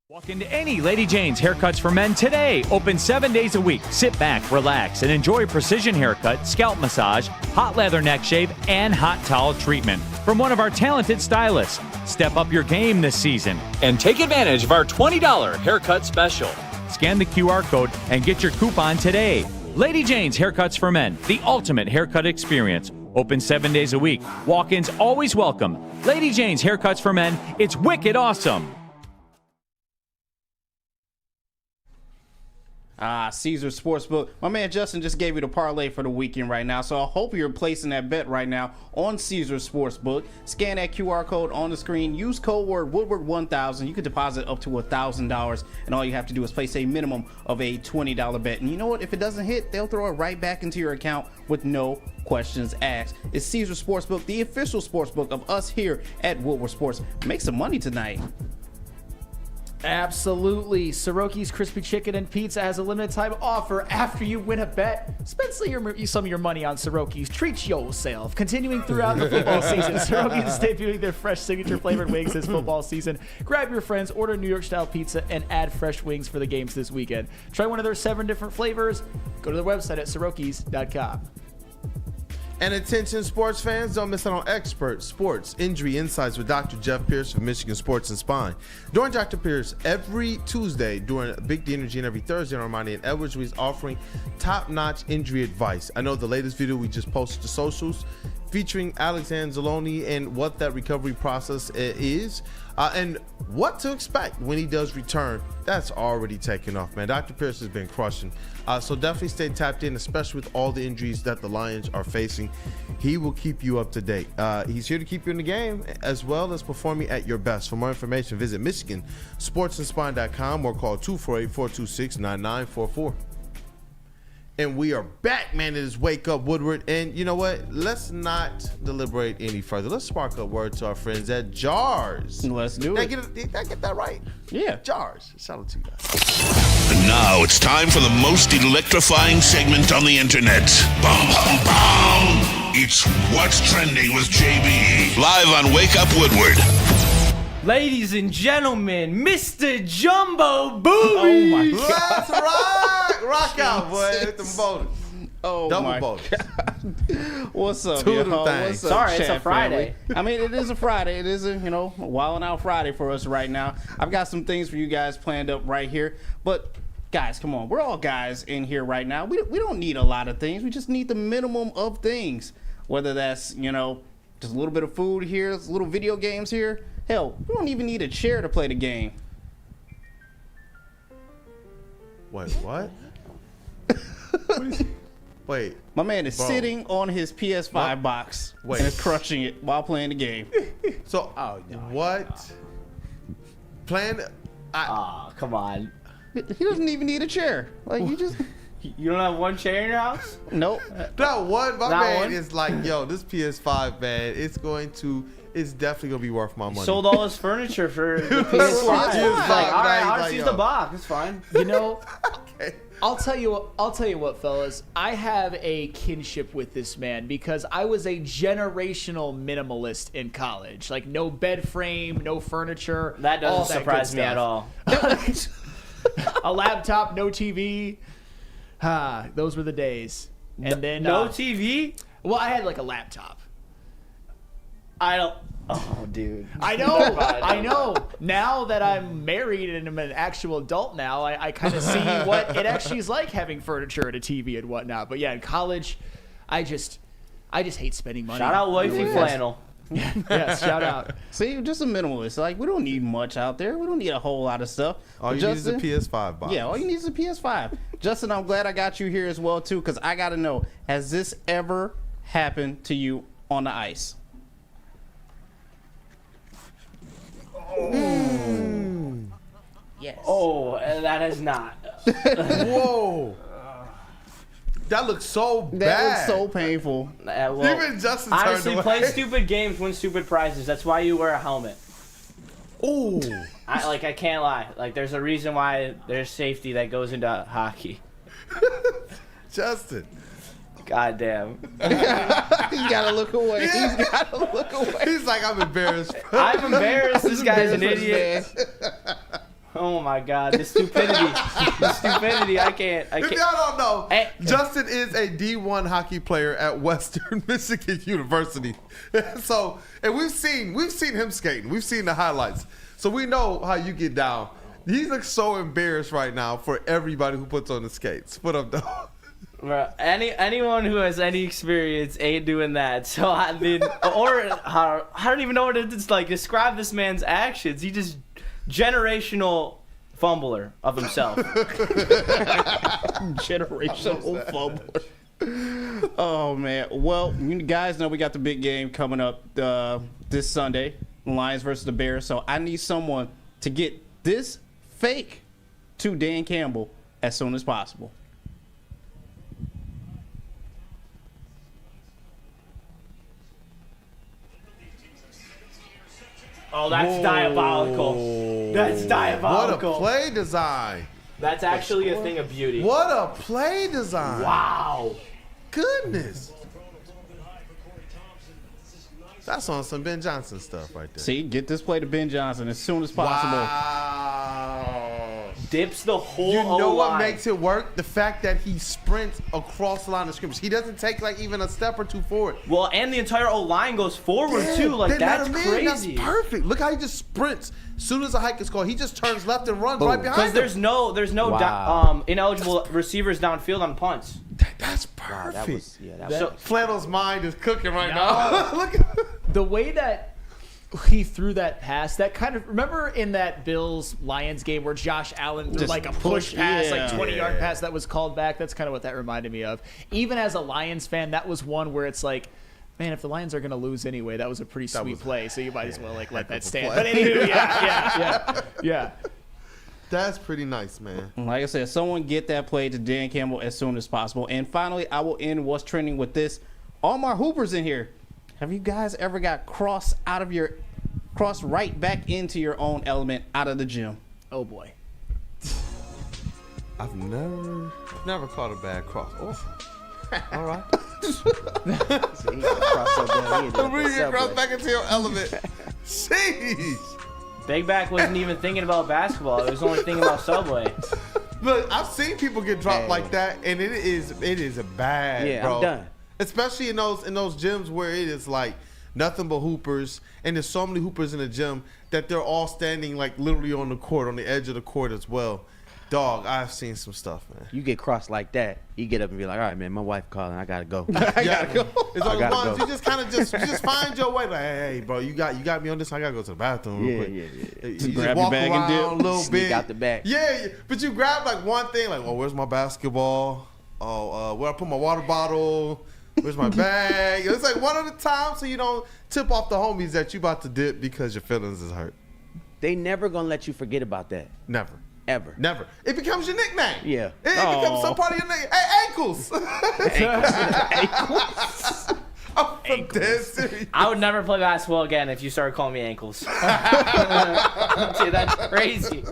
Walk into any Lady Jane's Haircuts for Men today. Open 7 days a week. Sit back, relax, and enjoy precision haircut, scalp massage, hot leather neck shave, and hot towel treatment from one of our talented stylists. Step up your game this season and take advantage of our $20 haircut special. Scan the QR code and get your coupon today. Lady Jane's Haircuts for Men, the ultimate haircut experience. Open 7 days a week. Walk-ins always welcome. Lady Jane's Haircuts for Men. It's wicked awesome. Caesar Sportsbook. My man Justin just gave you the parlay for the weekend right now, so I hope you're placing that bet right now on Caesar Sportsbook. Scan that QR code on the screen. Use code word Woodward1000. You can deposit up to $1,000, and all you have to do is place a minimum of a $20 bet. And you know what? If it doesn't hit, they'll throw it right back into your account with no questions asked. It's Caesar Sportsbook, the official sportsbook of us here at Woodward Sports. Make some money tonight. Absolutely. Soroki's Crispy Chicken and Pizza has a limited time offer after you win a bet. Spend some of your money on Soroki's. Treat yourself. Continuing throughout the football season, Soroki's is debuting their fresh signature flavored wings this football season. Grab your friends, order New York style pizza, and add fresh wings for the games this weekend. Try one of their 7 different flavors. Go to their website at sorokis.com. And attention sports fans, don't miss out on expert sports injury insights with Dr. Jeff Pierce from Michigan Sports and Spine. Join Dr. Pierce every Tuesday during Big D Energy and every Thursday on Ermanni and Edwards, where he's offering top-notch injury advice. I know the latest video we just posted to socials featuring Alex Anzalone and what that recovery process is and what to expect when he does return. That's already taken off, man. Dr. Pierce has been crushing. So definitely stay tapped in, especially with all the injuries that the Lions are facing. He will keep you up to date. He's here to keep you in the game as well as performing at your best. For more information, visit MichiganSportsandSpine.com or call 248-426-9944. And we are back, man. It is Wake Up Woodward. And you know what? Let's not deliberate any further. Let's spark a word to our friends at Jars. Let's do it. Did I get that right? Yeah. Jars. Shout out to you guys. And now it's time for the most electrifying segment on the internet. Bum, bum, bum. It's What's Trending with JB. Live on Wake Up Woodward. Ladies and gentlemen, Mr. Jumbo Booty. Oh my God. Let's rock! Rock out, boy. With them bonus. Oh Double my bonus. What's up, Two of them yo? things. What's up, Sorry, it's chat a Friday. family? I mean, it is a Friday. It is a, Wildin' Out Friday for us right now. I've got some things for you guys planned up right here. But, guys, come on. We're all guys in here right now. We don't need a lot of things. We just need the minimum of things. Whether that's, just a little bit of food here, a little video games here. Hell, we don't even need a chair to play the game. Wait, what? Wait. My man is Bro. sitting on his PS5 box Wait. and is crushing it while playing the game. So, what? Plan? Come on. He doesn't even need a chair. Like, you just... You don't have one chair in your house? Nope. Not one. My Not man one? is like, yo, this PS5, man, it's definitely going to be worth my money. Sold all his furniture for the PS5. PS5. Like, all right, He's I'll like, just use yo. the box. It's fine. Okay. I'll tell you what, fellas. I have a kinship with this man because I was a generational minimalist in college. Like, no bed frame, no furniture. That all doesn't that surprise good me at stuff. all. A laptop, no TV. Those were the days. And then No TV? Well, I had like a laptop. I don't. Oh, dude. I know. Now that I'm married and I'm an actual adult now, I kind of see what it actually is like having furniture and a TV and whatnot. But yeah, in college, I just hate spending money. Shout out Wifey Flannel. Yes, shout out. See, just a minimalist. Like, we don't need much out there. We don't need a whole lot of stuff. All you need is a PS5 box. Yeah, all you need is a PS5. Justin, I'm glad I got you here as well, too, because I got to know, has this ever happened to you on the ice? Yes. Oh, that is not. Whoa. That looks so bad. That looks so painful. Well, Even Justin turned honestly, away. play stupid games, win stupid prizes. That's why you wear a helmet. Ooh. I can't lie. Like, there's a reason why there's safety that goes into hockey. Justin. God damn. He's got to look away. He's got to look away. He's like, I'm embarrassed. I'm embarrassed. This guy's an Embarrassed, idiot. Oh my God, the stupidity. I can't. If y'all don't know, Hey. Justin is a D1 hockey player at Western Michigan University. So, and we've seen him skating. We've seen the highlights. So we know how you get down. He looks so embarrassed right now for everybody who puts on the skates. What up, dog? Bro, anyone who has any experience ain't doing that. So I mean, I don't even know what to describe this man's actions. He just generational fumbler of himself. Generational fumbler. Oh man. Well, you guys know we got the big game coming up this Sunday, Lions versus the Bears. So I need someone to get this fake to Dan Campbell as soon as possible. Oh, that's diabolical. That's diabolical. What a play design. That's actually a thing of beauty. What a play design. Wow. Goodness. That's on some Ben Johnson stuff right there. See, get this play to Ben Johnson as soon as possible. Wow. dips the whole You know what O-line. makes it work? The fact that he sprints across the line of scrimmage. He doesn't take like even a step or two forward. Well, and the entire O-line goes forward too. Like They that's let him in. crazy. That's perfect. Look how he just sprints. As soon as a hike is called, he just turns left and runs right behind Because him. there's no Wow. ineligible receivers downfield on punts. That's perfect. That was Flannel's mind is cooking right now. Look at The way that he threw that pass, that kind of, remember in that Bills-Lions game where Josh Allen threw Just like a push pass, like 20-yard Yeah. pass that was called back? That's kind of what that reminded me of. Even as a Lions fan, that was one where it's like, man, if the Lions are going to lose anyway, that was a pretty sweet play, so you might as well like let that stand. play. But anyway, yeah. That's pretty nice, man. Like I said, someone get that play to Dan Campbell as soon as possible. And finally, I will end what's trending with this. All my hoopers in here. Have you guys ever got crossed right back into your own element out of the gym? Oh boy. I've never caught a bad cross. Oh. All right. Bring your cross back into your element. Jeez. Big Back wasn't even thinking about basketball. He was only thinking about Subway. Look, I've seen people get dropped like that, and it is bad, Yeah, bro. I'm done. Especially in those gyms where it is like nothing but hoopers, and there's so many hoopers in the gym that they're all standing like literally on the court, on the edge of the court as well. Dog, I've seen some stuff, man. You get crossed like that, you get up and be like, all right, man, my wife calling, I gotta go. I gotta go. It's I those gotta ones go. you just kind of just find your way. Like, hey, bro, you got me on this. I gotta go to the bathroom real quick. Yeah. You Just just grab your walk bag and around dip. a little Sneak bit. out the back. Yeah, but you grab like one thing, like, oh, where's my basketball? Oh, where I put my water bottle? Where's my bag? It's like one at a time, so you don't tip off the homies that you about to dip because your feelings is hurt. They never gonna let you forget about that. Never. Ever. Never. It becomes your nickname. Yeah. It becomes some part of your name. Hey, ankles. I'm dead serious. I would never play basketball again if you started calling me ankles. See, that's crazy.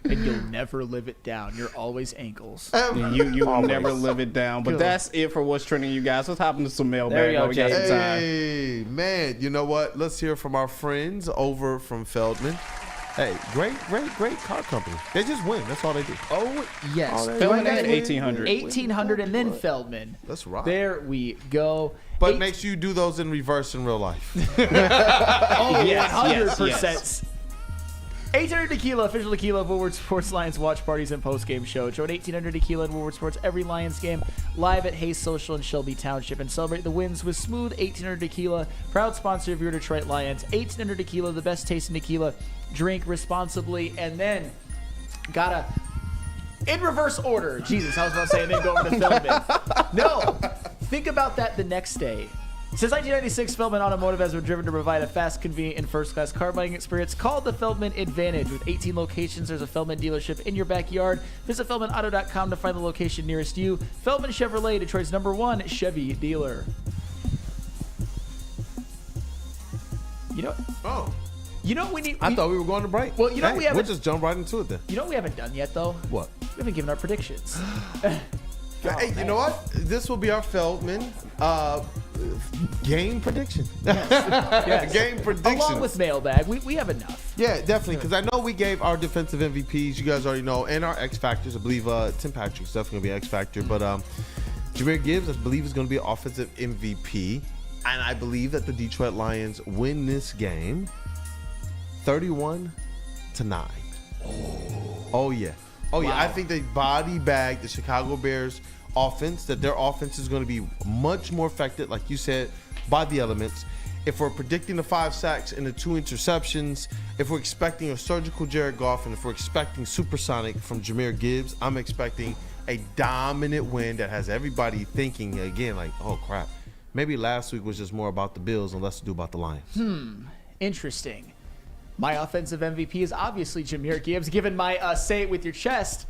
And you'll never live it down. You're always ankles. You will never live it down. But that's it for what's trending, you guys. Let's hop into some mailbag. There you go, while we got some time. Hey, man, you know what? Let's hear from our friends over from Feldman. Hey, great car company. They just win. That's all they do. Oh, yes. Feldman at 1800. 1800 and then Feldman. That's right. There we go. But make sure you do those in reverse in real life. Oh, Yes, 100%. 1800 Tequila, official tequila of Woodward Sports Lions watch parties and post-game show. Join 1800 Tequila and Woodward Sports every Lions game live at Hayes Social in Shelby Township and celebrate the wins with smooth 1800 Tequila, proud sponsor of your Detroit Lions. 1800 Tequila, the best tasting tequila. Drink responsibly. And then, in reverse order. Jesus, I was about to say, and then go over to Feldman. No, think about that the next day. Since 1996, Feldman Automotive has been driven to provide a fast, convenient, and first-class car buying experience called the Feldman Advantage. With 18 locations, there's a Feldman dealership in your backyard. Visit FeldmanAuto.com to find the location nearest you. Feldman Chevrolet, Detroit's #1 Chevy dealer. You know. Oh. You know what we need? I thought we were going to break. Well, you know we haven't. We'll just jump right into it then. You know what we haven't done yet, though? What? We haven't given our predictions. Hey, you know what? This will be our Feldman game prediction. Yes. Game prediction. Along with mailbag, we have enough. Yeah, definitely. Because I know we gave our defensive MVPs. You guys already know, and our X Factors. I believe Tim Patrick's definitely gonna be X Factor, but Jahmyr Gibbs, I believe, is gonna be offensive MVP, and I believe that the Detroit Lions win this game, 31-9. Oh yeah. Oh yeah. I think they body bag the Chicago Bears offense. That their offense is going to be much more affected, like you said, by the elements. If we're predicting the 5 sacks and the 2 interceptions, if we're expecting a surgical Jared Goff, and if we're expecting supersonic from Jahmyr Gibbs, I'm expecting a dominant win that has everybody thinking again, like, oh crap, maybe last week was just more about the Bills and less to do about the Lions. Interesting. My offensive MVP is obviously Jahmyr Gibbs, given my say it with your chest,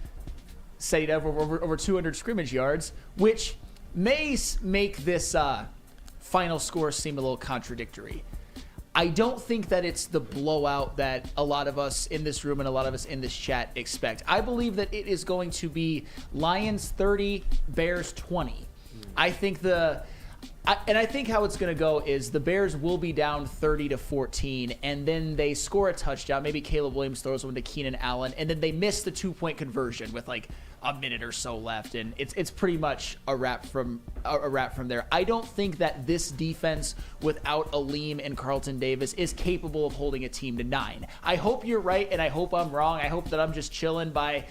say it over 200 scrimmage yards, which may make this final score seem a little contradictory. I don't think that it's the blowout that a lot of us in this room and a lot of us in this chat expect. I believe that it is going to be Lions 30, Bears 20. I think I think how it's going to go is the Bears will be down 30-14, and then they score a touchdown. Maybe Caleb Williams throws one to Keenan Allen, and then they miss the 2-point conversion with like a minute or so left, and it's pretty much a wrap from there. I don't think that this defense without Aleem and Carlton Davis is capable of holding a team to 9. I hope you're right, and I hope I'm wrong. I hope that I'm just chilling by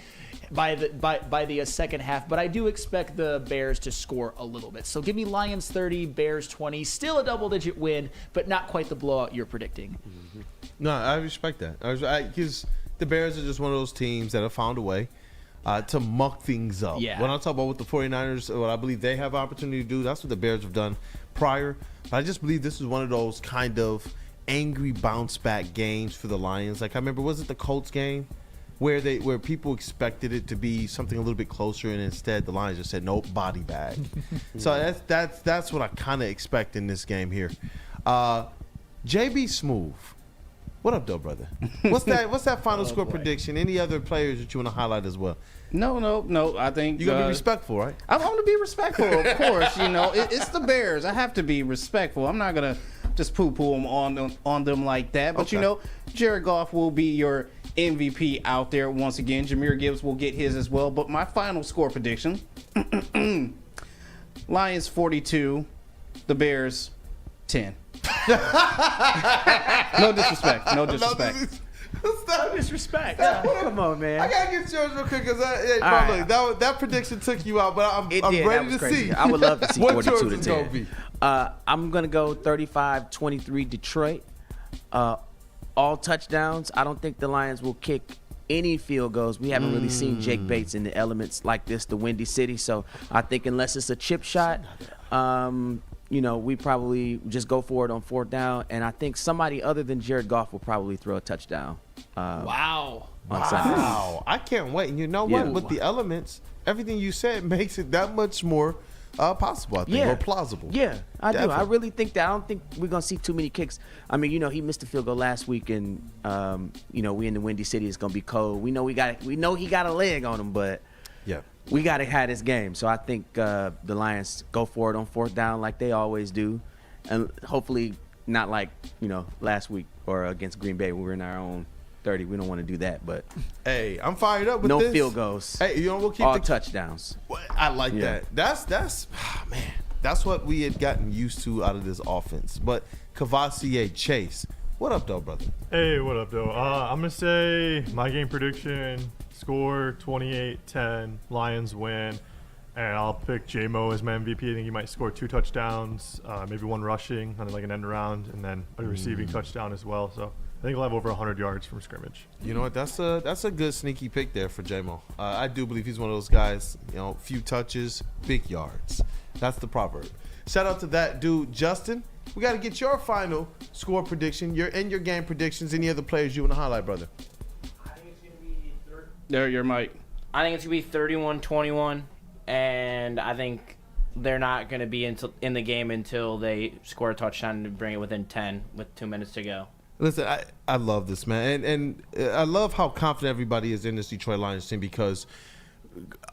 the second half, but I do expect the Bears to score a little bit. So give me Lions 30, Bears 20. Still a double-digit win, but not quite the blowout you're predicting. Mm-hmm. No, I respect that. Because the Bears are just one of those teams that have found a way to muck things up. Yeah. When I talk about what the 49ers, what I believe they have opportunity to do, that's what the Bears have done prior. But I just believe this is one of those kind of angry bounce-back games for the Lions. Like, I remember, was it the Colts game? Where people expected it to be something a little bit closer, and instead the Lions just said nope, body bag. So that's what I kind of expect in this game here. JB Smooth, what up, though, brother? What's that final score prediction? Any other players that you want to highlight as well? No. I think you're gonna be respectful, right? I'm gonna be respectful, of course. It's the Bears. I have to be respectful. I'm not gonna just poo-poo them on them like that. But Okay. Jared Goff will be your MVP out there once again. Jahmyr Gibbs will get his as well. But my final score prediction: Lions 42, the Bears 10. No disrespect. No disrespect. No disrespect. Come on, man. I gotta get yours real quick because right. that prediction took you out, but I'm That ready was to crazy. see. I would love to see what 42 yours to is gonna 10. be. I'm gonna go 35-23 Detroit. All touchdowns. I don't think the Lions will kick any field goals. We haven't really seen Jake Bates in the elements like this, the Windy City. So I think unless it's a chip shot, we probably just go for it on 4th down. And I think somebody other than Jared Goff will probably throw a touchdown. Wow. On Sunday. Wow. I can't wait. And you know what? Yeah. With the elements, everything you said makes it that much more possible, I think, or plausible. Yeah, I do. I Definitely. really think that. I don't think we're going to see too many kicks. I mean, he missed a field goal last week, and, we in the Windy City. It's going to be cold. We know he got a leg on him, but yeah, we got to have this game. So I think the Lions go for it on 4th down like they always do, and hopefully not like, last week or against Green Bay when we were in our own 30. We don't want to do that, but hey, I'm fired up with no this. field goals. Hey, we'll keep all touchdowns. I like that. That's man. That's what we had gotten used to out of this offense. But Kavasier Chase, what up, though, brother? Hey, what up, though? I'm going to say my game prediction, score 28-10, Lions win. And I'll pick J-Mo as my MVP. I think he might score 2 touchdowns, maybe 1 rushing, on like an end around, and then a receiving touchdown as well. So I think he'll have over 100 yards from scrimmage. You know what? That's a good sneaky pick there for J-Mo. I do believe he's one of those guys, few touches, big yards. That's the proverb. Shout out to that dude, Justin. We got to get your final score prediction, your game predictions, any other players you want to highlight, brother. I think it's going to be There, your mic. I think it's going to be 31-21, and I think they're not going to be in the game until they score a touchdown and bring it within 10 with 2 minutes to go. Listen, I love this, man. And I love how confident everybody is in this Detroit Lions team because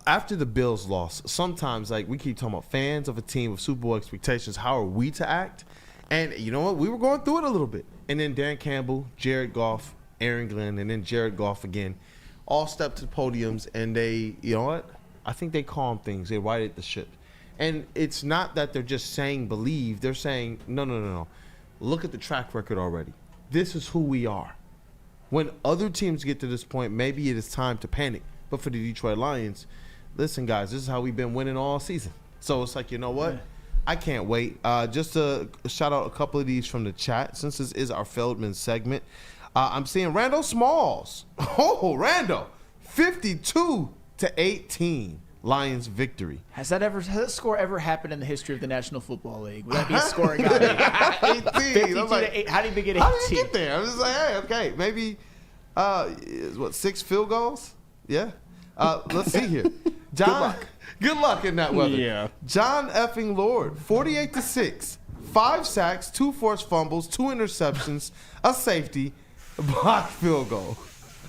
after the Bills loss, sometimes, like, we keep talking about fans of a team with Super Bowl expectations, how are we to act? And you know what? We were going through it a little bit. And then Dan Campbell, Jared Goff, Aaron Glenn, and then Jared Goff again all stepped to the podiums, and they, you know what? I think they calmed things. They righted the ship. And it's not that they're just saying believe. They're saying, no. Look at the track record already. This is who we are. When other teams get to this point, maybe it is time to panic. But for the Detroit Lions, listen, guys, this is how we've been winning all season. So it's like, you know what? I can't wait. Just to shout out a couple of these from the chat, since this is our Feldman segment. I'm seeing Randall Smalls. Oh, Randall. 52-18. Lions victory. Has that score ever happened in the history of the National Football League? Would that be a scoring guy? 18. 52-8. How did we get 18? How did you get there? I was just like, hey, okay, maybe 6 field goals? Yeah. Let's see here. John, good luck in that weather. Yeah. John effing Lord, 48-6, 5 sacks, 2 forced fumbles, 2 interceptions, a safety, a blocked field goal.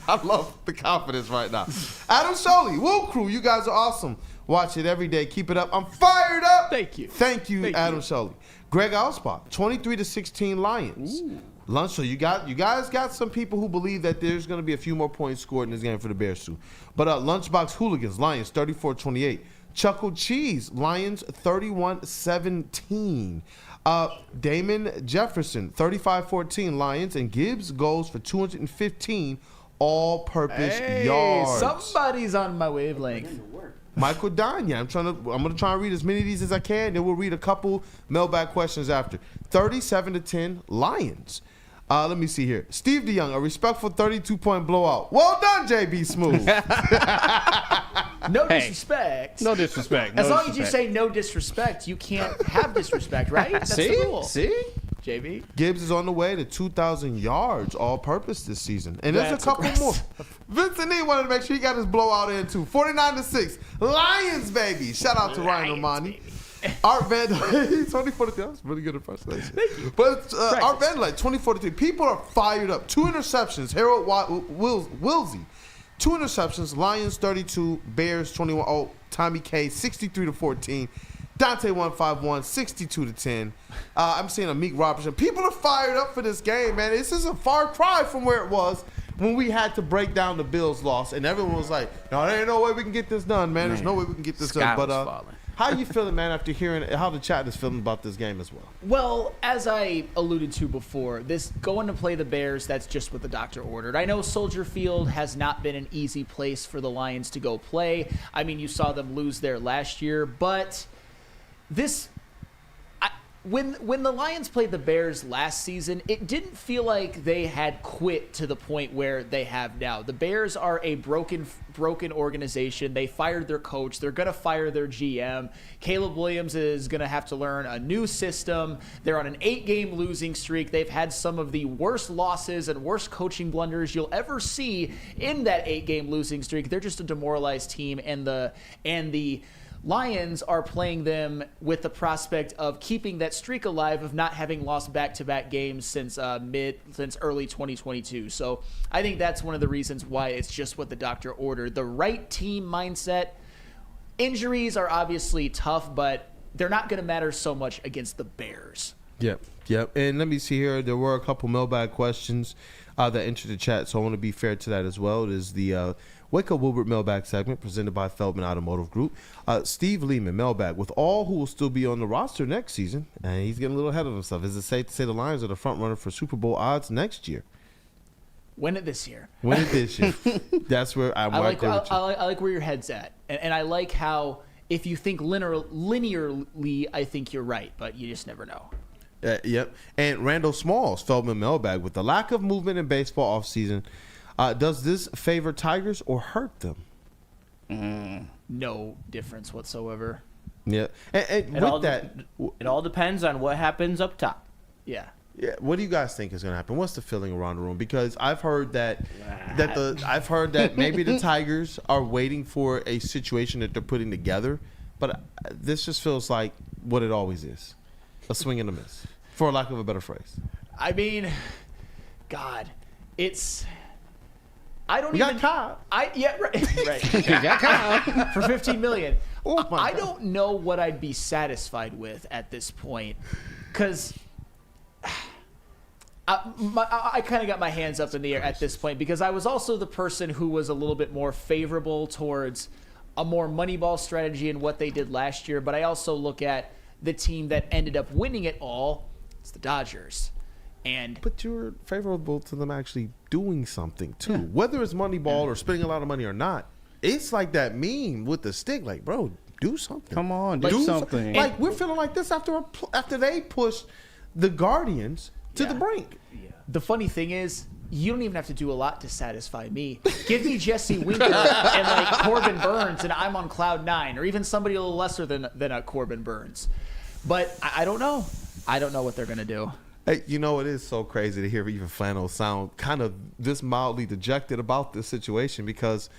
I love the confidence right now. Adam Sholey, WUW Crew, you guys are awesome. Watch it every day. Keep it up. I'm fired up. Thank you. Thank you, Adam Shelley. Greg Alspach, 23-16 Lions. Lunch. So you guys got some people who believe that there's going to be a few more points scored in this game for the Bears too. But Lunchbox Hooligans, Lions 34-28. Chuckle Cheese, Lions 31-17. Damon Jefferson, 35-14 Lions, and Gibbs goes for 215 all-purpose yards. Somebody's on my wavelength. Michael Danya. I'm gonna try and read as many of these as I can. Then we'll read a couple mailbag questions after. 37-10 Lions. Let me see here. Steve DeYoung, a respectful 32-point blowout. Well done, JB Smooth. No disrespect. No disrespect. As long as you say no disrespect, you can't have disrespect, right? That's the rule. See? JB? Gibbs is on the way to 2,000 yards all-purpose this season. And there's a couple more. Vincent E wanted to make sure he got his blowout in, too. 49-6. Lions, baby. Shout out to Ryan Ermanni. Art Van Dyke, 24-3. That was really good impersonation. Thank you. But Art Van Dyke, 24-3. People are fired up. 2 interceptions. Harold Wilsey. 2 interceptions. Lions 32. Bears 21. Oh, Tommy K 63-14. Dante 151, 62-10. I'm seeing a Meek Robertson. People are fired up for this game, man. This is a far cry from where it was when we had to break down the Bills' loss, and everyone was like, "No, there ain't no way we can get this done, man. There's no way we can get this done." But how are you feeling, man, after hearing how the chat is feeling about this game as well? Well, as I alluded to before, this going to play the Bears, that's just what the doctor ordered. I know Soldier Field has not been an easy place for the Lions to go play. I mean, you saw them lose there last year, but when the Lions played the Bears last season, it didn't feel like they had quit to the point where they have now. The Bears are a broken organization. They fired their coach. They're going to fire their GM. Caleb Williams is going to have to learn a new system. They're on an 8-game losing streak. They've had some of the worst losses and worst coaching blunders you'll ever see in that 8-game losing streak. They're just a demoralized team, and the Lions are playing them with the prospect of keeping that streak alive of not having lost back-to-back games since early 2022. So I think that's one of the reasons why it's just what the doctor ordered. The right team mindset. Injuries are obviously tough, but they're not going to matter so much against the Bears. Yep. And let me see here. There were a couple mailbag questions that entered the chat, so I want to be fair to that as well. It is the Wake Up Woodward Mailbag segment presented by Feldman Automotive Group. Steve Lehman, Mailbag, with all who will still be on the roster next season, and he's getting a little ahead of himself. Is it safe to say the Lions are the front runner for Super Bowl odds next year? Win it this year. That's where I'm right there with you. I like where your head's at. And I like how if you think linearly, I think you're right, but you just never know. Yep. And Randall Smalls, Feldman Mailbag, with the lack of movement in baseball offseason, does this favor Tigers or hurt them? No difference whatsoever. Yeah. And it all depends on what happens up top. Yeah. What do you guys think is going to happen? What's the feeling around the room? Because I've heard that maybe the Tigers are waiting for a situation that they're putting together, but this just feels like what it always is. A swing and a miss, for lack of a better phrase. I mean, God, got Kyle. Right. You got Kyle for $15 million. I don't know what I'd be satisfied with at this point, because I kind of got my hands up in the air at this point, because I was also the person who was a little bit more favorable towards a more Moneyball strategy and what they did last year, but I also look at the team that ended up winning it all. It's the Dodgers. But you're favorable to them actually doing something too, whether it's Moneyball or spending a lot of money or not. It's like that meme with the stick, like, bro, do something. Come on, do something. Like, we're feeling like this after they pushed the Guardians to the brink. Yeah. The funny thing is, you don't even have to do a lot to satisfy me. Give me Jesse Winker and like Corbin Burns, and I'm on cloud 9, or even somebody a little lesser than a Corbin Burns. But I don't know. I don't know what they're gonna do. Hey, you know, it is so crazy to hear even Flannel sound kind of this mildly dejected about this situation, because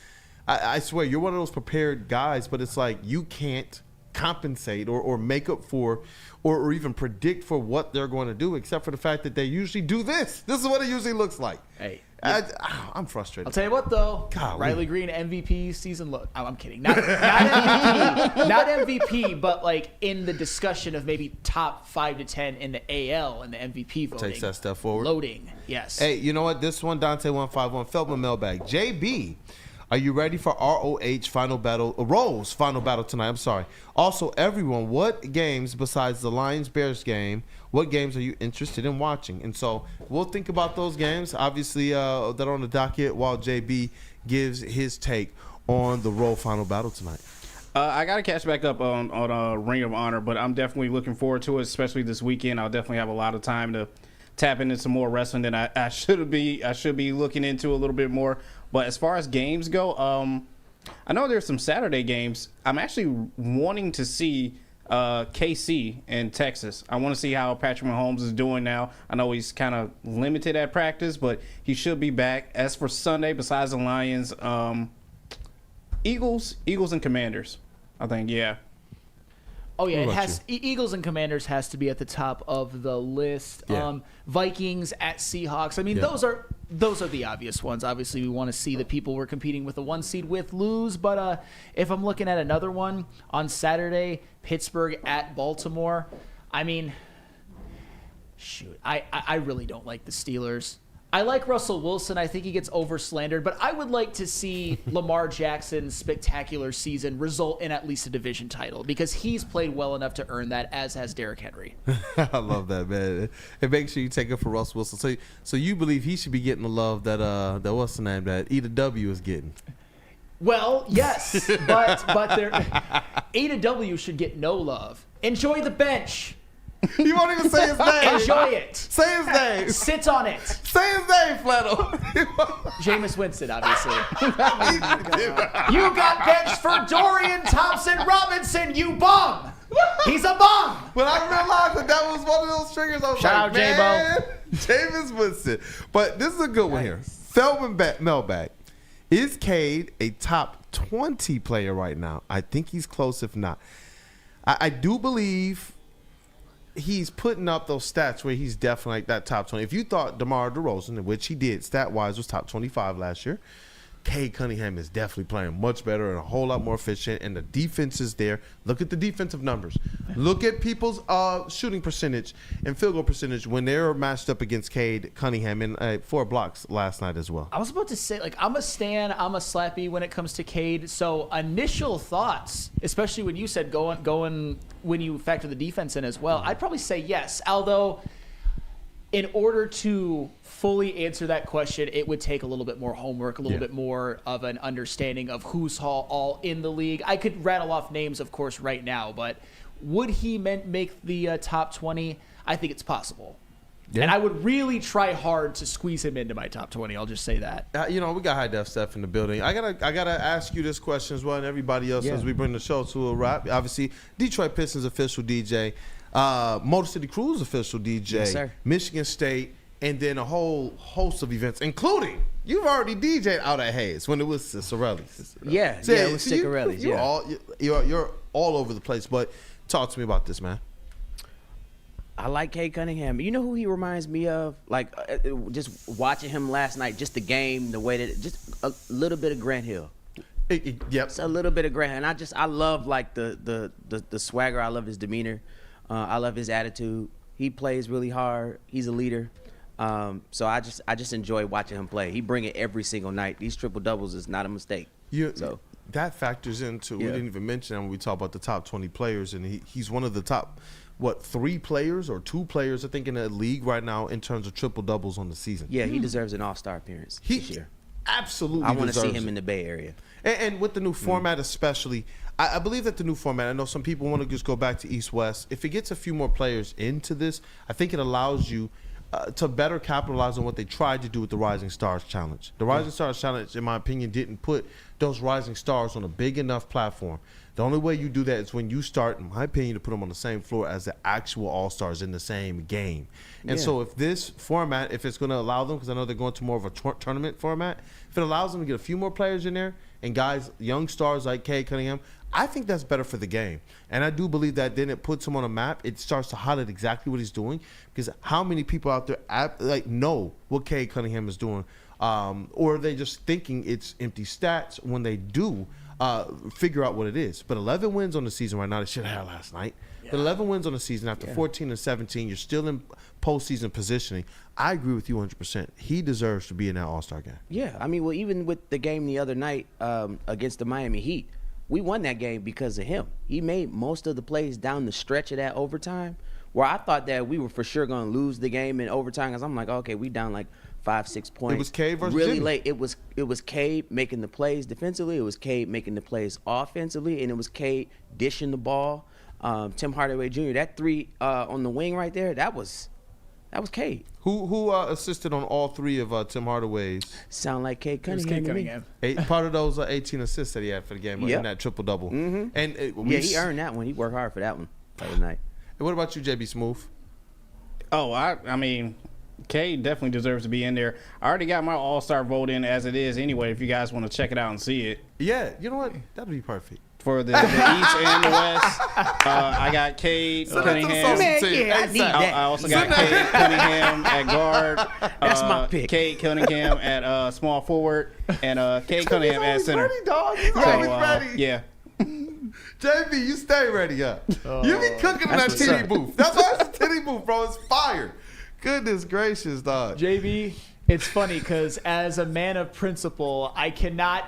I swear you're one of those prepared guys, but it's like you can't compensate or make up for or even predict for what they're going to do, except for the fact that they usually do this. This is what it usually looks like. Hey. I'm frustrated. I'll tell you what, though. Golly. Riley Green MVP season look. Oh, I'm kidding. Not MVP. Not MVP, but like in the discussion of maybe top 5 to 10 in the AL and the MVP voting. Takes that step forward. Loading. Yes. Hey, you know what? This one, Dante151, Feldman Mailbag. JB, are you ready for ROH final battle? Rose final battle tonight. I'm sorry. Also, everyone, what games besides the Lions-Bears game, what games are you interested in watching? And so we'll think about those games, obviously, that are on the docket while JB gives his take on the Roll final battle tonight. I got to catch back up on Ring of Honor, but I'm definitely looking forward to it, especially this weekend. I'll definitely have a lot of time to tap into some more wrestling than I should be looking into a little bit more. But as far as games go, I know there's some Saturday games. I'm actually wanting to see KC in Texas. I want to see how Patrick Mahomes is doing now. I know he's kind of limited at practice, but he should be back. As for Sunday, besides the Lions, Eagles and Commanders, I think, yeah. Oh yeah, it has Eagles and Commanders has to be at the top of the list. Yeah. Vikings at Seahawks. I mean, those are the obvious ones. Obviously, we want to see the people we're competing with the 1 seed with lose. But if I'm looking at another one on Saturday, Pittsburgh at Baltimore. I mean, shoot, I really don't like the Steelers. I like Russell Wilson. I think he gets over-slandered, but I would like to see Lamar Jackson's spectacular season result in at least a division title because he's played well enough to earn that, as has Derrick Henry. I love that, man. And make sure you take it for Russell Wilson. So you believe he should be getting the love that what's the name, that EW is getting? Well, yes, but AW should get no love. Enjoy the bench. You won't even say his name. Enjoy it. Say his name. Sit on it. Say his name, Flannel. Jameis Winston, obviously. You got benched for Dorian Thompson-Robinson, you bum. He's a bum. When I realized that was one of those triggers, I was Shout like, out, man, Jameis Winston. But this is a good one here. Feldman Mailbag. Is Cade a top 20 player right now? I think he's close, if not. I do believe he's putting up those stats where he's definitely like that top 20. If you thought DeMar DeRozan, which he did stat-wise, was top 25 last year, Cade Cunningham is definitely playing much better and a whole lot more efficient, and the defense is there. Look at the defensive numbers. Look at people's shooting percentage and field goal percentage when they're matched up against Cade Cunningham in 4 blocks last night as well. I was about to say, like, I'm a stan, I'm a slappy when it comes to Cade. So initial thoughts, especially when you said going when you factor the defense in as well, I'd probably say yes. Although, in order to fully answer that question, it would take a little bit more homework, a little bit more of an understanding of who's all in the league. I could rattle off names, of course, right now, but would he make the top 20? I think it's possible. Yeah. And I would really try hard to squeeze him into my top 20. I'll just say that. We got High Def Steph in the building. I gotta ask you this question as well, and everybody else as we bring the show to a wrap. Obviously, Detroit Pistons official DJ, Motor City Cruise official DJ, yes, sir. Michigan State, and then a whole host of events, including you've already DJ'd out at Hayes when it was Cicerelli's. Yeah, it was Cicerelli's. You're all over the place. But talk to me about this, man. I like Cade Cunningham. You know who he reminds me of? Like, just watching him last night, just the game, the way that just a little bit of Grant Hill. Yep. Just a little bit of Grant, and I love like the swagger. I love his demeanor. I love his attitude. He plays really hard. He's a leader. So I just enjoy watching him play. He bring it every single night. These triple doubles is not a mistake. That factors into. We didn't even mention when we talk about the top 20 players, and he's one of the top. 3 players or 2 players, I think, in the league right now in terms of triple doubles on the season. Yeah, he deserves an all-star appearance this year. Absolutely, I want to see him in the Bay Area. And with the new format, especially, I believe that the new format. I know some people want to just go back to East-West. If it gets a few more players into this, I think it allows you to better capitalize on what they tried to do with the Rising Stars Challenge. The Rising Stars Challenge, in my opinion, didn't put those rising stars on a big enough platform. The only way you do that is when you start, in my opinion, to put them on the same floor as the actual all-stars in the same game. And so if this format, if it's going to allow them, because I know they're going to more of a tournament format, if it allows them to get a few more players in there and guys, young stars like Cade Cunningham, I think that's better for the game. And I do believe that then it puts him on a map. It starts to highlight exactly what he's doing, because how many people out there know what Cade Cunningham is doing, or are they just thinking it's empty stats when they do figure out what it is. But 11 wins on the season right now, they should have had last night. But 11 wins on the season after 14 and 17, you're still in postseason positioning. I agree with you 100%. He deserves to be in that All-Star game. Yeah, I mean, well, even with the game the other night against the Miami Heat, we won that game because of him. He made most of the plays down the stretch of that overtime, where I thought that we were for sure going to lose the game in overtime, because I'm like, okay, we down like 5-6 points. It was Cade versus really Jimmy. late. It was Cade making the plays defensively. It was Cade making the plays offensively, and it was Cade dishing the ball. Tim Hardaway Jr. That three on the wing right there, that was Cade. Who assisted on all three of Tim Hardaway's? Sound like Cade Cunningham. Part of those 18 assists that he had for the game in that triple-double. Mm-hmm. And he earned that one. He worked hard for that one the other night. And what about you, JB Smooth? Oh, I mean, Cade definitely deserves to be in there. I already got my All-Star vote in as it is anyway, if you guys want to check it out and see it. Yeah, you know what? That'd be perfect. For the East and the West, I got Cade Cunningham. I also got Cade Cunningham at guard. That's my pick. Cade Cunningham at small forward, and Cade Cunningham at center. Ready, dog. He's always ready. Yeah. JB, you stay ready up. You be cooking in that TD booth. That's why it's a TD booth, bro. It's fire. Goodness gracious, dog. JB, it's funny because as a man of principle, I cannot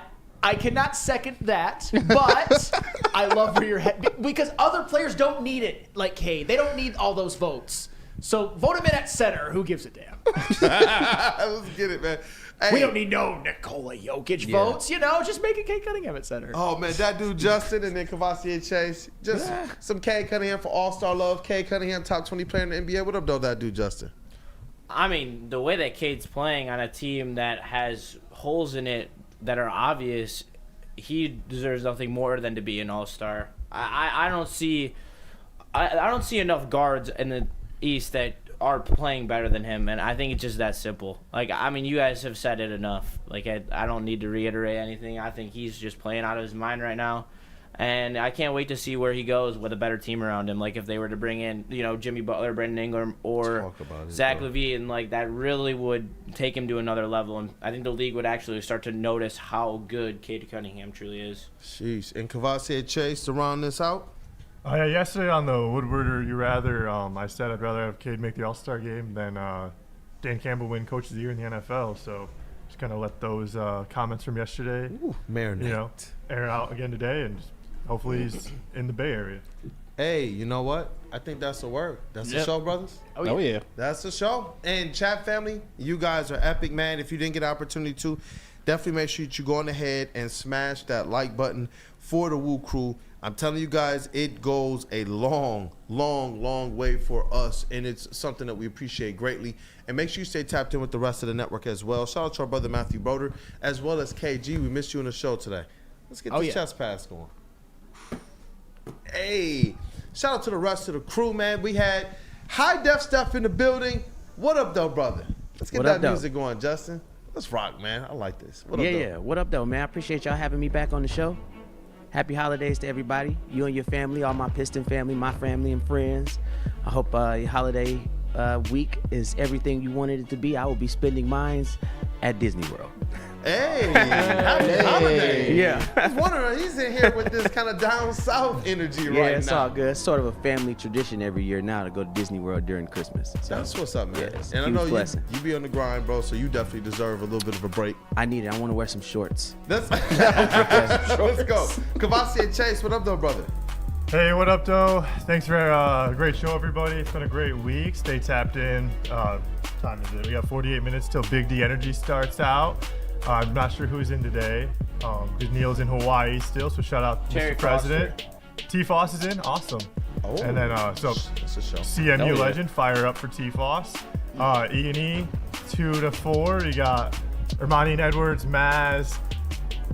second that, but I love where your head, because other players don't need it like Cade. They don't need all those votes. So vote him in at center. Who gives a damn? Let's get it, man. Hey. We don't need no Nikola Jokic votes. Just make it Cade Cunningham at center. Oh, man, that dude Justin and then Kavasier Chase. Just some Cade Cunningham for All-Star love. Cade Cunningham, top 20 player in the NBA. What up, though, that dude Justin? I mean, the way that Cade's playing on a team that has holes in it that are obvious, he deserves nothing more than to be an all-star. I don't see enough guards in the East that are playing better than him, and I think it's just that simple. Like, I mean, you guys have said it enough. Like, I don't need to reiterate anything. I think he's just playing out of his mind right now, and I can't wait to see where he goes with a better team around him. Like, if they were to bring in, Jimmy Butler, Brandon Ingram, or Zach LaVine, like, that really would take him to another level. And I think the league would actually start to notice how good Cade Cunningham truly is. Jeez. And Kavasier Chase to round this out? Yeah, yesterday on the Woodward or You Rather, I said I'd rather have Cade make the All-Star game than Dan Campbell win Coach of the Year in the NFL. So just kind of let those comments from yesterday, marinate, air out again today, and hopefully he's in the Bay Area. Hey, you know what? I think that's the word. That's the show, brothers. Oh, yeah. That's the show. And chat family, you guys are epic, man. If you didn't get an opportunity to, definitely make sure that you go on ahead and smash that like button for the WUW Crew. I'm telling you guys, it goes a long, long, long way for us, and it's something that we appreciate greatly. And make sure you stay tapped in with the rest of the network as well. Shout out to our brother Matthew Broder, as well as KG. We missed you in the show today. Let's get this chest pass going. Hey, shout out to the rest of the crew, man. We had High Def Steph in the building. What up, though, brother? Let's get that music going, Justin. Let's rock, man. I like this. What up, though? Yeah. What up, though, man? I appreciate y'all having me back on the show. Happy holidays to everybody. You and your family, all my Piston family, my family and friends. I hope your holiday week is everything you wanted it to be. I will be spending mine at Disney World. Hey, happy holiday. Yeah. I was wondering, he's in here with this kind of down south energy right now. Yeah, it's all good. It's sort of a family tradition every year now to go to Disney World during Christmas. So, that's what's up, man. Yeah, it's and I huge know blessing. you be on the grind, bro, so you definitely deserve a little bit of a break. I need it. I want to wear some shorts. Let's go. Kavasier Chase, what up, though, brother? Hey, what up, though? Thanks for a great show, everybody. It's been a great week. Stay tapped in. Time is it? We got 48 minutes till Big D Energy starts out. I'm not sure who's in today. Because Neil's in Hawaii still, so shout out to Mr. President. T-Foss is in, awesome. Oh, and then so CMU legend, fire up for T-Foss. E&E 2 to 4. You got Ermanni and Edwards, Maz,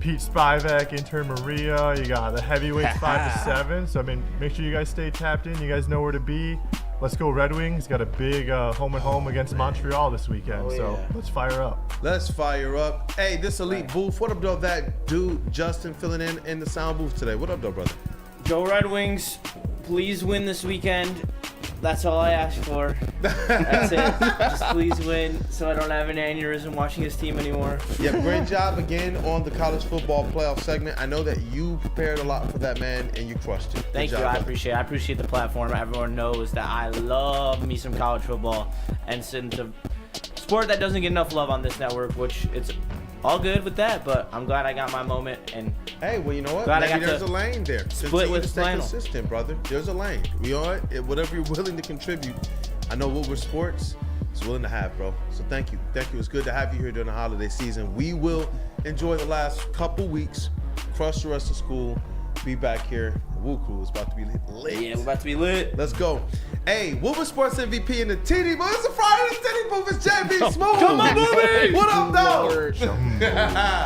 Pete Spivak, Inter Maria. You got the heavyweights 5 to 7. So I mean, make sure you guys stay tapped in. You guys know where to be. Let's go Red Wings. Got a big home and home against Montreal this weekend. So let's fire up. Let's fire up. Hey, this elite booth. What up, though? That dude Justin filling in the sound booth today. What up, though, brother? Go Red Wings. Please win this weekend. That's all I ask for. That's it. Just please win so I don't have an aneurysm watching this team anymore. Yeah, great job again on the college football playoff segment. I know that you prepared a lot for that, man, and you crushed it. Thank you. I appreciate it. I appreciate the platform. Everyone knows that I love me some college football. And since a sport that doesn't get enough love on this network, which it's all good with that, but I'm glad I got my moment. And hey, well, you know what? Glad Maybe there's a lane there. Split with stay flannel. Consistent, brother. There's a lane. You know what? Whatever you're willing to contribute, I know Woodward Sports is willing to have, bro. So thank you. Thank you. It's good to have you here during the holiday season. We will enjoy the last couple weeks, crush the rest of school, be back here. The WUW Crew is about to be lit. Yeah, we're about to be lit. Let's go. Hey, Woodward Sports MVP in the TD booth. It's a Friday in the TD booth. It's JB Smooth. Come on, movie. What up, though?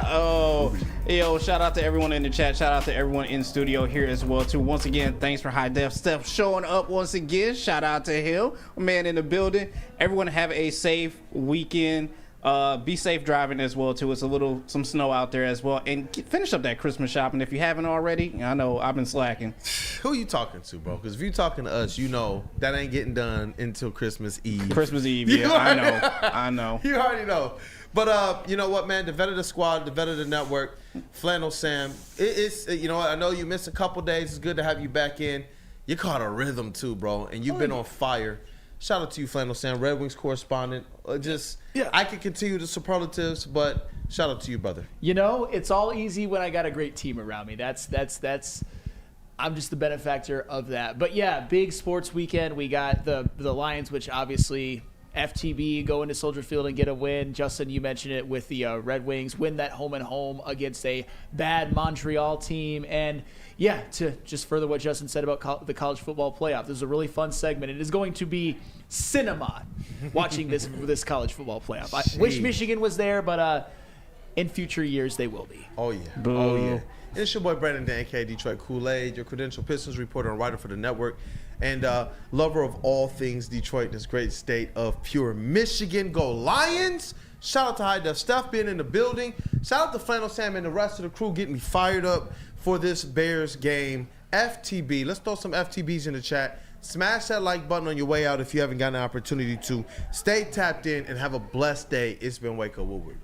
Oh, yo, shout out to everyone in the chat. Shout out to everyone in studio here as well, too. Once again, thanks for High Def Steph showing up once again. Shout out to him, man in the building. Everyone have a safe weekend. Be safe driving as well, too. It's some snow out there as well. And finish up that Christmas shopping if you haven't already. I know I've been slacking. Who you talking to, bro? Because if you talking to us, you know that ain't getting done until Christmas Eve. Christmas Eve, yeah, I know. You already know. But you know what, man? The vet of the squad, the vet of the network, Flannel Sam. It's you know what? I know you missed a couple days. It's good to have you back in. You caught a rhythm too, bro, and you've been on fire. Shout out to you, Flannel Sam, Red Wings correspondent. I could continue the superlatives, but shout out to you, brother. You know, it's all easy when I got a great team around me. That's I'm just the benefactor of that. But yeah, big sports weekend. We got the Lions, which obviously FTB go into Soldier Field and get a win. Justin, you mentioned it with the Red Wings, win that home and home against a bad Montreal team. And yeah, to just further what Justin said about the college football playoff, this is a really fun segment. It is going to be cinema watching this college football playoff. I wish Michigan was there, but in future years they will be. Oh, yeah. Boo. Oh, yeah. And it's your boy Brandon Dan, aka Detroit Kool-Aid, your credential Pistons reporter and writer for the network, and lover of all things Detroit in this great state of pure Michigan. Go Lions! Shout out to High Def Steph being in the building. Shout out to Flannel Sam and the rest of the crew getting me fired up for this Bears game. FTB. Let's throw some FTBs in the chat. Smash that like button on your way out if you haven't gotten an opportunity to. Stay tapped in and have a blessed day. It's been Wake Up Woodward.